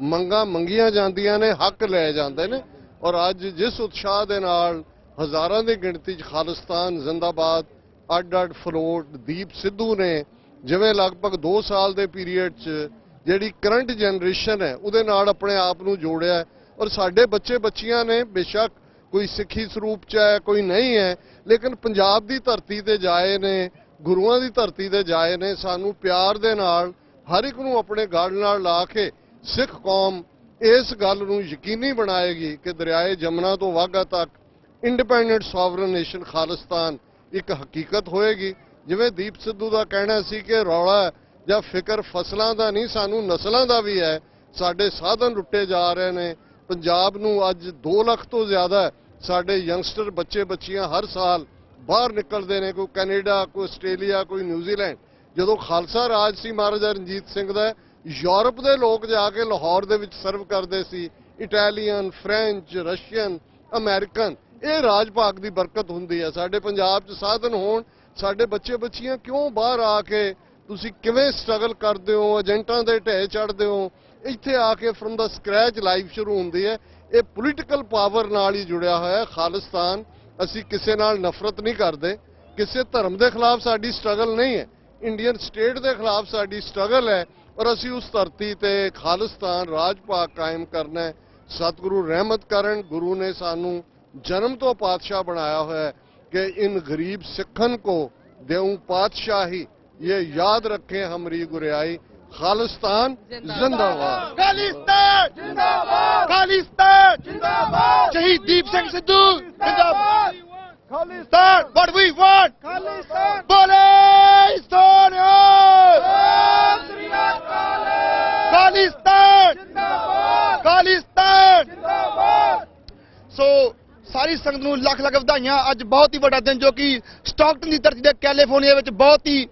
ਮੰਗਾਂ ਮੰਗੀਆਂ ਜਾਂਦੀਆਂ ਨੇ, ਹੱਕ ਲੈ ਜਾਂਦੇ ਨੇ। ਔਰ ਅੱਜ ਜਿਸ ਉਤਸ਼ਾਹ ਦੇ ਨਾਲ ਹਜ਼ਾਰਾਂ ਦੀ ਗਿਣਤੀ 'ਚ ਖਾਲਿਸਤਾਨ ਜ਼ਿੰਦਾਬਾਦ, ਅੱਡ-ਅੱਡ ਫਲੋਟ, ਦੀਪ ਸਿੱਧੂ ਨੇ ਜਿਵੇਂ ਲਗਭਗ 2 ਸਾਲ ਦੇ ਪੀਰੀਅਡ 'ਚ ਜਿਹੜੀ ਕਰੰਟ ਜਨਰੇਸ਼ਨ ਹੈ ਉਹਦੇ ਨਾਲ ਆਪਣੇ ਆਪ ਨੂੰ ਜੋੜਿਆ। ਔਰ ਸਾਡੇ ਬੱਚੇ ਬੱਚੀਆਂ ਨੇ ਬੇਸ਼ੱਕ ਕੋਈ ਸਿੱਖੀ ਸਰੂਪ 'ਚ ਹੈ, ਕੋਈ ਨਹੀਂ ਹੈ, ਲੇਕਿਨ ਪੰਜਾਬ ਦੀ ਧਰਤੀ ਤੇ ਜਾਏ ਨੇ, ਗੁਰੂਆਂ ਦੀ ਧਰਤੀ ਤੇ ਜਾਏ ਨੇ। ਸਾਨੂੰ ਪਿਆਰ ਦੇ ਨਾਲ ਹਰ ਇੱਕ ਨੂੰ ਆਪਣੇ ਗਲ ਨਾਲ ਲਾ ਕੇ ਸਿੱਖ ਕੌਮ ਇਸ ਗੱਲ ਨੂੰ ਯਕੀਨੀ ਬਣਾਏਗੀ ਕਿ ਦਰਿਆਏ ਜਮਨਾ ਤੋਂ ਵਾਘਾ ਤੱਕ ਇੰਡੀਪੈਂਡੈਂਟ ਸੋਵਰਨ ਨੇਸ਼ਨ ਖਾਲਿਸਤਾਨ ਇੱਕ ਹਕੀਕਤ ਹੋਏਗੀ। ਜਿਵੇਂ ਦੀਪ ਸਿੱਧੂ ਦਾ ਕਹਿਣਾ ਸੀ ਕਿ ਰੌਲਾ ਜਾਂ ਫਿਕਰ ਫਸਲਾਂ ਦਾ ਨਹੀਂ, ਸਾਨੂੰ ਨਸਲਾਂ ਦਾ ਵੀ ਹੈ। ਸਾਡੇ ਸਾਧਨ ਲੁੱਟੇ ਜਾ ਰਹੇ ਨੇ। ਪੰਜਾਬ ਨੂੰ ਅੱਜ 2 ਲੱਖ ਤੋਂ ਜ਼ਿਆਦਾ ਸਾਡੇ ਯੰਗਸਟਰ ਬੱਚੇ ਬੱਚੀਆਂ ਹਰ ਸਾਲ ਬਾਹਰ ਨਿਕਲਦੇ ਨੇ, ਕੋਈ ਕੈਨੇਡਾ, ਕੋਈ ਆਸਟ੍ਰੇਲੀਆ, ਕੋਈ ਨਿਊਜ਼ੀਲੈਂਡ। ਜਦੋਂ ਖਾਲਸਾ ਰਾਜ ਸੀ ਮਹਾਰਾਜਾ ਰਣਜੀਤ ਸਿੰਘ ਦਾ, ਯੂਰਪ ਦੇ ਲੋਕ ਜਾ ਕੇ ਲਾਹੌਰ ਦੇ ਵਿੱਚ ਸਰਵ ਕਰਦੇ ਸੀ, ਇਟਾਲੀਅਨ, ਫ੍ਰੈਂਚ, ਰਸ਼ੀਅਨ, ਅਮਰੀਕਨ। ਇਹ ਰਾਜ ਭਾਗ ਦੀ ਬਰਕਤ ਹੁੰਦੀ ਹੈ। ਸਾਡੇ ਪੰਜਾਬ 'ਚ ਸਾਧਨ ਹੋਣ, ਸਾਡੇ ਬੱਚੇ ਬੱਚੀਆਂ ਕਿਉਂ ਬਾਹਰ ਆ ਕੇ, ਤੁਸੀਂ ਕਿਵੇਂ ਸਟਰਗਲ ਕਰਦੇ ਹੋ, ਏਜੰਟਾਂ ਦੇ ਢੇਰ ਚੜ੍ਹਦੇ ਹੋ, ਇੱਥੇ ਆ ਕੇ ਫਰਮ ਦਾ ਸਕ੍ਰੈਚ ਲਾਈਫ ਸ਼ੁਰੂ ਹੁੰਦੀ ਹੈ। ਇਹ ਪੋਲੀਟੀਕਲ ਪਾਵਰ ਨਾਲ ਹੀ ਜੁੜਿਆ ਹੋਇਆ ਖਾਲਿਸਤਾਨ। ਅਸੀਂ ਕਿਸੇ ਨਾਲ ਨਫ਼ਰਤ ਨਹੀਂ ਕਰਦੇ, ਕਿਸੇ ਧਰਮ ਦੇ ਖਿਲਾਫ ਸਾਡੀ ਸਟਰਗਲ ਨਹੀਂ ਹੈ, ਇੰਡੀਅਨ ਸਟੇਟ ਦੇ ਖਿਲਾਫ ਸਾਡੀ ਸਟਰਗਲ ਹੈ। ਔਰ ਅਸੀਂ ਉਸ ਧਰਤੀ ਤੇ ਖਾਲਿਸਤਾਨ ਰਾਜ ਭਾਗ ਕਾਇਮ ਕਰਨਾ ਹੈ। ਸਤਿਗੁਰੂ ਰਹਿਮਤ ਕਰਨ, ਗੁਰੂ ਨੇ ਸਾਨੂੰ जन्म तो पातशाह बनाया हुआ है कि इन गरीब सिखन को देऊं पातशाही, ये याद रखें हमारी गुरियाई। खालिस्तान जिंदाबाद, खालिस्तान जिंदाबाद, खालिस्तान जिंदाबाद, शहीद दीप सिंह सिद्धू जिंदाबाद, Khalistan what we want, Khalistan बोले सोनिया, खालिस्तान जिंदाबाद, खालिस्तान जिंदाबाद। सो सारी संगत ਨੂੰ ਲੱਖ ਲੱਖ ਵਧਾਈਆਂ। ਅੱਜ ਬਹੁਤ ਹੀ ਵੱਡਾ ਦਿਨ ਜੋ ਕਿ ਸਟਾਕਟਨ ਦੀ ਧਰਤੀ ਤੇ ਕੈਲੀਫੋਰਨੀਆ ਵਿੱਚ ਬਹੁਤ ਹੀ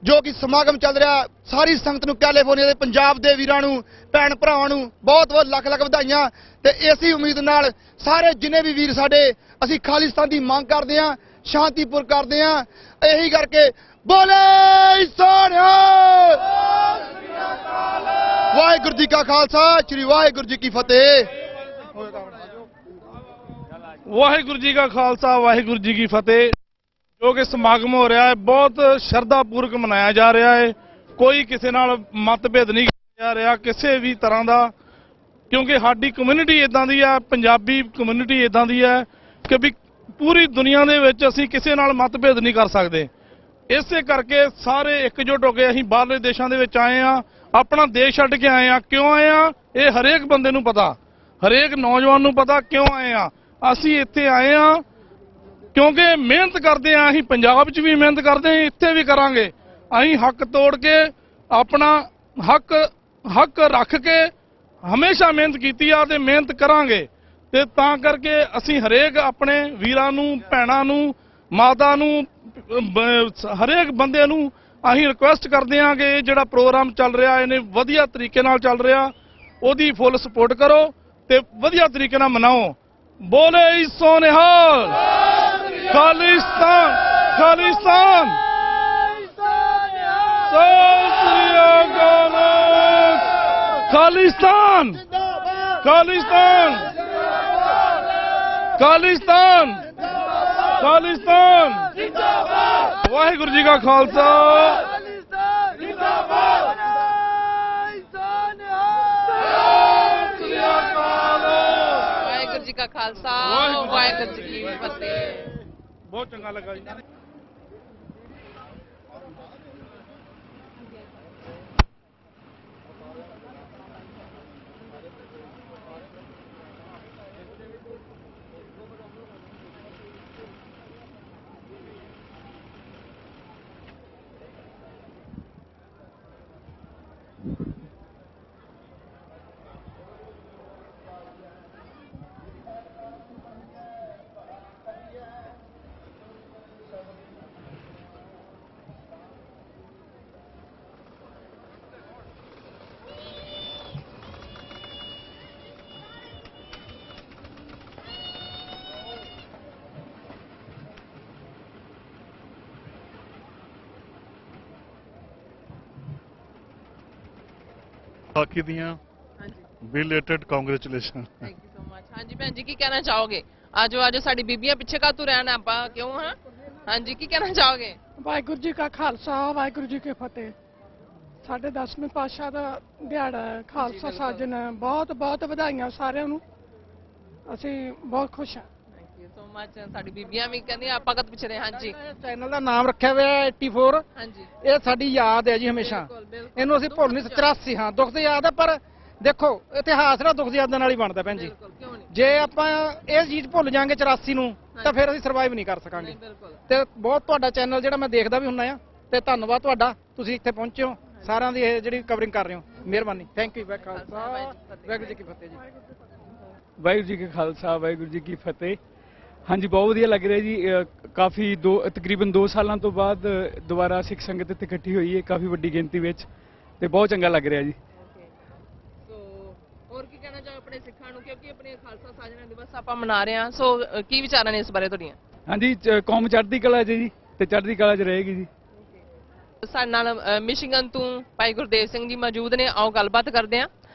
ਜੋ ਕਿ ਸਮਾਗਮ ਚੱਲ ਰਿਹਾ। ਸਾਰੀ ਸੰਗਤ ਨੂੰ, ਕੈਲੀਫੋਰਨੀਆ ਦੇ ਪੰਜਾਬ ਦੇ ਵੀਰਾਂ ਨੂੰ, ਭੈਣ ਭਰਾਵਾਂ ਨੂੰ ਬਹੁਤ ਬਹੁਤ ਲੱਖ ਲੱਖ ਵਧਾਈਆਂ। ਤੇ ਇਸੇ ਉਮੀਦ ਨਾਲ ਸਾਰੇ ਜਿੰਨੇ ਵੀ ਵੀਰ ਸਾਡੇ, ਅਸੀਂ ਖਾਲਿਸਤਾਨ ਦੀ ਮੰਗ ਕਰਦੇ ਹਾਂ, ਸ਼ਾਂਤੀਪੁਰ ਕਰਦੇ ਹਾਂ। ਇਹੀ ਕਰਕੇ ਬੋਲੇ ਸੋਨਿਆ, ਵਾਹਿਗੁਰੂ ਜੀ ਕਾ ਖਾਲਸਾ, ਸ੍ਰੀ ਵਾਹਿਗੁਰੂ ਜੀ ਕੀ ਫਤਿਹ। ਵਾਹਿਗੁਰੂ ਜੀ ਕਾ ਖਾਲਸਾ, ਵਾਹਿਗੁਰੂ ਜੀ ਕੀ ਫਤਿਹ। ਜੋ ਕਿ ਸਮਾਗਮ ਹੋ ਰਿਹਾ ਹੈ, ਬਹੁਤ ਸ਼ਰਧਾ ਪੂਰਵਕ ਮਨਾਇਆ ਜਾ ਰਿਹਾ ਹੈ। ਕੋਈ ਕਿਸੇ ਨਾਲ ਮਤਭੇਦ ਨਹੀਂ ਕੀਤਾ ਜਾ ਰਿਹਾ ਕਿਸੇ ਵੀ ਤਰ੍ਹਾਂ ਦਾ, ਕਿਉਂਕਿ ਸਾਡੀ ਕਮਿਊਨਿਟੀ ਇਦਾਂ ਦੀ ਹੈ, ਪੰਜਾਬੀ ਕਮਿਊਨਿਟੀ ਇਦਾਂ ਦੀ ਹੈ ਕਿ ਵੀ ਪੂਰੀ ਦੁਨੀਆ ਦੇ ਵਿੱਚ ਅਸੀਂ ਕਿਸੇ ਨਾਲ ਮਤਭੇਦ ਨਹੀਂ ਕਰ ਸਕਦੇ। ਇਸੇ ਕਰਕੇ ਸਾਰੇ ਇਕਜੁੱਟ ਹੋ ਕੇ ਅਸੀਂ ਬਾਹਰਲੇ ਦੇਸ਼ਾਂ ਦੇ ਵਿੱਚ ਆਏ ਆ, ਆਪਣਾ ਦੇਸ਼ ਛੱਡ ਕੇ ਆਏ ਆ। ਕਿਉਂ ਆਏ ਆ ਇਹ ਹਰੇਕ ਬੰਦੇ ਨੂੰ ਪਤਾ, ਹਰੇਕ ਨੌਜਵਾਨ ਨੂੰ ਪਤਾ ਕਿਉਂ ਆਏ ਆ। ਅਸੀਂ ਇੱਥੇ ਆਏ ਆ ਕਿਉਂਕਿ ਮਿਹਨਤ ਕਰਦੇ ਆ, ਅਸੀਂ ਪੰਜਾਬ 'ਚ ਵੀ ਮਿਹਨਤ ਕਰਦੇ ਆ, ਇੱਥੇ ਵੀ ਕਰਾਂਗੇ। ਅਸੀਂ ਹੱਕ ਤੋੜ ਕੇ ਆਪਣਾ ਹੱਕ ਰੱਖ ਕੇ ਹਮੇਸ਼ਾ ਮਿਹਨਤ ਕੀਤੀ ਆ ਤੇ ਮਿਹਨਤ ਕਰਾਂਗੇ। ਤੇ ਤਾਂ ਕਰਕੇ ਅਸੀਂ ਹਰੇਕ ਆਪਣੇ ਵੀਰਾਂ ਨੂੰ, ਭੈਣਾਂ ਨੂੰ, ਮਾਤਾ ਨੂੰ, ਹਰੇਕ ਬੰਦੇ ਨੂੰ ਅਸੀਂ ਰਿਕੁਐਸਟ ਕਰਦੇ ਹਾਂ ਕਿ ਇਹ ਜਿਹੜਾ ਪ੍ਰੋਗਰਾਮ ਚੱਲ ਰਿਹਾ ਇਹਨੇ ਵਧੀਆ ਤਰੀਕੇ ਨਾਲ ਚੱਲ ਰਿਹਾ, ਉਹਦੀ ਫੁੱਲ ਸਪੋਰਟ ਕਰੋ ਤੇ ਵਧੀਆ ਤਰੀਕੇ ਨਾਲ ਮਨਾਓ। ਬੋਲੇ ਸੋ ਨਿਹਾਲ, ਖਾਲਿਸਤਾਨ ਖਾਲਿਸਤਾਨ, ਸਤਿ ਸ੍ਰੀ ਅਕਾਲ, ਖਾਲਿਸਤਾਨ ਖਾਲਿਸਤਾਨ ਖਾਲਿਸਤਾਨ ਖਾਲਿਸਤਾਨ, ਵਾਹਿਗੁਰੂ ਜੀ ਕਾ ਖਾਲਸਾ, ਵਾਹਿਗੁਰੂ ਜੀ ਕਾ ਖਾਲਸਾ, ਵਾਹਿਗੁਰੂ ਜੀ ਕੀ ਫਤਿਹ। ਬਹੁਤ ਚੰਗਾ ਲੱਗਾ ਜੀ। ਵਿਸਾਖੀ ਦੀਆਂ belated congratulation. Thank you so much. ਹਾਂਜੀ ਭੈਣ ਜੀ, ਕੀ ਕਹਿਣਾ ਚਾਹੋਗੇ? ਆਜੋ ਸਾਡੀ ਬੀਬੀਆਂ ਪਿੱਛੇ ਕਾਹਤੋਂ ਰਹਿਣ, ਆਪਾਂ ਕਿਉਂ ਹਾਂ? ਹਾਂਜੀ, ਕੀ ਕਹਿਣਾ ਚਾਹੋਗੇ? ਵਾਹਿਗੁਰੂ ਜੀ ਕਾ ਖਾਲਸਾ, ਵਾਹਿਗੁਰੂ ਜੀ ਕੀ ਫਤਿਹ। ਸਾਡੇ 10ਵੇਂ ਪਾਤਸ਼ਾਹ ਦਾ ਦਿਹਾੜਾ ਹੈ, ਖਾਲਸਾ ਸਾਜਨ ਹੈ। ਬਹੁਤ ਬਹੁਤ ਵਧਾਈਆਂ ਸਾਰਿਆਂ ਨੂੰ, ਅਸੀਂ ਬਹੁਤ ਖੁਸ਼ ਹਾਂ। Thank you so much. ਸਾਡੀ ਬੀਬੀਆਂ ਵੀ ਕਹਿੰਦੀਆਂ ਆਪਾਂ ਕਦ ਪਿੱਛੇ ਰਹੇ। ਹਾਂਜੀ, ਚੈਨਲ ਦਾ ਨਾਮ ਰੱਖਿਆ ਹੋਇਆ ਹੈ 84। ਹਾਂਜੀ, ਇਹ ਸਾਡੀ ਯਾਦ ਹੈ ਜੀ ਹਮੇਸ਼ਾ, ਇਹਨੂੰ ਅਸੀਂ ਭੁੱਲ ਨਹੀਂ। 84 ਹਾਂ, ਦੁੱਖ ਦੀ ਯਾਦ ਹੈ, ਪਰ ਦੇਖੋ ਇਤਿਹਾਸ ਨਾ ਦੁੱਖ ਦੀ ਯਾਦਾਂ ਨਾਲ ਹੀ ਬਣਦਾ ਭੈਣ ਜੀ। ਜੇ ਆਪਾਂ ਇਹ ਚੀਜ਼ ਭੁੱਲ ਜਾਾਂਗੇ 84 ਨੂੰ ਤਾਂ ਫਿਰ ਅਸੀਂ ਸਰਵਾਈਵ ਨਹੀਂ ਕਰ ਸਕਾਂਗੇ। ਤੇ ਬਹੁਤ ਤੁਹਾਡਾ ਚੈਨਲ ਜਿਹੜਾ ਮੈਂ ਦੇਖਦਾ ਵੀ ਹੁੰਨਾ ਆ, ਤੇ ਧੰਨਵਾਦ ਤੁਹਾਡਾ, ਤੁਸੀਂ ਇੱਥੇ ਪਹੁੰਚੇ ਹੋ, ਸਾਰਿਆਂ ਦੀ ਇਹ ਜਿਹੜੀ ਕਵਰਿੰਗ ਕਰ ਰਹੇ ਹੋ, ਮਿਹਰਬਾਨੀ। Thank you. ਵਾਹਿਗੁਰੂ ਜੀ ਕੀ ਫਤਿਹ ਜੀ। ਵਾਹਿਗੁਰੂ ਜੀ ਕਾ ਖਾਲਸਾ, ਵਾਹਿਗੁਰੂ ਜੀ ਕੀ ਫਤਿਹ। ਹਾਂਜੀ, ਬਹੁਤ ਵਧੀਆ ਲੱਗ ਰਿਹਾ ਜੀ। ਕਾਫੀ ਤਕਰੀਬਨ 2 ਸਾਲਾਂ ਤੋਂ ਬਾਅਦ ਦੁਬਾਰਾ ਸਿੱਖ ਸੰਗਤ ਇੱਥੇ ਇਕੱਠੀ ਹੋਈ ਹੈ, ਕਾਫੀ ਵੱਡੀ ਗਿਣਤੀ ਵਿੱਚ, ਤੇ ਬਹੁਤ ਚੰਗਾ ਲੱਗ ਰਿਹਾ ਜੀ। ਹੋਰ ਕੀ ਕਹਿਣਾ ਚਾਹੋ ਆਪਣੇ ਸਿੱਖਾਂ ਨੂੰ, ਕਿਉਂਕਿ ਆਪਣੇ ਖਾਲਸਾ ਸਾਜਨਾ ਦਿਵਸ ਆਪਾਂ ਮਨਾ ਰਹੇ ਹਾਂ, ਸੋ ਕੀ ਵਿਚਾਰਾਂ ਨੇ ਇਸ ਬਾਰੇ ਤੁਹਾਡੀਆਂ? ਹਾਂਜੀ, ਕੌਮ ਚੜ੍ਹਦੀ ਕਲਾ 'ਚ ਜੀ, ਤੇ ਚੜ੍ਹਦੀ ਕਲਾ 'ਚ ਰਹੇਗੀ ਜੀ। ਸਾਡੇ ਨਾਲ ਮਿਸ਼ੀਗਨ ਤੋਂ ਭਾਈ ਗੁਰਦੇਵ ਸਿੰਘ ਜੀ ਮੌਜੂਦ ਨੇ, ਆਓ ਗੱਲਬਾਤ ਕਰਦੇ ਹਾਂ।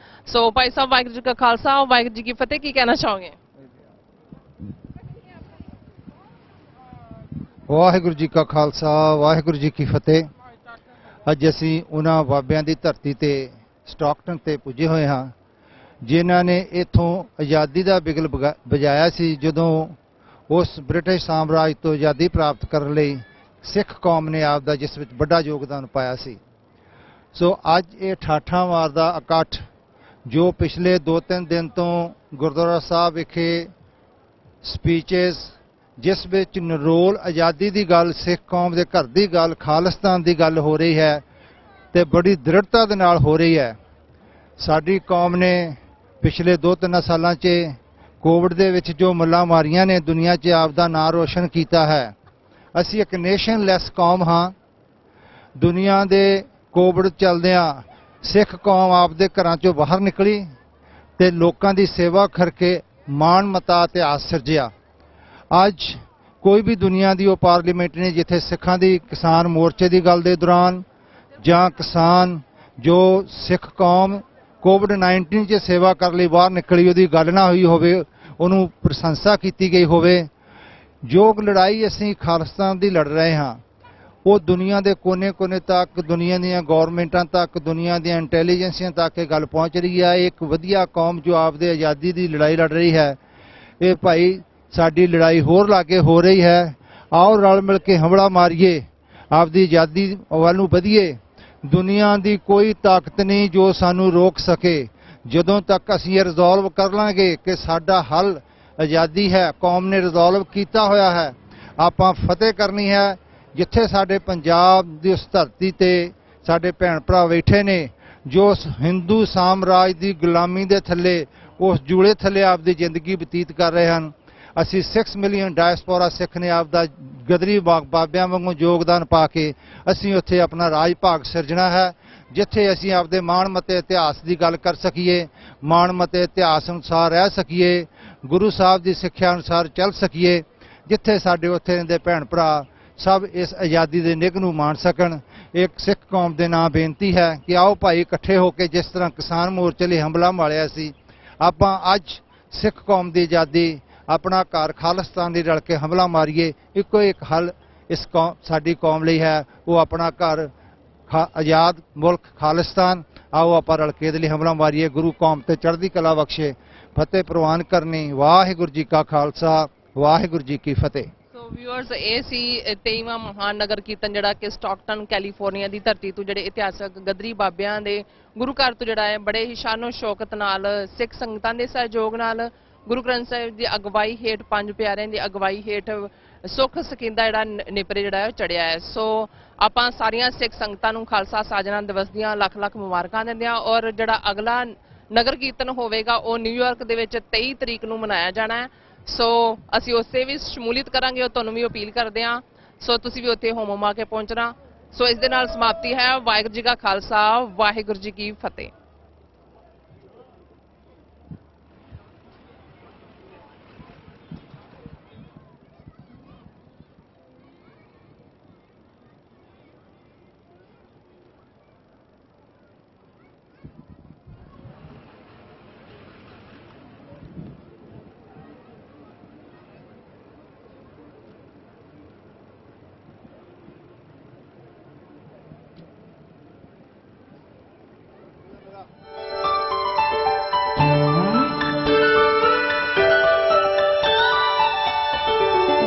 ਸੋ ਭਾਈ ਸਾਹਿਬ, ਵਾਹਿਗੁਰੂ ਜੀ ਕਾ ਖਾਲਸਾ, ਵਾਹਿਗੁਰੂ ਜੀ ਕੀ ਫਤਿਹ, ਕੀ ਕਹਿਣਾ ਚਾਹੋਗੇ? ਵਾਹਿਗੁਰੂ ਜੀ ਕਾ ਖਾਲਸਾ, ਵਾਹਿਗੁਰੂ ਜੀ ਕੀ ਫਤਿਹ। ਅੱਜ ਅਸੀਂ ਉਹਨਾਂ ਬਾਬਿਆਂ ਦੀ ਧਰਤੀ ਤੇ ਸਟਾਕਟਨ ਤੇ ਪੁੱਜੇ ਹੋਏ ਹਾਂ ਜਿਨ੍ਹਾਂ ਨੇ ਇੱਥੋਂ ਆਜ਼ਾਦੀ ਦਾ ਬਿਗਲ ਵਜਾਇਆ ਸੀ। ਜਦੋਂ ਉਸ ਬ੍ਰਿਟਿਸ਼ ਸਾਮਰਾਜ ਤੋਂ ਆਜ਼ਾਦੀ ਪ੍ਰਾਪਤ ਕਰਨ ਲਈ ਸਿੱਖ ਕੌਮ ਨੇ ਆਪ ਦਾ ਜਿਸ ਵਿੱਚ ਵੱਡਾ ਯੋਗਦਾਨ ਪਾਇਆ ਸੀ। ਸੋ ਅੱਜ ਇਹ ਠਾਠਾਂ ਮਾਰਦਾ ਇਕੱਠ ਜੋ ਪਿਛਲੇ 2-3 ਦਿਨ ਤੋਂ ਗੁਰਦੁਆਰਾ ਸਾਹਿਬ ਵਿਖੇ ਸਪੀਚਸ, ਜਿਸ ਵਿੱਚ ਨਿਰੋਲ ਆਜ਼ਾਦੀ ਦੀ ਗੱਲ, ਸਿੱਖ ਕੌਮ ਦੇ ਘਰ ਦੀ ਗੱਲ, ਖਾਲਿਸਤਾਨ ਦੀ ਗੱਲ ਹੋ ਰਹੀ ਹੈ ਤੇ ਬੜੀ ਦ੍ਰਿੜਤਾ ਦੇ ਨਾਲ ਹੋ ਰਹੀ ਹੈ। ਸਾਡੀ ਕੌਮ ਨੇ ਪਿਛਲੇ 2-3 ਸਾਲਾਂ 'ਚ ਕੋਵਿਡ ਦੇ ਵਿੱਚ ਜੋ ਮੱਲਾਂ ਮਾਰੀਆਂ ਨੇ, ਦੁਨੀਆ 'ਚ ਆਪ ਦਾ ਨਾਂ ਰੋਸ਼ਨ ਕੀਤਾ ਹੈ। ਅਸੀਂ ਇੱਕ ਨੇਸ਼ਨਲੈਸ ਕੌਮ ਹਾਂ। ਦੁਨੀਆ ਦੇ ਕੋਵਿਡ ਚੱਲਦਿਆਂ ਸਿੱਖ ਕੌਮ ਆਪ ਦੇ ਘਰਾਂ 'ਚੋਂ ਬਾਹਰ ਨਿਕਲੀ ਤੇ ਲੋਕਾਂ ਦੀ ਸੇਵਾ ਕਰਕੇ ਮਾਣ ਮਤਾ ਇਤਿਹਾਸ ਸਿਰਜਿਆ। ਅੱਜ ਕੋਈ ਵੀ ਦੁਨੀਆ ਦੀ ਉਹ ਪਾਰਲੀਮੈਂਟ ਨਹੀਂ ਜਿੱਥੇ ਸਿੱਖਾਂ ਦੀ ਕਿਸਾਨ ਮੋਰਚੇ ਦੀ ਗੱਲ ਦੇ ਦੌਰਾਨ ਜਾਂ ਕਿਸਾਨ ਜੋ ਸਿੱਖ ਕੌਮ ਕੋਵਿਡ-19 'ਚ ਸੇਵਾ ਕਰਨ ਲਈ ਬਾਹਰ ਨਿਕਲੀ ਉਹਦੀ ਗੱਲ ਨਾ ਹੋਈ ਹੋਵੇ, ਉਹਨੂੰ ਪ੍ਰਸ਼ੰਸਾ ਕੀਤੀ ਗਈ ਹੋਵੇ। ਜੋ ਲੜਾਈ ਅਸੀਂ ਖਾਲਿਸਤਾਨ ਦੀ ਲੜ ਰਹੇ ਹਾਂ ਉਹ ਦੁਨੀਆ ਦੇ ਕੋਨੇ-ਕੋਨੇ ਤੱਕ, ਦੁਨੀਆ ਦੀਆਂ ਗੌਰਮੈਂਟਾਂ ਤੱਕ, ਦੁਨੀਆ ਦੀਆਂ ਇੰਟੈਲੀਜੈਂਸੀਆਂ ਤੱਕ ਇਹ ਗੱਲ ਪਹੁੰਚ ਰਹੀ ਹੈ। ਇੱਕ ਵਧੀਆ ਕੌਮ ਜੋ ਆਪਦੇ ਆਜ਼ਾਦੀ ਦੀ ਲੜਾਈ ਲੜ ਰਹੀ ਹੈ। ਇਹ ਭਾਈ ਸਾਡੀ ਲੜਾਈ ਹੋਰ ਲਾਗੇ ਹੋ ਰਹੀ ਹੈ। ਆਓ ਰਲ ਮਿਲ ਕੇ ਹਮਲਾ ਮਾਰੀਏ, ਆਪਦੀ ਆਜ਼ਾਦੀ ਵੱਲ ਨੂੰ ਵਧੀਏ। ਦੁਨੀਆ ਦੀ ਕੋਈ ਤਾਕਤ ਨਹੀਂ ਜੋ ਸਾਨੂੰ ਰੋਕ ਸਕੇ। ਜਦੋਂ ਤੱਕ ਅਸੀਂ ਇਹ ਰਿਜ਼ੋਲਵ ਕਰ ਲਾਂਗੇ ਕਿ ਸਾਡਾ ਹੱਲ ਆਜ਼ਾਦੀ ਹੈ, ਕੌਮ ਨੇ ਰਿਜ਼ੋਲਵ ਕੀਤਾ ਹੋਇਆ ਹੈ, ਆਪਾਂ ਫਤਿਹ ਕਰਨੀ ਹੈ। ਜਿੱਥੇ ਸਾਡੇ ਪੰਜਾਬ ਦੀ ਉਸ ਧਰਤੀ ਤੇ ਸਾਡੇ ਭੈਣ ਭਰਾ ਬੈਠੇ ਨੇ ਜੋ ਉਸ ਹਿੰਦੂ ਸਾਮਰਾਜ ਦੀ ਗੁਲਾਮੀ ਦੇ ਥੱਲੇ, ਉਸ ਜੂਲੇ ਥੱਲੇ ਆਪਦੀ ਜ਼ਿੰਦਗੀ ਬਤੀਤ ਕਰ ਰਹੇ ਹਨ। ਅਸੀਂ 6 ਮਿਲੀਅਨ ਡਾਇਸਪੋਰਾ ਸਿੱਖ ਨੇ ਆਪਦਾ ਗਦਰੀ ਬਾਬਿਆਂ ਵਾਂਗੂ ਯੋਗਦਾਨ ਪਾ ਕੇ ਅਸੀਂ ਉੱਥੇ ਆਪਣਾ ਰਾਜ ਭਾਗ ਸਿਰਜਣਾ ਹੈ, ਜਿੱਥੇ ਅਸੀਂ ਆਪਦੇ ਮਾਣਮੱਤੇ ਇਤਿਹਾਸ ਦੀ ਗੱਲ ਕਰ ਸਕੀਏ, ਮਾਣਮੱਤੇ ਇਤਿਹਾਸ ਅਨੁਸਾਰ ਰਹਿ ਸਕੀਏ, ਗੁਰੂ ਸਾਹਿਬ ਦੀ ਸਿੱਖਿਆ ਅਨੁਸਾਰ ਚੱਲ ਸਕੀਏ, ਜਿੱਥੇ ਸਾਡੇ ਉੱਥੇ ਦੇ ਭੈਣ ਭਰਾ ਸਭ ਇਸ ਆਜ਼ਾਦੀ ਦੇ ਨਿੱਘ ਨੂੰ ਮਾਣ ਸਕਣ। ਇੱਕ ਸਿੱਖ ਕੌਮ ਦੇ ਨਾਂ ਬੇਨਤੀ ਹੈ ਕਿ ਆਓ ਭਾਈ ਇਕੱਠੇ ਹੋ ਕੇ ਜਿਸ ਤਰ੍ਹਾਂ ਕਿਸਾਨ ਮੋਰਚੇ ਲਈ ਹਮਲਾ ਮਾਰਿਆ ਸੀ, ਆਪਾਂ ਅੱਜ ਸਿੱਖ ਕੌਮ ਦੀ ਆਜ਼ਾਦੀ, ਆਪਣਾ ਘਰ ਖਾਲਿਸਤਾਨ ਲਈ ਰਲ ਕੇ ਹਮਲਾ ਮਾਰੀਏ। ਇੱਕੋ ਇੱਕ ਹੱਲ ਇਸ ਸਾਡੀ ਕੌਮ ਲਈ ਹੈ, ਉਹ ਆਪਣਾ ਘਰ ਆਜ਼ਾਦ ਮੁਲਕ ਖਾਲਿਸਤਾਨ। ਆਓ ਆਪਾਂ ਰਲ ਕੇ ਇਹਦੇ ਲਈ ਹਮਲਾ ਮਾਰੀਏ। ਗੁਰੂ ਕੌਮ ਤੇ ਚੜ੍ਹਦੀ ਕਲਾ ਬਖਸ਼ੇ। ਫਤਿਹ ਪ੍ਰਵਾਨ ਕਰਨੀ। ਵਾਹਿਗੁਰੂ ਜੀ ਕਾ ਖਾਲਸਾ, ਵਾਹਿਗੁਰੂ ਜੀ ਕੀ ਫਤਿਹ। ਵਿਊਅਰਸ, ਇਹ ਸੀ 23ਵਾਂ ਮਹਾਨ ਨਗਰ ਕੀਰਤਨ ਜਿਹੜਾ ਕਿ ਸਟਾਕਟਨ ਕੈਲੀਫੋਰਨੀਆ ਦੀ ਧਰਤੀ ਤੋਂ ਜਿਹੜੇ ਇਤਿਹਾਸਕ ਗਦਰੀ ਬਾਬਿਆਂ ਦੇ ਗੁਰੂ ਘਰ ਤੋਂ ਜਿਹੜਾ ਹੈ ਬੜੇ ਹੀ ਸ਼ਾਨੋ ਸ਼ੌਕਤ ਨਾਲ ਸਿੱਖ ਸੰਗਤਾਂ ਦੇ ਸਹਿਯੋਗ ਨਾਲ ਗੁਰੂ ਗ੍ਰੰਥ ਸਾਹਿਬ ਦੀ ਅਗਵਾਈ ਹੇਠ, ਪੰਜ ਪਿਆਰਿਆਂ ਦੀ ਅਗਵਾਈ ਹੇਠ ਸੁੱਖ ਸਕੀਂਦਾ ਜਿਹੜਾ ਨਿਪਰੇ ਜਿਹੜਾ ਹੈ ਚੜਿਆ ਹੈ। ਸੋ ਆਪਾਂ ਸਾਰੀਆਂ ਸਿੱਖ ਸੰਗਤਾਂ ਨੂੰ ਖਾਲਸਾ ਸਾਜਨਾ ਦਿਵਸ ਦੀਆਂ ਲੱਖ ਲੱਖ ਮੁਬਾਰਕਾਂ ਦਿੰਦੇ ਹਾਂ। ਔਰ ਜਿਹੜਾ ਅਗਲਾ ਨਗਰ ਕੀਰਤਨ ਹੋਵੇਗਾ ਉਹ ਨਿਊਯਾਰਕ ਦੇ ਵਿੱਚ 23 ਤਰੀਕ ਨੂੰ ਮਨਾਇਆ ਜਾਣਾ ਹੈ। ਸੋ ਅਸੀਂ ਉਸੇ ਵੀ ਸ਼ਮੂਲੀਅਤ ਕਰਾਂਗੇ ਔਰ ਤੁਹਾਨੂੰ ਵੀ ਅਪੀਲ ਕਰਦੇ ਹਾਂ। ਸੋ ਤੁਸੀਂ ਵੀ ਉੱਥੇ ਹੋਮ-ਹੁਮਾ ਕੇ ਪਹੁੰਚਣਾ। ਸੋ ਇਸ ਦੇ ਨਾਲ ਸਮਾਪਤੀ ਹੈ। ਵਾਹਿਗੁਰੂ ਜੀ ਕਾ ਖਾਲਸਾ, ਵਾਹਿਗੁਰੂ ਜੀ ਕੀ ਫਤਿਹ।